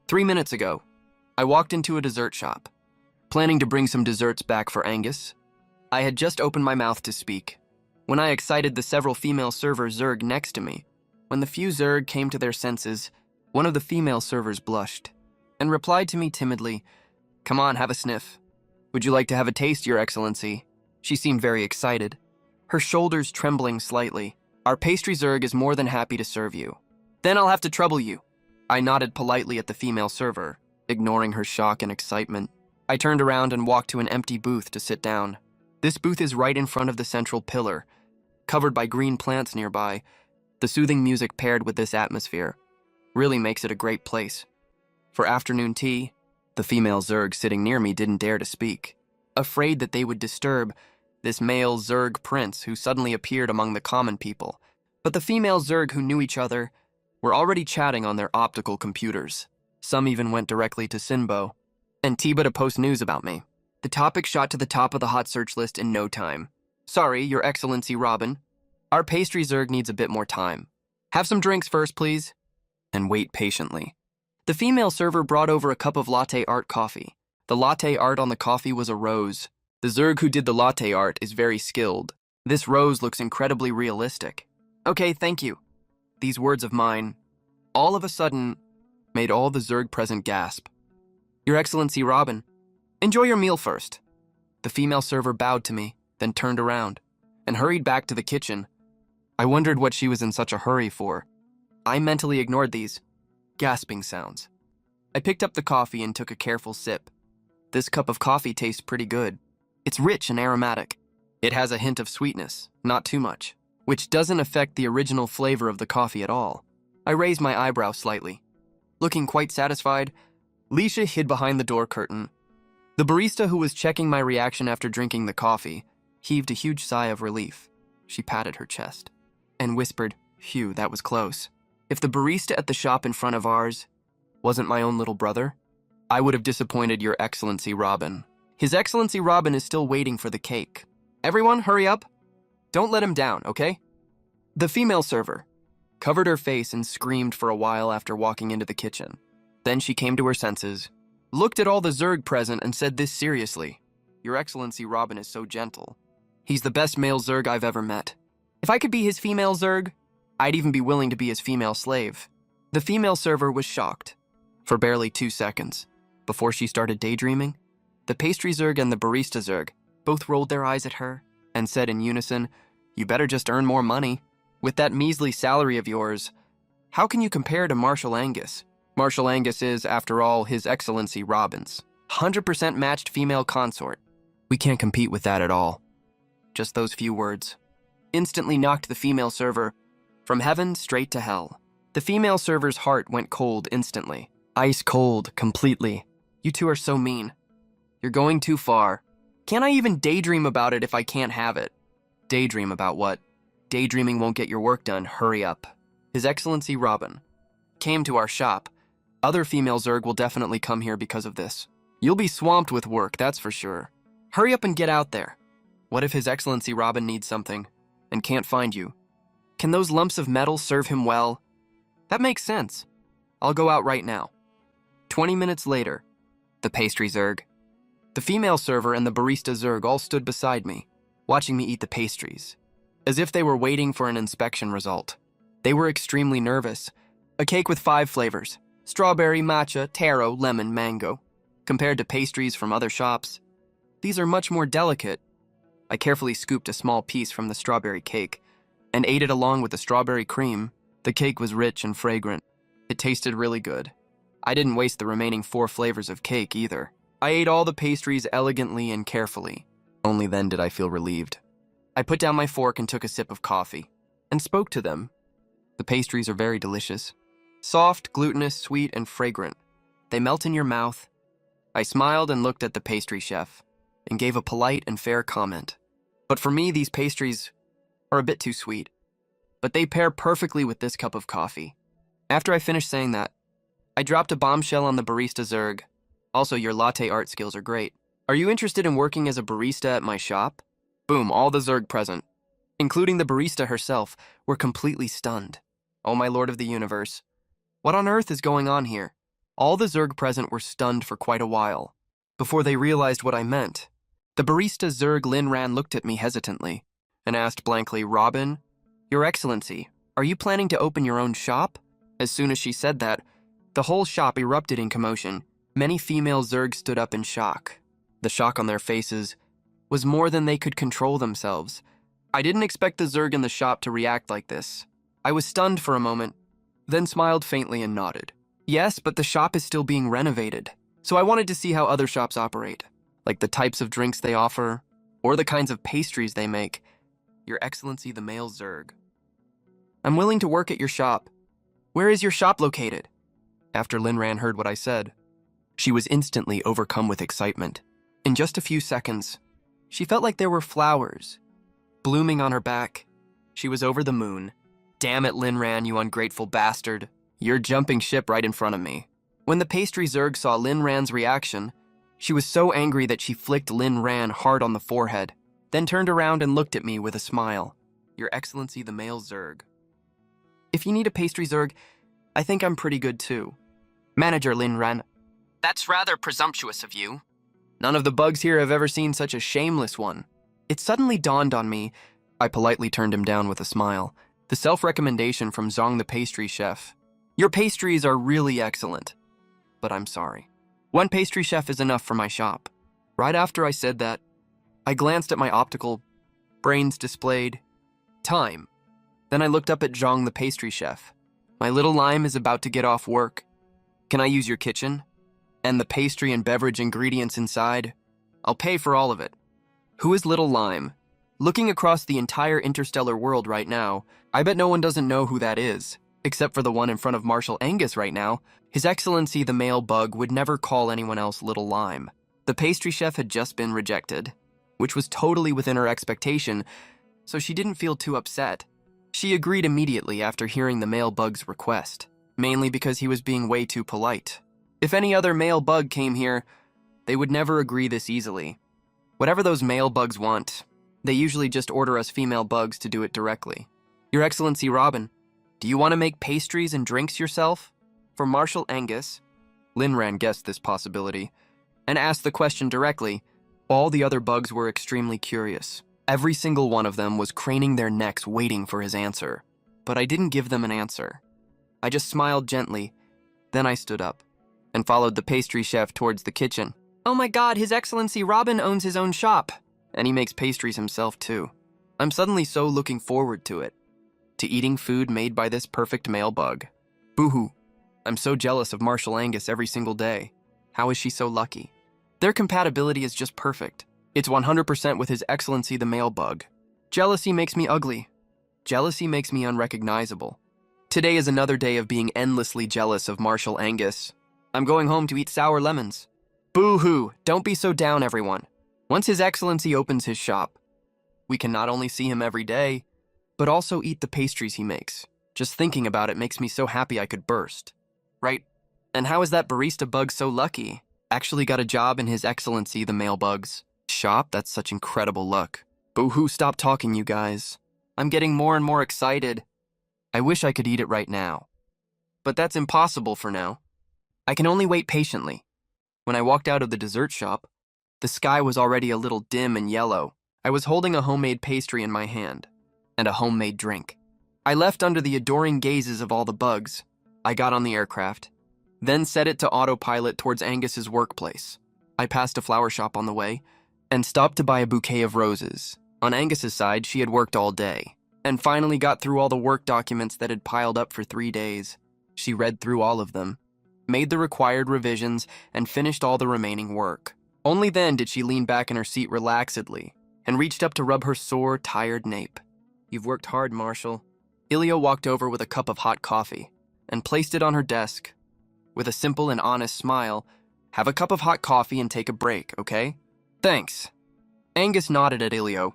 3 minutes ago, I walked into a dessert shop, planning to bring some desserts back for Angus, I had just opened my mouth to speak when I excited the several female server Zerg next to me. When the few Zerg came to their senses, one of the female servers blushed and replied to me timidly, "Come on, have a sniff. Would you like to have a taste, Your Excellency?" She seemed very excited, her shoulders trembling slightly. "Our pastry Zerg is more than happy to serve you." "Then I'll have to trouble you." I nodded politely at the female server, ignoring her shock and excitement. I turned around and walked to an empty booth to sit down. This booth is right in front of the central pillar, covered by green plants nearby. The soothing music paired with this atmosphere really makes it a great place. For afternoon tea, the female Zerg sitting near me didn't dare to speak, afraid that they would disturb this male Zerg prince who suddenly appeared among the common people. But the female Zerg who knew each other were already chatting on their optical computers. Some even went directly to Sinbo and Tiba to post news about me. The topic shot to the top of the hot search list in no time. "Sorry, Your Excellency Robin. Our pastry Zerg needs a bit more time. Have some drinks first, please." And wait patiently. The female server brought over a cup of latte art coffee. The latte art on the coffee was a rose. The Zerg who did the latte art is very skilled. This rose looks incredibly realistic. "Okay, thank you." These words of mine, all of a sudden, made all the Zerg present gasp. "Your Excellency Robin, enjoy your meal first." The female server bowed to me, then turned around and hurried back to the kitchen. I wondered what she was in such a hurry for. I mentally ignored these gasping sounds. I picked up the coffee and took a careful sip. This cup of coffee tastes pretty good. It's rich and aromatic. It has a hint of sweetness, not too much, which doesn't affect the original flavor of the coffee at all. I raised my eyebrow slightly. Looking quite satisfied, Leisha hid behind the door curtain. The barista who was checking my reaction after drinking the coffee heaved a huge sigh of relief. She patted her chest and whispered, "Phew, that was close." If the barista at the shop in front of ours wasn't my own little brother, I would have disappointed Your Excellency Robin. His Excellency Robin is still waiting for the cake. Everyone, hurry up. Don't let him down, okay? The female server covered her face and screamed for a while after walking into the kitchen. Then she came to her senses, looked at all the Zerg present and said this seriously, "Your Excellency Robin is so gentle. He's the best male Zerg I've ever met. If I could be his female Zerg, I'd even be willing to be his female slave." The female server was shocked for barely 2 seconds. Before she started daydreaming, the pastry Zerg and the barista Zerg both rolled their eyes at her and said in unison, "You better just earn more money. With that measly salary of yours, how can you compare to Marshal Angus? Marshal Angus is, after all, His Excellency Robin's 100% matched female consort. We can't compete with that at all." Just those few words instantly knocked the female server from heaven straight to hell. The female server's heart went cold instantly. Ice cold, completely. "You two are so mean. You're going too far. Can't I even daydream about it if I can't have it?" "Daydream about what? Daydreaming won't get your work done. Hurry up." His Excellency Robin came to our shop. Other female Zerg will definitely come here because of this. You'll be swamped with work, that's for sure. Hurry up and get out there. What if His Excellency Robin needs something and can't find you? Can those lumps of metal serve him well? That makes sense. I'll go out right now. 20 minutes later, the pastry Zerg, the female server, and the barista Zerg all stood beside me, watching me eat the pastries, as if they were waiting for an inspection result. They were extremely nervous. A cake with 5 flavors: strawberry, matcha, taro, lemon, mango. Compared to pastries from other shops, these are much more delicate. I carefully scooped a small piece from the strawberry cake and ate it along with the strawberry cream. The cake was rich and fragrant. It tasted really good. I didn't waste the remaining 4 flavors of cake either. I ate all the pastries elegantly and carefully. Only then did I feel relieved. I put down my fork and took a sip of coffee and spoke to them. The pastries are very delicious. Soft, glutinous, sweet, and fragrant. They melt in your mouth. I smiled and looked at the pastry chef and gave a polite and fair comment. But for me, these pastries are a bit too sweet. But they pair perfectly with this cup of coffee. After I finished saying that, I dropped a bombshell on the barista Zerg. "Also, your latte art skills are great. Are you interested in working as a barista at my shop?" Boom, all the Zerg present, including the barista herself, were completely stunned. Oh my lord of the universe. What on earth is going on here? All the Zerg present were stunned for quite a while, before they realized what I meant. The barista Zerg Linran looked at me hesitantly and asked blankly, "Robin, Your Excellency, are you planning to open your own shop?" As soon as she said that, the whole shop erupted in commotion. Many female Zergs stood up in shock. The shock on their faces was more than they could control themselves. I didn't expect the Zerg in the shop to react like this. I was stunned for a moment, then smiled faintly and nodded. Yes, but the shop is still being renovated, so I wanted to see how other shops operate, like the types of drinks they offer, or the kinds of pastries they make. Your Excellency, the male Zerg. I'm willing to work at your shop. Where is your shop located? After Linran heard what I said, she was instantly overcome with excitement. In just a few seconds, she felt like there were flowers blooming on her back. She was over the moon. Damn it, Linran, you ungrateful bastard. You're jumping ship right in front of me. When the pastry Zerg saw Linran's reaction, she was so angry that she flicked Linran hard on the forehead, then turned around and looked at me with a smile. Your Excellency, the male Zerg. If you need a pastry Zerg, I think I'm pretty good too. Manager Linran. That's rather presumptuous of you. None of the bugs here have ever seen such a shameless one. It suddenly dawned on me. I politely turned him down with a smile. The self-recommendation from Zong the pastry chef. Your pastries are really excellent, but I'm sorry. One pastry chef is enough for my shop. Right after I said that, I glanced at my optical brains displayed time. Then I looked up at Zhang the pastry chef. My little lime is about to get off work. Can I use your kitchen? And the pastry and beverage ingredients inside? I'll pay for all of it. Who is Little Lime? Looking across the entire interstellar world right now, I bet no one doesn't know who that is, except for the one in front of Marshal Angus right now. His Excellency the male bug would never call anyone else Little Lime. The pastry chef had just been rejected, which was totally within her expectation, so she didn't feel too upset. She agreed immediately after hearing the male bug's request, mainly because he was being way too polite. If any other male bug came here, they would never agree this easily. Whatever those male bugs want, they usually just order us female bugs to do it directly. Your Excellency Robin, do you want to make pastries and drinks yourself? For Marshal Angus, Linran guessed this possibility and asked the question directly. All the other bugs were extremely curious. Every single one of them was craning their necks waiting for his answer. But I didn't give them an answer. I just smiled gently. Then I stood up and followed the pastry chef towards the kitchen. Oh my God, His Excellency Robin owns his own shop. And he makes pastries himself too. I'm suddenly so looking forward to it. To eating food made by this perfect male bug. Boo-hoo. I'm so jealous of Marshal Angus every single day. How is she so lucky? Their compatibility is just perfect. It's 100% with His Excellency the male bug. Jealousy makes me ugly. Jealousy makes me unrecognizable. Today is another day of being endlessly jealous of Marshal Angus. I'm going home to eat sour lemons. Boo-hoo, don't be so down, everyone. Once His Excellency opens his shop, we can not only see him every day, but also eat the pastries he makes. Just thinking about it makes me so happy I could burst. Right? And how is that barista bug so lucky? Actually got a job in His Excellency the male bug's shop? That's such incredible luck. Boo-hoo, stop talking, you guys. I'm getting more and more excited. I wish I could eat it right now. But that's impossible for now. I can only wait patiently. When I walked out of the dessert shop, the sky was already a little dim and yellow. I was holding a homemade pastry in my hand and a homemade drink. I left under the adoring gazes of all the bugs. I got on the aircraft, then set it to autopilot towards Angus's workplace. I passed a flower shop on the way and stopped to buy a bouquet of roses. On Angus's side, she had worked all day and finally got through all the work documents that had piled up for 3 days. She read through all of them, made the required revisions, and finished all the remaining work. Only then did she lean back in her seat relaxedly and reached up to rub her sore, tired nape. You've worked hard, Marshal. Ilio walked over with a cup of hot coffee and placed it on her desk. With a simple and honest smile, have a cup of hot coffee and take a break, okay? Thanks. Angus nodded at Ilio.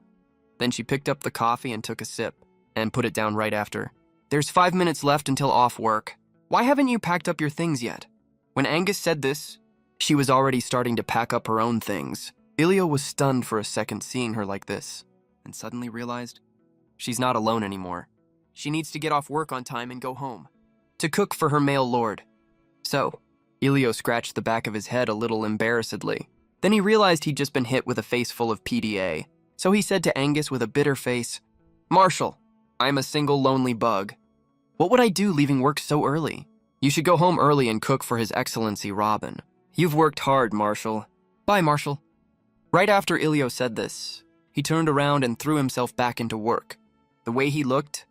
Then she picked up the coffee and took a sip and put it down right after. There's 5 minutes left until off work. Why haven't you packed up your things yet? When Angus said this, she was already starting to pack up her own things. Ilio was stunned for a second seeing her like this, and suddenly realized she's not alone anymore. She needs to get off work on time and go home, to cook for her male lord. So, Ilio scratched the back of his head a little embarrassedly. Then he realized he'd just been hit with a face full of PDA, so he said to Angus with a bitter face, "Marshall, I'm a single lonely bug. What would I do leaving work so early? You should go home early and cook for His Excellency Robin. You've worked hard, Marshall. Bye, Marshall." Right after Ilio said this, he turned around and threw himself back into work. The way he looked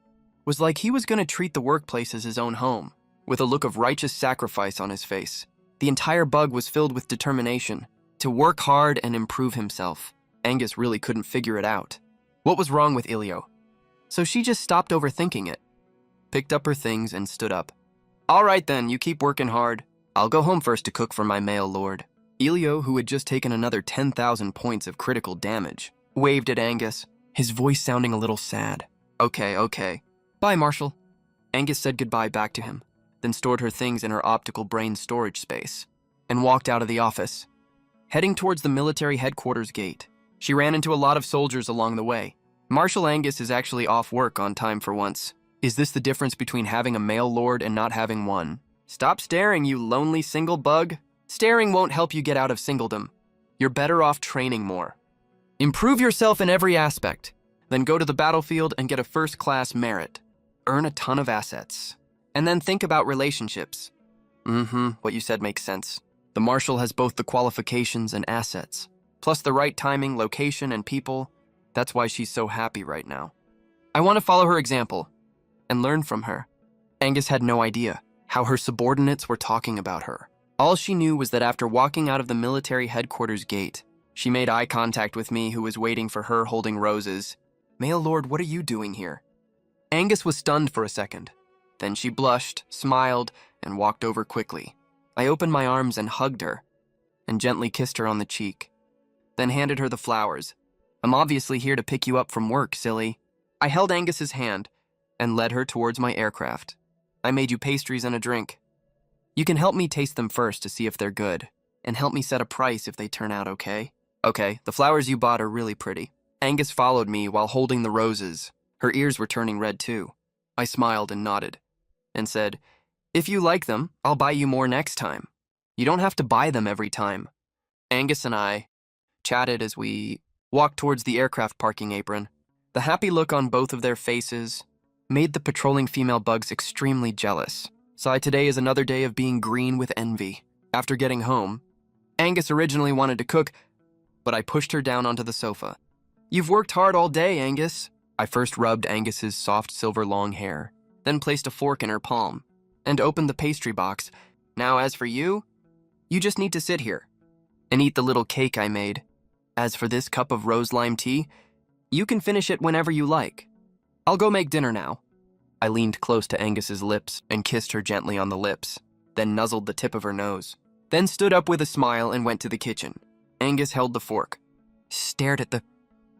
was like he was going to treat the workplace as his own home, with a look of righteous sacrifice on his face. The entire bug was filled with determination to work hard and improve himself. Angus really couldn't figure it out. What was wrong with Ilio? So she just stopped overthinking it, picked up her things, and stood up. "All right then, you keep working hard. I'll go home first to cook for my male lord." Ilio, who had just taken another 10,000 points of critical damage, waved at Angus, his voice sounding a little sad. Okay. Bye, Marshall." Angus said goodbye back to him, then stored her things in her optical brain storage space, and walked out of the office. Heading towards the military headquarters gate, she ran into a lot of soldiers along the way. Marshal Angus is actually off work on time for once. Is this the difference between having a male lord and not having one? Stop staring, you lonely single bug. Staring won't help you get out of singledom. You're better off training more. Improve yourself in every aspect, then go to the battlefield and get a first-class merit. Earn a ton of assets. And then think about relationships. What you said makes sense. The Marshal has both the qualifications and assets, plus the right timing, location, and people. That's why she's so happy right now. I want to follow her example and learn from her. Angus had no idea how her subordinates were talking about her. All she knew was that after walking out of the military headquarters gate, she made eye contact with me, who was waiting for her holding roses. "Male Lord, what are you doing here?" Angus was stunned for a second. Then she blushed, smiled, and walked over quickly. I opened my arms and hugged her, and gently kissed her on the cheek, then handed her the flowers. "I'm obviously here to pick you up from work, silly." I held Angus's hand and led her towards my aircraft. "I made you pastries and a drink. You can help me taste them first to see if they're good, and help me set a price if they turn out okay." "Okay, the flowers you bought are really pretty." Angus followed me while holding the roses. Her ears were turning red too. I smiled and nodded, and said, "If you like them, I'll buy you more next time. You don't have to buy them every time." Angus and I chatted as we walked towards the aircraft parking apron. The happy look on both of their faces made the patrolling female bugs extremely jealous. So today is another day of being green with envy. After getting home, Angus originally wanted to cook, but I pushed her down onto the sofa. "You've worked hard all day, Angus." I first rubbed Angus's soft silver long hair, then placed a fork in her palm, and opened the pastry box. "Now as for you, you just need to sit here and eat the little cake I made. As for this cup of rose lime tea, you can finish it whenever you like. I'll go make dinner now." I leaned close to Angus's lips and kissed her gently on the lips, then nuzzled the tip of her nose, then stood up with a smile and went to the kitchen. Angus held the fork, stared at the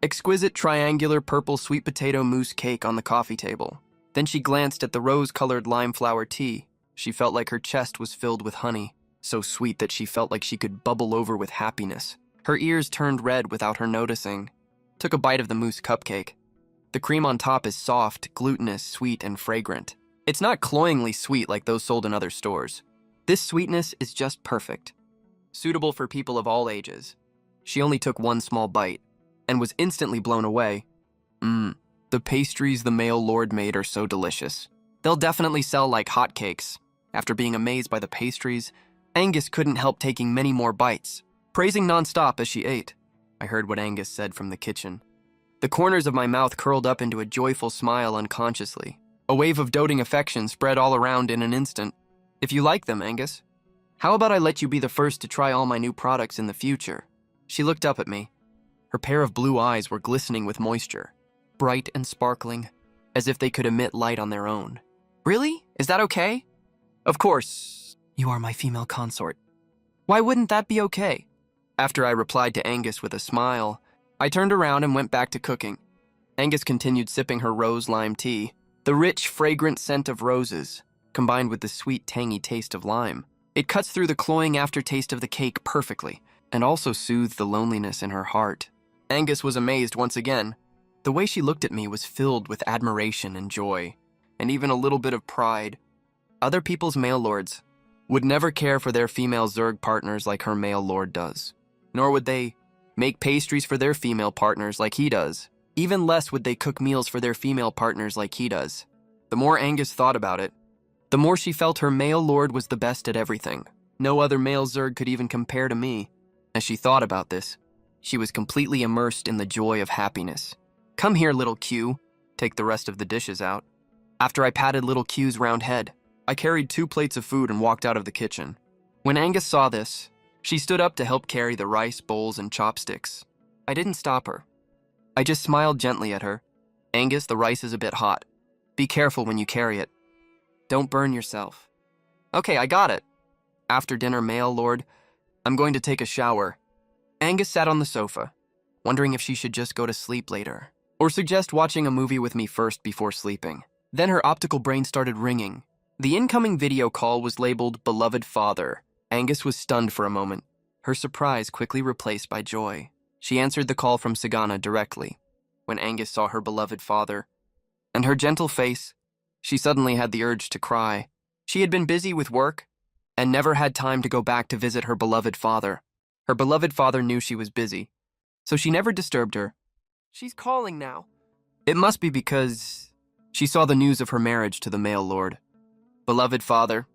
exquisite triangular purple sweet potato mousse cake on the coffee table. Then she glanced at the rose-colored lime flower tea. She felt like her chest was filled with honey, so sweet that she felt like she could bubble over with happiness. Her ears turned red without her noticing. Took a bite of the mousse cupcake. The cream on top is soft, glutinous, sweet, and fragrant. It's not cloyingly sweet like those sold in other stores. This sweetness is just perfect, suitable for people of all ages. She only took one small bite and was instantly blown away. The pastries the male lord made are so delicious. They'll definitely sell like hotcakes. After being amazed by the pastries, Angus couldn't help taking many more bites, praising nonstop as she ate. I heard what Angus said from the kitchen. The corners of my mouth curled up into a joyful smile unconsciously. A wave of doting affection spread all around in an instant. "If you like them, Angus, how about I let you be the first to try all my new products in the future?" She looked up at me. Her pair of blue eyes were glistening with moisture, bright and sparkling, as if they could emit light on their own. "Really? Is that okay?" "Of course. You are my female consort. Why wouldn't that be okay?" After I replied to Angus with a smile, I turned around and went back to cooking. Angus continued sipping her rose lime tea. The rich, fragrant scent of roses, combined with the sweet, tangy taste of lime. It cuts through the cloying aftertaste of the cake perfectly, and also soothed the loneliness in her heart. Angus was amazed once again. The way she looked at me was filled with admiration and joy, and even a little bit of pride. Other people's male lords would never care for their female Zerg partners like her male lord does. nor would they make pastries for their female partners like he does. Even less would they cook meals for their female partners like he does. The more Angus thought about it, the more she felt her male lord was the best at everything. No other male Zerg could even compare to me. As she thought about this, she was completely immersed in the joy of happiness. "Come here, little Q," take the rest of the dishes out. After I patted little Q's round head, I carried 2 plates of food and walked out of the kitchen. When Angus saw this, she stood up to help carry the rice, bowls, and chopsticks. I didn't stop her. I just smiled gently at her. "Angus, the rice is a bit hot. Be careful when you carry it. Don't burn yourself." "Okay, I got it." After dinner, male lord, I'm going to take a shower. Angus sat on the sofa, wondering if she should just go to sleep later, or suggest watching a movie with me first before sleeping. Then her optical brain started ringing. The incoming video call was labeled "Beloved Father." Angus was stunned for a moment, her surprise quickly replaced by joy. She answered the call from Sagana directly. When Angus saw her beloved father and her gentle face, she suddenly had the urge to cry. She had been busy with work and never had time to go back to visit her beloved father. Her beloved father knew she was busy, so she never disturbed her. "She's calling now." It must be because she saw the news of her marriage to the male lord. "Beloved father."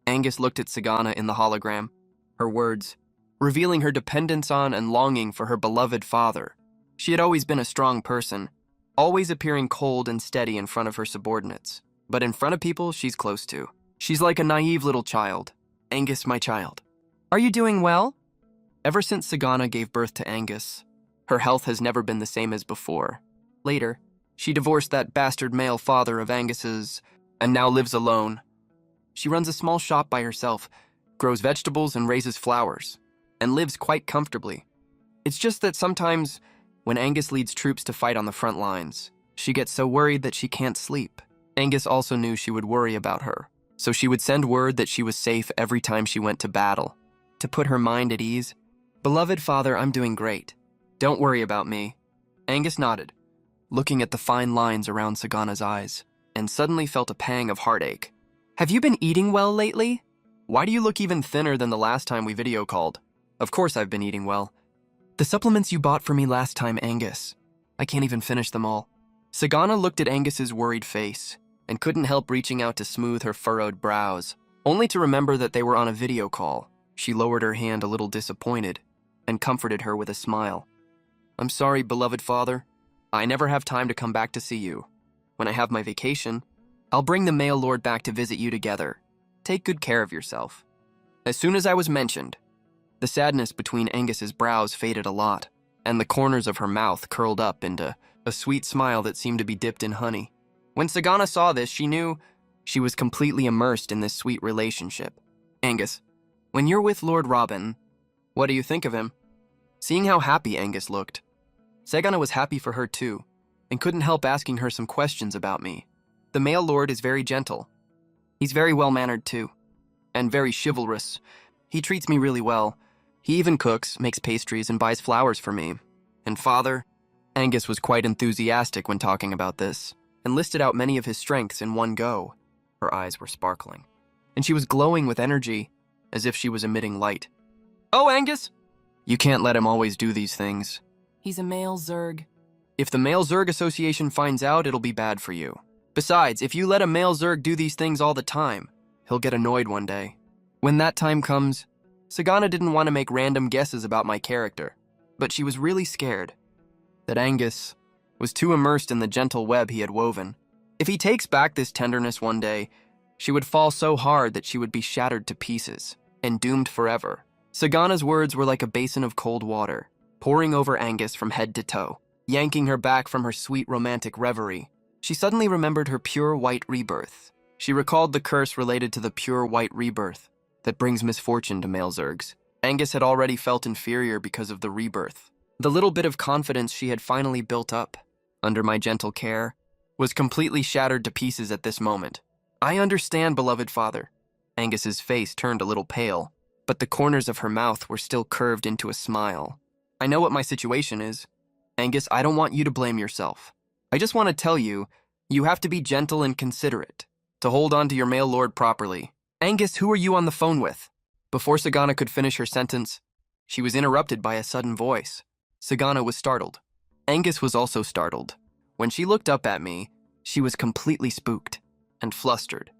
Angus looked at Sagana in the hologram, her words revealing her dependence on and longing for her beloved father. She had always been a strong person, always appearing cold and steady in front of her subordinates. But in front of people she's close to. She's like a naive little child. "Angus, my child. Are you doing well?" Ever since Sagana gave birth to Angus, her health has never been the same as before. Later, she divorced that bastard male father of Angus's and now lives alone. She runs a small shop by herself, grows vegetables and raises flowers, and lives quite comfortably. It's just that sometimes, when Angus leads troops to fight on the front lines, she gets so worried that she can't sleep. Angus also knew she would worry about her, so she would send word that she was safe every time she went to battle. To put her mind at ease, "Beloved father, I'm doing great. Don't worry about me." Angus nodded, looking at the fine lines around Sagana's eyes, and suddenly felt a pang of heartache. "Have you been eating well lately? Why do you look even thinner than the last time we video called?" "Of course I've been eating well. The supplements you bought for me last time, Angus. I can't even finish them all." Sagana looked at Angus's worried face and couldn't help reaching out to smooth her furrowed brows, only to remember that they were on a video call. She lowered her hand a little disappointed and comforted her with a smile. "I'm sorry, beloved father. I never have time to come back to see you. When I have my vacation, I'll bring the male lord back to visit you together. Take good care of yourself." As soon as I was mentioned, the sadness between Angus's brows faded a lot, and the corners of her mouth curled up into a sweet smile that seemed to be dipped in honey. When Sagana saw this, she knew she was completely immersed in this sweet relationship. "Angus, when you're with Lord Robin, what do you think of him?" Seeing how happy Angus looked, Sagana was happy for her too, and couldn't help asking her some questions about me. "The male lord is very gentle. He's very well-mannered too, and very chivalrous. He treats me really well. He even cooks, makes pastries, and buys flowers for me. And father," Angus was quite enthusiastic when talking about this, and listed out many of his strengths in one go. Her eyes were sparkling, and she was glowing with energy, as if she was emitting light. "Oh, Angus! You can't let him always do these things. He's a male Zerg. If the Male Zerg Association finds out, it'll be bad for you. Besides, if you let a male Zerg do these things all the time, he'll get annoyed one day." When that time comes, Sagana didn't want to make random guesses about my character, but she was really scared that Angus was too immersed in the gentle web he had woven. If he takes back this tenderness one day, she would fall so hard that she would be shattered to pieces and doomed forever. Sagana's words were like a basin of cold water, pouring over Angus from head to toe, yanking her back from her sweet romantic reverie. She suddenly remembered her pure white rebirth. She recalled the curse related to the pure white rebirth that brings misfortune to male Zergs. Angus had already felt inferior because of the rebirth. The little bit of confidence she had finally built up, under my gentle care, was completely shattered to pieces at this moment. "I understand, beloved father." Angus's face turned a little pale, but the corners of her mouth were still curved into a smile. "I know what my situation is. Angus, I don't want you to blame yourself. I just want to tell you, you have to be gentle and considerate, to hold on to your male lord properly. Angus, who are you on the phone with?" Before Sagana could finish her sentence, She was interrupted by a sudden voice. Sagana was startled. Angus was also startled. When she looked up at me, she was completely spooked and flustered.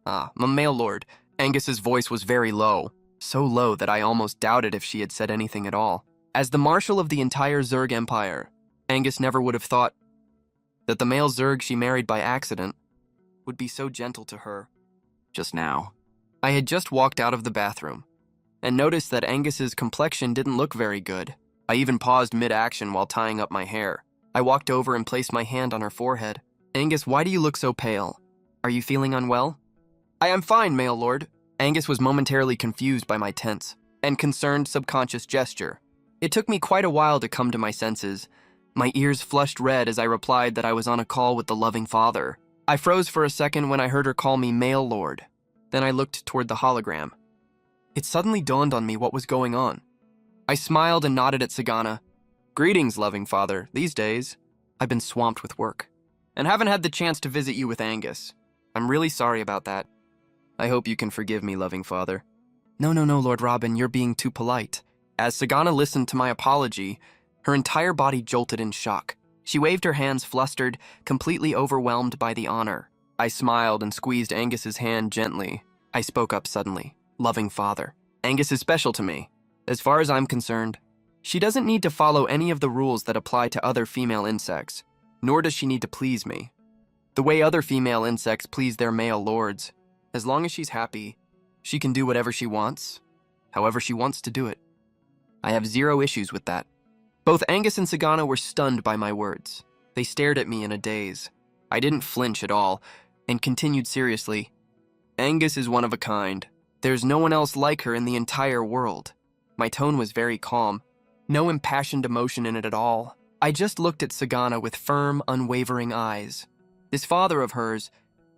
My male lord. Angus's voice was very low, so low that I almost doubted if she had said anything at all. As the marshal of the entire Zerg Empire, Angus never would have thought that the male Zerg she married by accident would be so gentle to her just now. I had just walked out of the bathroom and noticed that Angus's complexion didn't look very good. I even paused mid-action while tying up my hair. I walked over and placed my hand on her forehead. Angus, why do you look so pale? Are you feeling unwell? I am fine, male lord. Angus was momentarily confused by my tense and concerned subconscious gesture. It took me quite a while to come to my senses. My ears flushed red as I replied that I was on a call with the loving father. I froze for a second when I heard her call me male lord. Then I looked toward the hologram. It suddenly dawned on me what was going on. I smiled and nodded at Sagana. Greetings, loving father. These days, I've been swamped with work and haven't had the chance to visit you with Angus. I'm really sorry about that. I hope you can forgive me, loving father. No, Lord Robin, you're being too polite. As Sagana listened to my apology, her entire body jolted in shock. She waved her hands flustered, completely overwhelmed by the honor. I smiled and squeezed Angus's hand gently. I spoke up suddenly. Loving father, Angus is special to me. As far as I'm concerned, she doesn't need to follow any of the rules that apply to other female insects, nor does she need to please me. The way other female insects please their male lords. As long as she's happy, she can do whatever she wants, however she wants to do it. I have zero issues with that. Both Angus and Sagana were stunned by my words. They stared at me in a daze. I didn't flinch at all, and continued seriously. Angus is one of a kind. There's no one else like her in the entire world. My tone was very calm. No impassioned emotion in it at all. I just looked at Sagana with firm, unwavering eyes. This father of hers,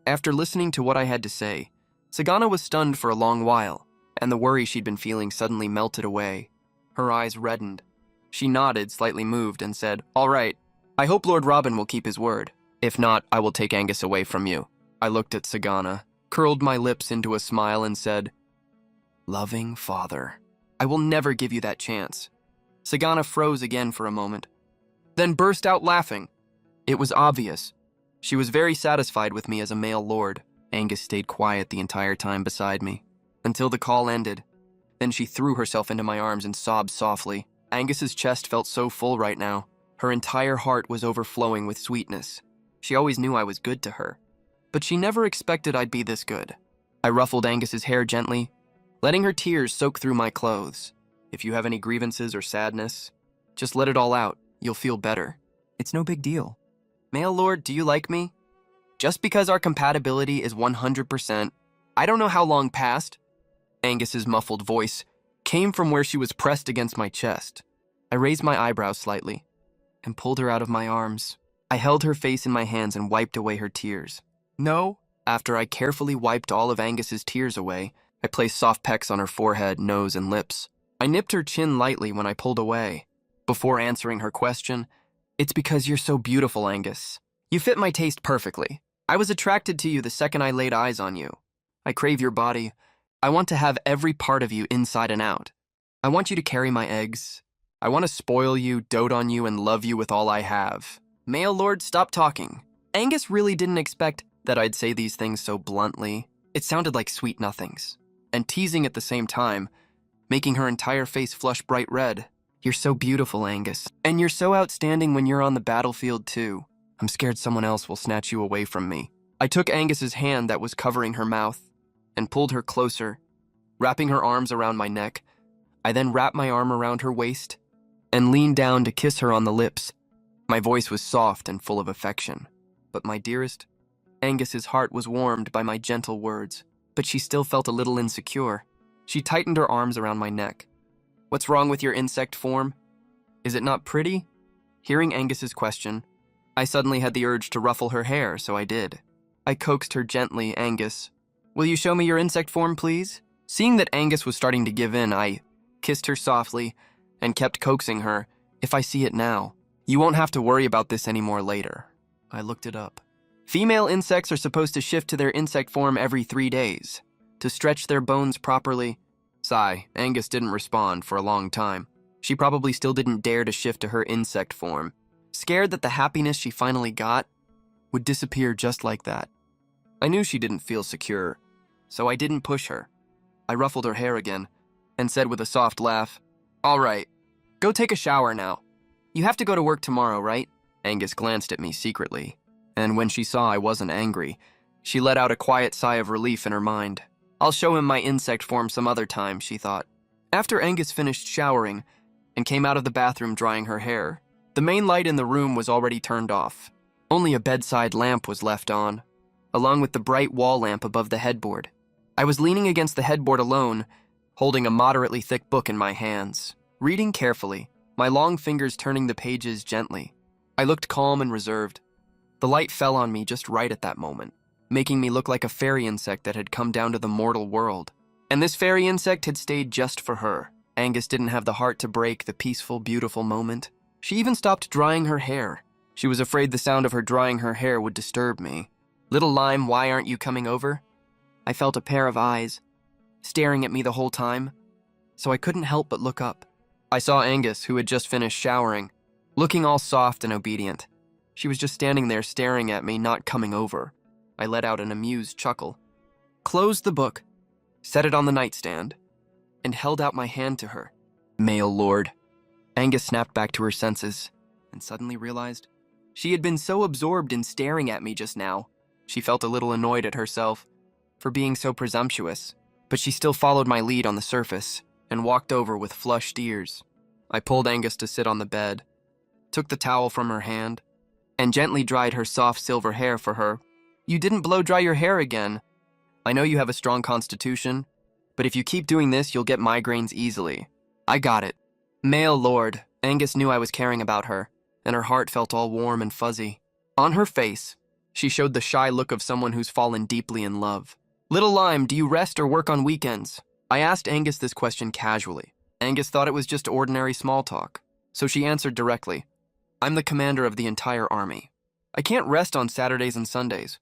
after listening to what I had to say, Sagana was stunned for a long while, and the worry she'd been feeling suddenly melted away. Her eyes reddened. She nodded, slightly moved, and said, All right, I hope Lord Robin will keep his word. If not, I will take Angus away from you. I looked at Sagana, curled my lips into a smile, and said, Loving father, I will never give you that chance. Sagana froze again for a moment, then burst out laughing. It was obvious. She was very satisfied with me as a male lord. Angus stayed quiet the entire time beside me, until the call ended. Then she threw herself into my arms and sobbed softly. Angus's chest felt so full right now. Her entire heart was overflowing with sweetness. She always knew I was good to her, but she never expected I'd be this good. I ruffled Angus's hair gently, letting her tears soak through my clothes. If you have any grievances or sadness, just let it all out. You'll feel better. It's no big deal. Male lord, do you like me? Just because our compatibility is 100%, I don't know how long passed. Angus's muffled voice came from where she was pressed against my chest. I raised my eyebrows slightly and pulled her out of my arms. I held her face in my hands and wiped away her tears. No. After I carefully wiped all of Angus's tears away, I placed soft pecks on her forehead, nose, and lips. I nipped her chin lightly when I pulled away. Before answering her question, It's because you're so beautiful, Angus. You fit my taste perfectly. I was attracted to you the second I laid eyes on you. I crave your body. I want to have every part of you inside and out. I want you to carry my eggs. I want to spoil you, dote on you, and love you with all I have. Male lord, stop talking. Angus really didn't expect that I'd say these things so bluntly. It sounded like sweet nothings, and teasing at the same time, making her entire face flush bright red. You're so beautiful, Angus, and you're so outstanding when you're on the battlefield too. I'm scared someone else will snatch you away from me. I took Angus's hand that was covering her mouth and pulled her closer, wrapping her arms around my neck. I then wrapped my arm around her waist and leaned down to kiss her on the lips. My voice was soft and full of affection. But my dearest, Angus's heart was warmed by my gentle words, but she still felt a little insecure. She tightened her arms around my neck. What's wrong with your insect form? Is it not pretty? Hearing Angus's question, I suddenly had the urge to ruffle her hair, so I did. I coaxed her gently, Angus. Will you show me your insect form, please? Seeing that Angus was starting to give in, I kissed her softly and kept coaxing her. If I see it now, you won't have to worry about this anymore later. I looked it up. Female insects are supposed to shift to their insect form every 3 days to stretch their bones properly Sigh, Angus didn't respond for a long time. She probably still didn't dare to shift to her insect form, scared that the happiness she finally got would disappear just like that. I knew she didn't feel secure, so I didn't push her. I ruffled her hair again and said with a soft laugh, "All right, go take a shower now. You have to go to work tomorrow, right?" Angus glanced at me secretly, and when she saw I wasn't angry, she let out a quiet sigh of relief in her mind. I'll show him my insect form some other time, she thought. After Angus finished showering and came out of the bathroom drying her hair, the main light in the room was already turned off. Only a bedside lamp was left on, along with the bright wall lamp above the headboard. I was leaning against the headboard alone, holding a moderately thick book in my hands, reading carefully, my long fingers turning the pages gently. I looked calm and reserved. The light fell on me just right at that moment, making me look like a fairy insect that had come down to the mortal world. And this fairy insect had stayed just for her. Angus didn't have the heart to break the peaceful, beautiful moment. She even stopped drying her hair. She was afraid the sound of her drying her hair would disturb me. "Little Lime, why aren't you coming over?" I felt a pair of eyes, staring at me the whole time, so I couldn't help but look up. I saw Angus, who had just finished showering, looking all soft and obedient. She was just standing there staring at me, not coming over. I let out an amused chuckle, closed the book, set it on the nightstand, and held out my hand to her. "Male lord." Angus snapped back to her senses and suddenly realized she had been so absorbed in staring at me just now. She felt a little annoyed at herself for being so presumptuous, but she still followed my lead on the surface and walked over with flushed ears. I pulled Angus to sit on the bed, took the towel from her hand, and gently dried her soft silver hair for her. "You didn't blow dry your hair again. I know you have a strong constitution, but if you keep doing this, you'll get migraines easily." "I got it." Male lord. Angus knew I was caring about her, and her heart felt all warm and fuzzy. On her face, she showed the shy look of someone who's fallen deeply in love. "Little Lime, do you rest or work on weekends?" I asked Angus this question casually. Angus thought it was just ordinary small talk, so she answered directly, "I'm the commander of the entire army. I can't rest on Saturdays and Sundays.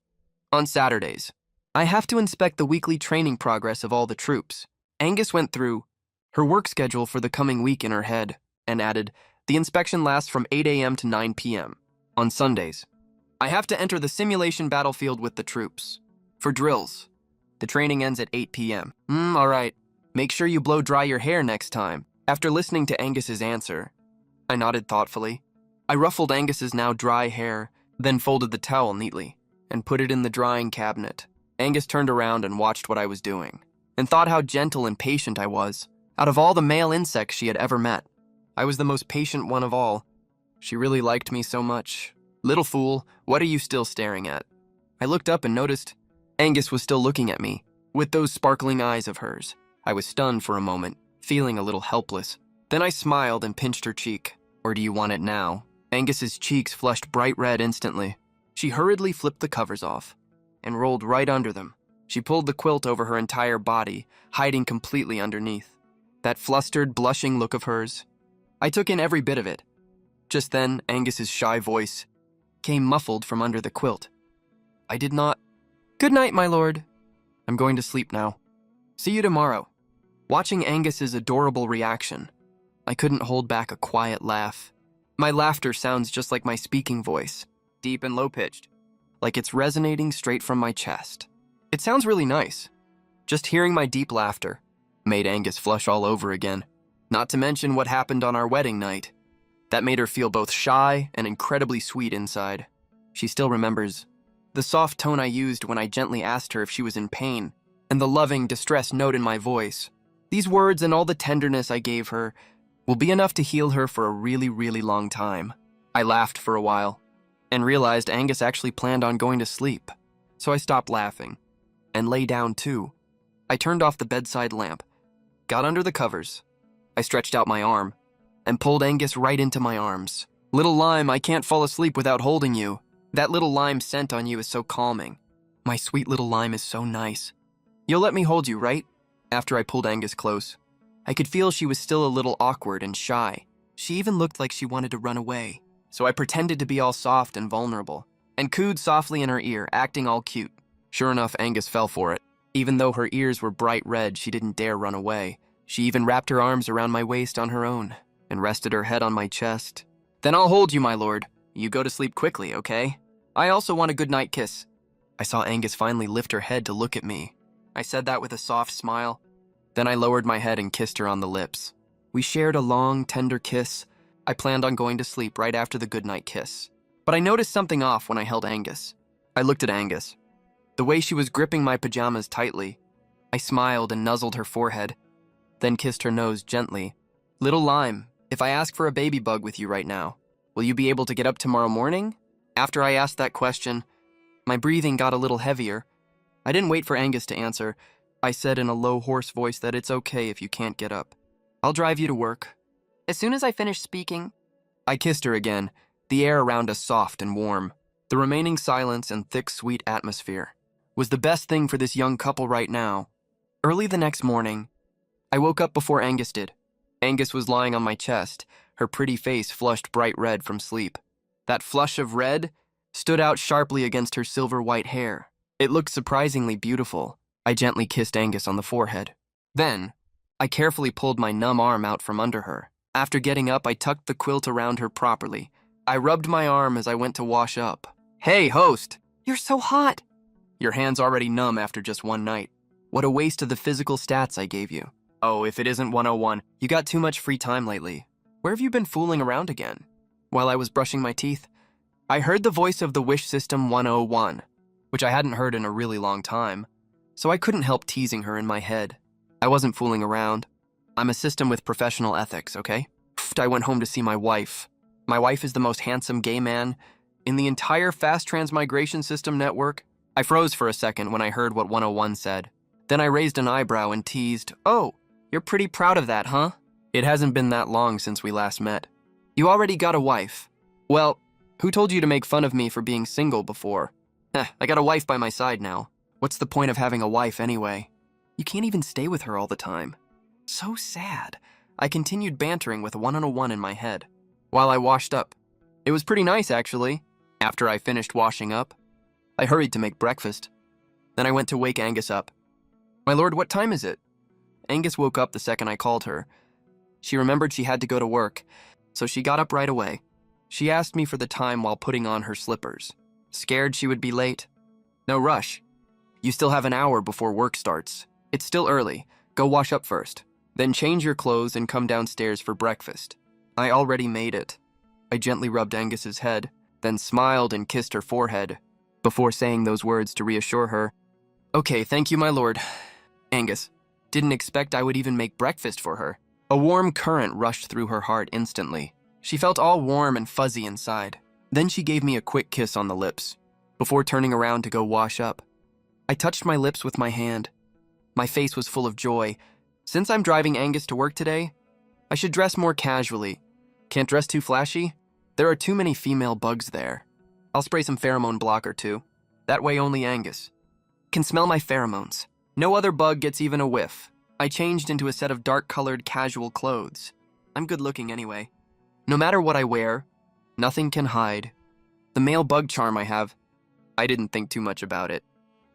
On Saturdays, I have to inspect the weekly training progress of all the troops." Angus went through her work schedule for the coming week in her head and added, "The inspection lasts from 8 a.m. to 9 p.m. On Sundays, I have to enter the simulation battlefield with the troops. For drills, the training ends at 8 p.m. All right. Make sure you blow dry your hair next time." After listening to Angus's answer, I nodded thoughtfully. I ruffled Angus's now dry hair, then folded the towel neatly and put it in the drying cabinet. Angus turned around and watched what I was doing and thought how gentle and patient I was. Out of all the male insects she had ever met, I was the most patient one of all. She really liked me so much. "Little fool, what are you still staring at?" I looked up and noticed Angus was still looking at me with those sparkling eyes of hers. I was stunned for a moment, feeling a little helpless. Then I smiled and pinched her cheek. "Or do you want it now?" Angus's cheeks flushed bright red instantly. She hurriedly flipped the covers off and rolled right under them. She pulled the quilt over her entire body, hiding completely underneath. That flustered, blushing look of hers, I took in every bit of it. Just then, Angus's shy voice came muffled from under the quilt. I did not. "Good night, my lord. I'm going to sleep now. See you tomorrow." Watching Angus's adorable reaction, I couldn't hold back a quiet laugh. My laughter sounds just like my speaking voice, deep and low-pitched, like it's resonating straight from my chest. It sounds really nice. Just hearing my deep laughter made Angus flush all over again, not to mention what happened on our wedding night. That made her feel both shy and incredibly sweet inside. She still remembers the soft tone I used when I gently asked her if she was in pain, and the loving, distressed note in my voice. These words and all the tenderness I gave her will be enough to heal her for a really, really long time. I laughed for a while and realized Angus actually planned on going to sleep, so I stopped laughing and lay down too. I turned off the bedside lamp, got under the covers. I stretched out my arm and pulled Angus right into my arms. "Little Lime, I can't fall asleep without holding you. That little lime scent on you is so calming. My sweet little lime is so nice. You'll let me hold you, right?" After I pulled Angus close, I could feel she was still a little awkward and shy. She even looked like she wanted to run away. So I pretended to be all soft and vulnerable and cooed softly in her ear, acting all cute. Sure enough, Angus fell for it. Even though her ears were bright red, she didn't dare run away. She even wrapped her arms around my waist on her own and rested her head on my chest. "Then I'll hold you, my lord. You go to sleep quickly, okay? I also want a good night kiss." I saw Angus finally lift her head to look at me. I said that with a soft smile. Then I lowered my head and kissed her on the lips. We shared a long, tender kiss. I planned on going to sleep right after the goodnight kiss. But I noticed something off when I held Angus. I looked at Angus. The way she was gripping my pajamas tightly. I smiled and nuzzled her forehead, then kissed her nose gently. "Little Lime, if I ask for a baby bug with you right now, will you be able to get up tomorrow morning?" After I asked that question, my breathing got a little heavier. I didn't wait for Angus to answer. I said in a low, hoarse voice that it's okay if you can't get up. "I'll drive you to work." As soon as I finished speaking, I kissed her again, the air around us soft and warm. The remaining silence and thick, sweet atmosphere was the best thing for this young couple right now. Early the next morning, I woke up before Angus did. Angus was lying on my chest, her pretty face flushed bright red from sleep. That flush of red stood out sharply against her silver white hair. It looked surprisingly beautiful. I gently kissed Angus on the forehead. Then, I carefully pulled my numb arm out from under her. After getting up, I tucked the quilt around her properly. I rubbed my arm as I went to wash up. "Hey, host!" You're so hot. "Your hand's already numb after just one night. What a waste of the physical stats I gave you." "Oh, if it isn't 101, you got too much free time lately. Where have you been fooling around again?" While I was brushing my teeth, I heard the voice of the Wish System 101, which I hadn't heard in a really long time, so I couldn't help teasing her in my head. I wasn't fooling around. I'm a system with professional ethics, okay? I went home to see my wife. My wife is the most handsome gay man in the entire fast transmigration system network. I froze for a second when I heard what 101 said. Then I raised an eyebrow and teased, "Oh, you're pretty proud of that, huh? It hasn't been that long since we last met. You already got a wife." "Well, who told you to make fun of me for being single before? I got a wife by my side now. What's the point of having a wife anyway? You can't even stay with her all the time." So sad. I continued bantering with 101 in my head while I washed up. It was pretty nice, actually. After I finished washing up, I hurried to make breakfast. Then I went to wake Angus up. "My lord, what time is it?" Angus woke up the second I called her. She remembered she had to go to work, so she got up right away. She asked me for the time while putting on her slippers. Scared she would be late? "No rush. You still have an hour before work starts. It's still early. Go wash up first. Then change your clothes and come downstairs for breakfast. I already made it." I gently rubbed Angus's head, then smiled and kissed her forehead, before saying those words to reassure her. "Okay, thank you, my lord." Angus didn't expect I would even make breakfast for her. A warm current rushed through her heart instantly. She felt all warm and fuzzy inside. Then she gave me a quick kiss on the lips, before turning around to go wash up. I touched my lips with my hand. My face was full of joy. Since I'm driving Angus to work today, I should dress more casually. Can't dress too flashy? There are too many female bugs there. I'll spray some pheromone blocker too. That way only Angus can smell my pheromones. No other bug gets even a whiff. I changed into a set of dark-colored casual clothes. I'm good looking anyway. No matter what I wear, nothing can hide the male bug charm I have. I didn't think too much about it.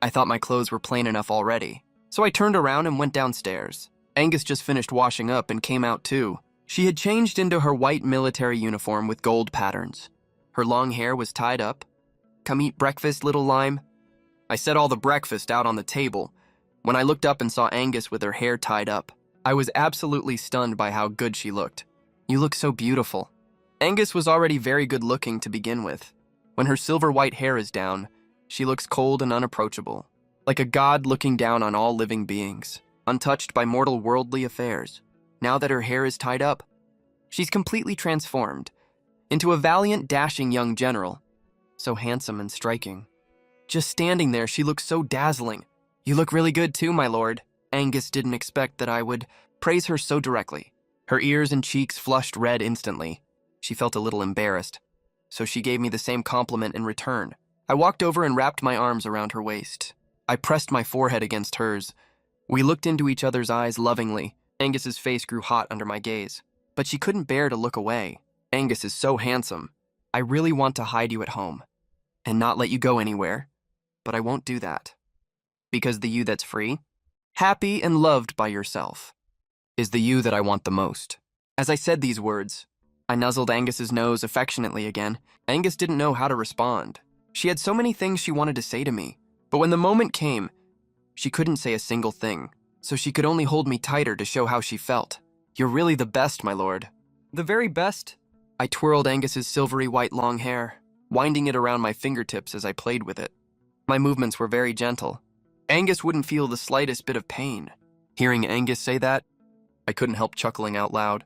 I thought my clothes were plain enough already. So I turned around and went downstairs. Angus just finished washing up and came out too. She had changed into her white military uniform with gold patterns. Her long hair was tied up. "Come eat breakfast, little Lime." I set all the breakfast out on the table. When I looked up and saw Angus with her hair tied up, I was absolutely stunned by how good she looked. "You look so beautiful." Angus was already very good looking to begin with. When her silver white hair is down, she looks cold and unapproachable, like a god looking down on all living beings, untouched by mortal worldly affairs. Now that her hair is tied up, she's completely transformed into a valiant, dashing young general, so handsome and striking. Just standing there, she looks so dazzling. "You look really good too, my lord." Angus didn't expect that I would praise her so directly. Her ears and cheeks flushed red instantly. She felt a little embarrassed, so she gave me the same compliment in return. I walked over and wrapped my arms around her waist. I pressed my forehead against hers. We looked into each other's eyes lovingly. Angus's face grew hot under my gaze, but she couldn't bear to look away. "Angus is so handsome. I really want to hide you at home and not let you go anywhere, but I won't do that. Because the you that's free, happy and loved by yourself, is the you that I want the most. As I said these words, I nuzzled Angus's nose affectionately again. Angus didn't know how to respond. She had so many things she wanted to say to me, but when the moment came, she couldn't say a single thing, so she could only hold me tighter to show how she felt. You're really the best, my lord. The very best? I twirled Angus's silvery white long hair, winding it around my fingertips as I played with it. My movements were very gentle. Angus wouldn't feel the slightest bit of pain. Hearing Angus say that, I couldn't help chuckling out loud.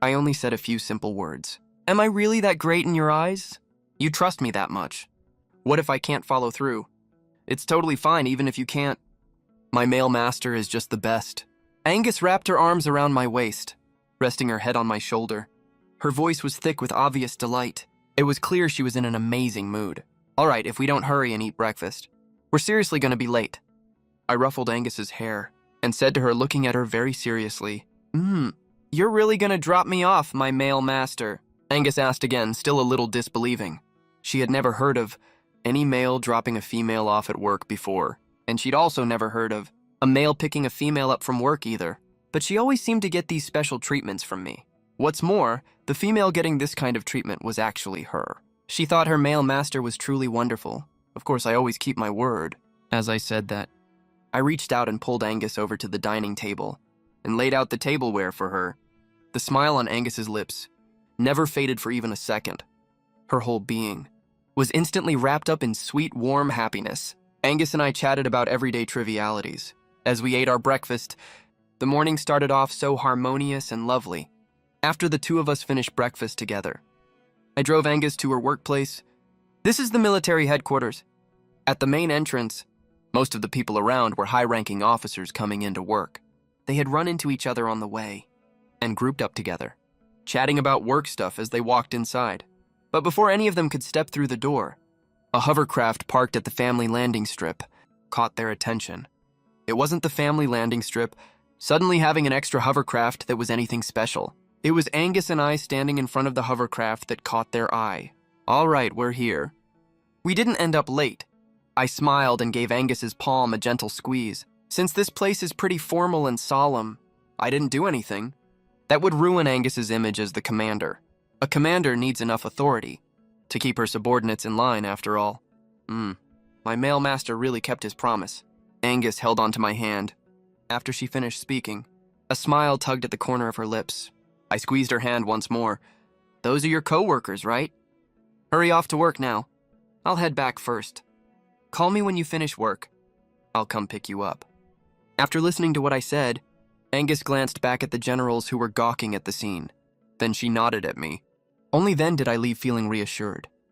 I only said a few simple words. Am I really that great in your eyes? You trust me that much. What if I can't follow through? It's totally fine even if you can't. My male master is just the best. Angus wrapped her arms around my waist, resting her head on my shoulder. Her voice was thick with obvious delight. It was clear she was in an amazing mood. All right, if we don't hurry and eat breakfast, we're seriously going to be late. I ruffled Angus's hair and said to her, looking at her very seriously, You're really going to drop me off, my male master? Angus asked again, still a little disbelieving. She had never heard of any male dropping a female off at work before, and she'd also never heard of a male picking a female up from work either. But she always seemed to get these special treatments from me. What's more, the female getting this kind of treatment was actually her. She thought her male master was truly wonderful. Of course, I always keep my word. As I said that, I reached out and pulled Angus over to the dining table and laid out the tableware for her. The smile on Angus's lips never faded for even a second. Her whole being was instantly wrapped up in sweet, warm happiness. Angus and I chatted about everyday trivialities. As we ate our breakfast, the morning started off so harmonious and lovely. After the two of us finished breakfast together, I drove Angus to her workplace. This is the military headquarters. At the main entrance, most of the people around were high-ranking officers coming in to work. They had run into each other on the way and grouped up together, chatting about work stuff as they walked inside. But before any of them could step through the door, a hovercraft parked at the family landing strip caught their attention. It wasn't the family landing strip suddenly having an extra hovercraft that was anything special. It was Angus and I standing in front of the hovercraft that caught their eye. All right, we're here. We didn't end up late. I smiled and gave Angus's palm a gentle squeeze. Since this place is pretty formal and solemn, I didn't do anything. That would ruin Angus's image as the commander. A commander needs enough authority to keep her subordinates in line, after all. My male master really kept his promise. Angus held onto my hand. After she finished speaking, a smile tugged at the corner of her lips. I squeezed her hand once more. Those are your co-workers, right? Hurry off to work now. I'll head back first. Call me when you finish work. I'll come pick you up. After listening to what I said, Angus glanced back at the generals who were gawking at the scene. Then she nodded at me. Only then did I leave feeling reassured.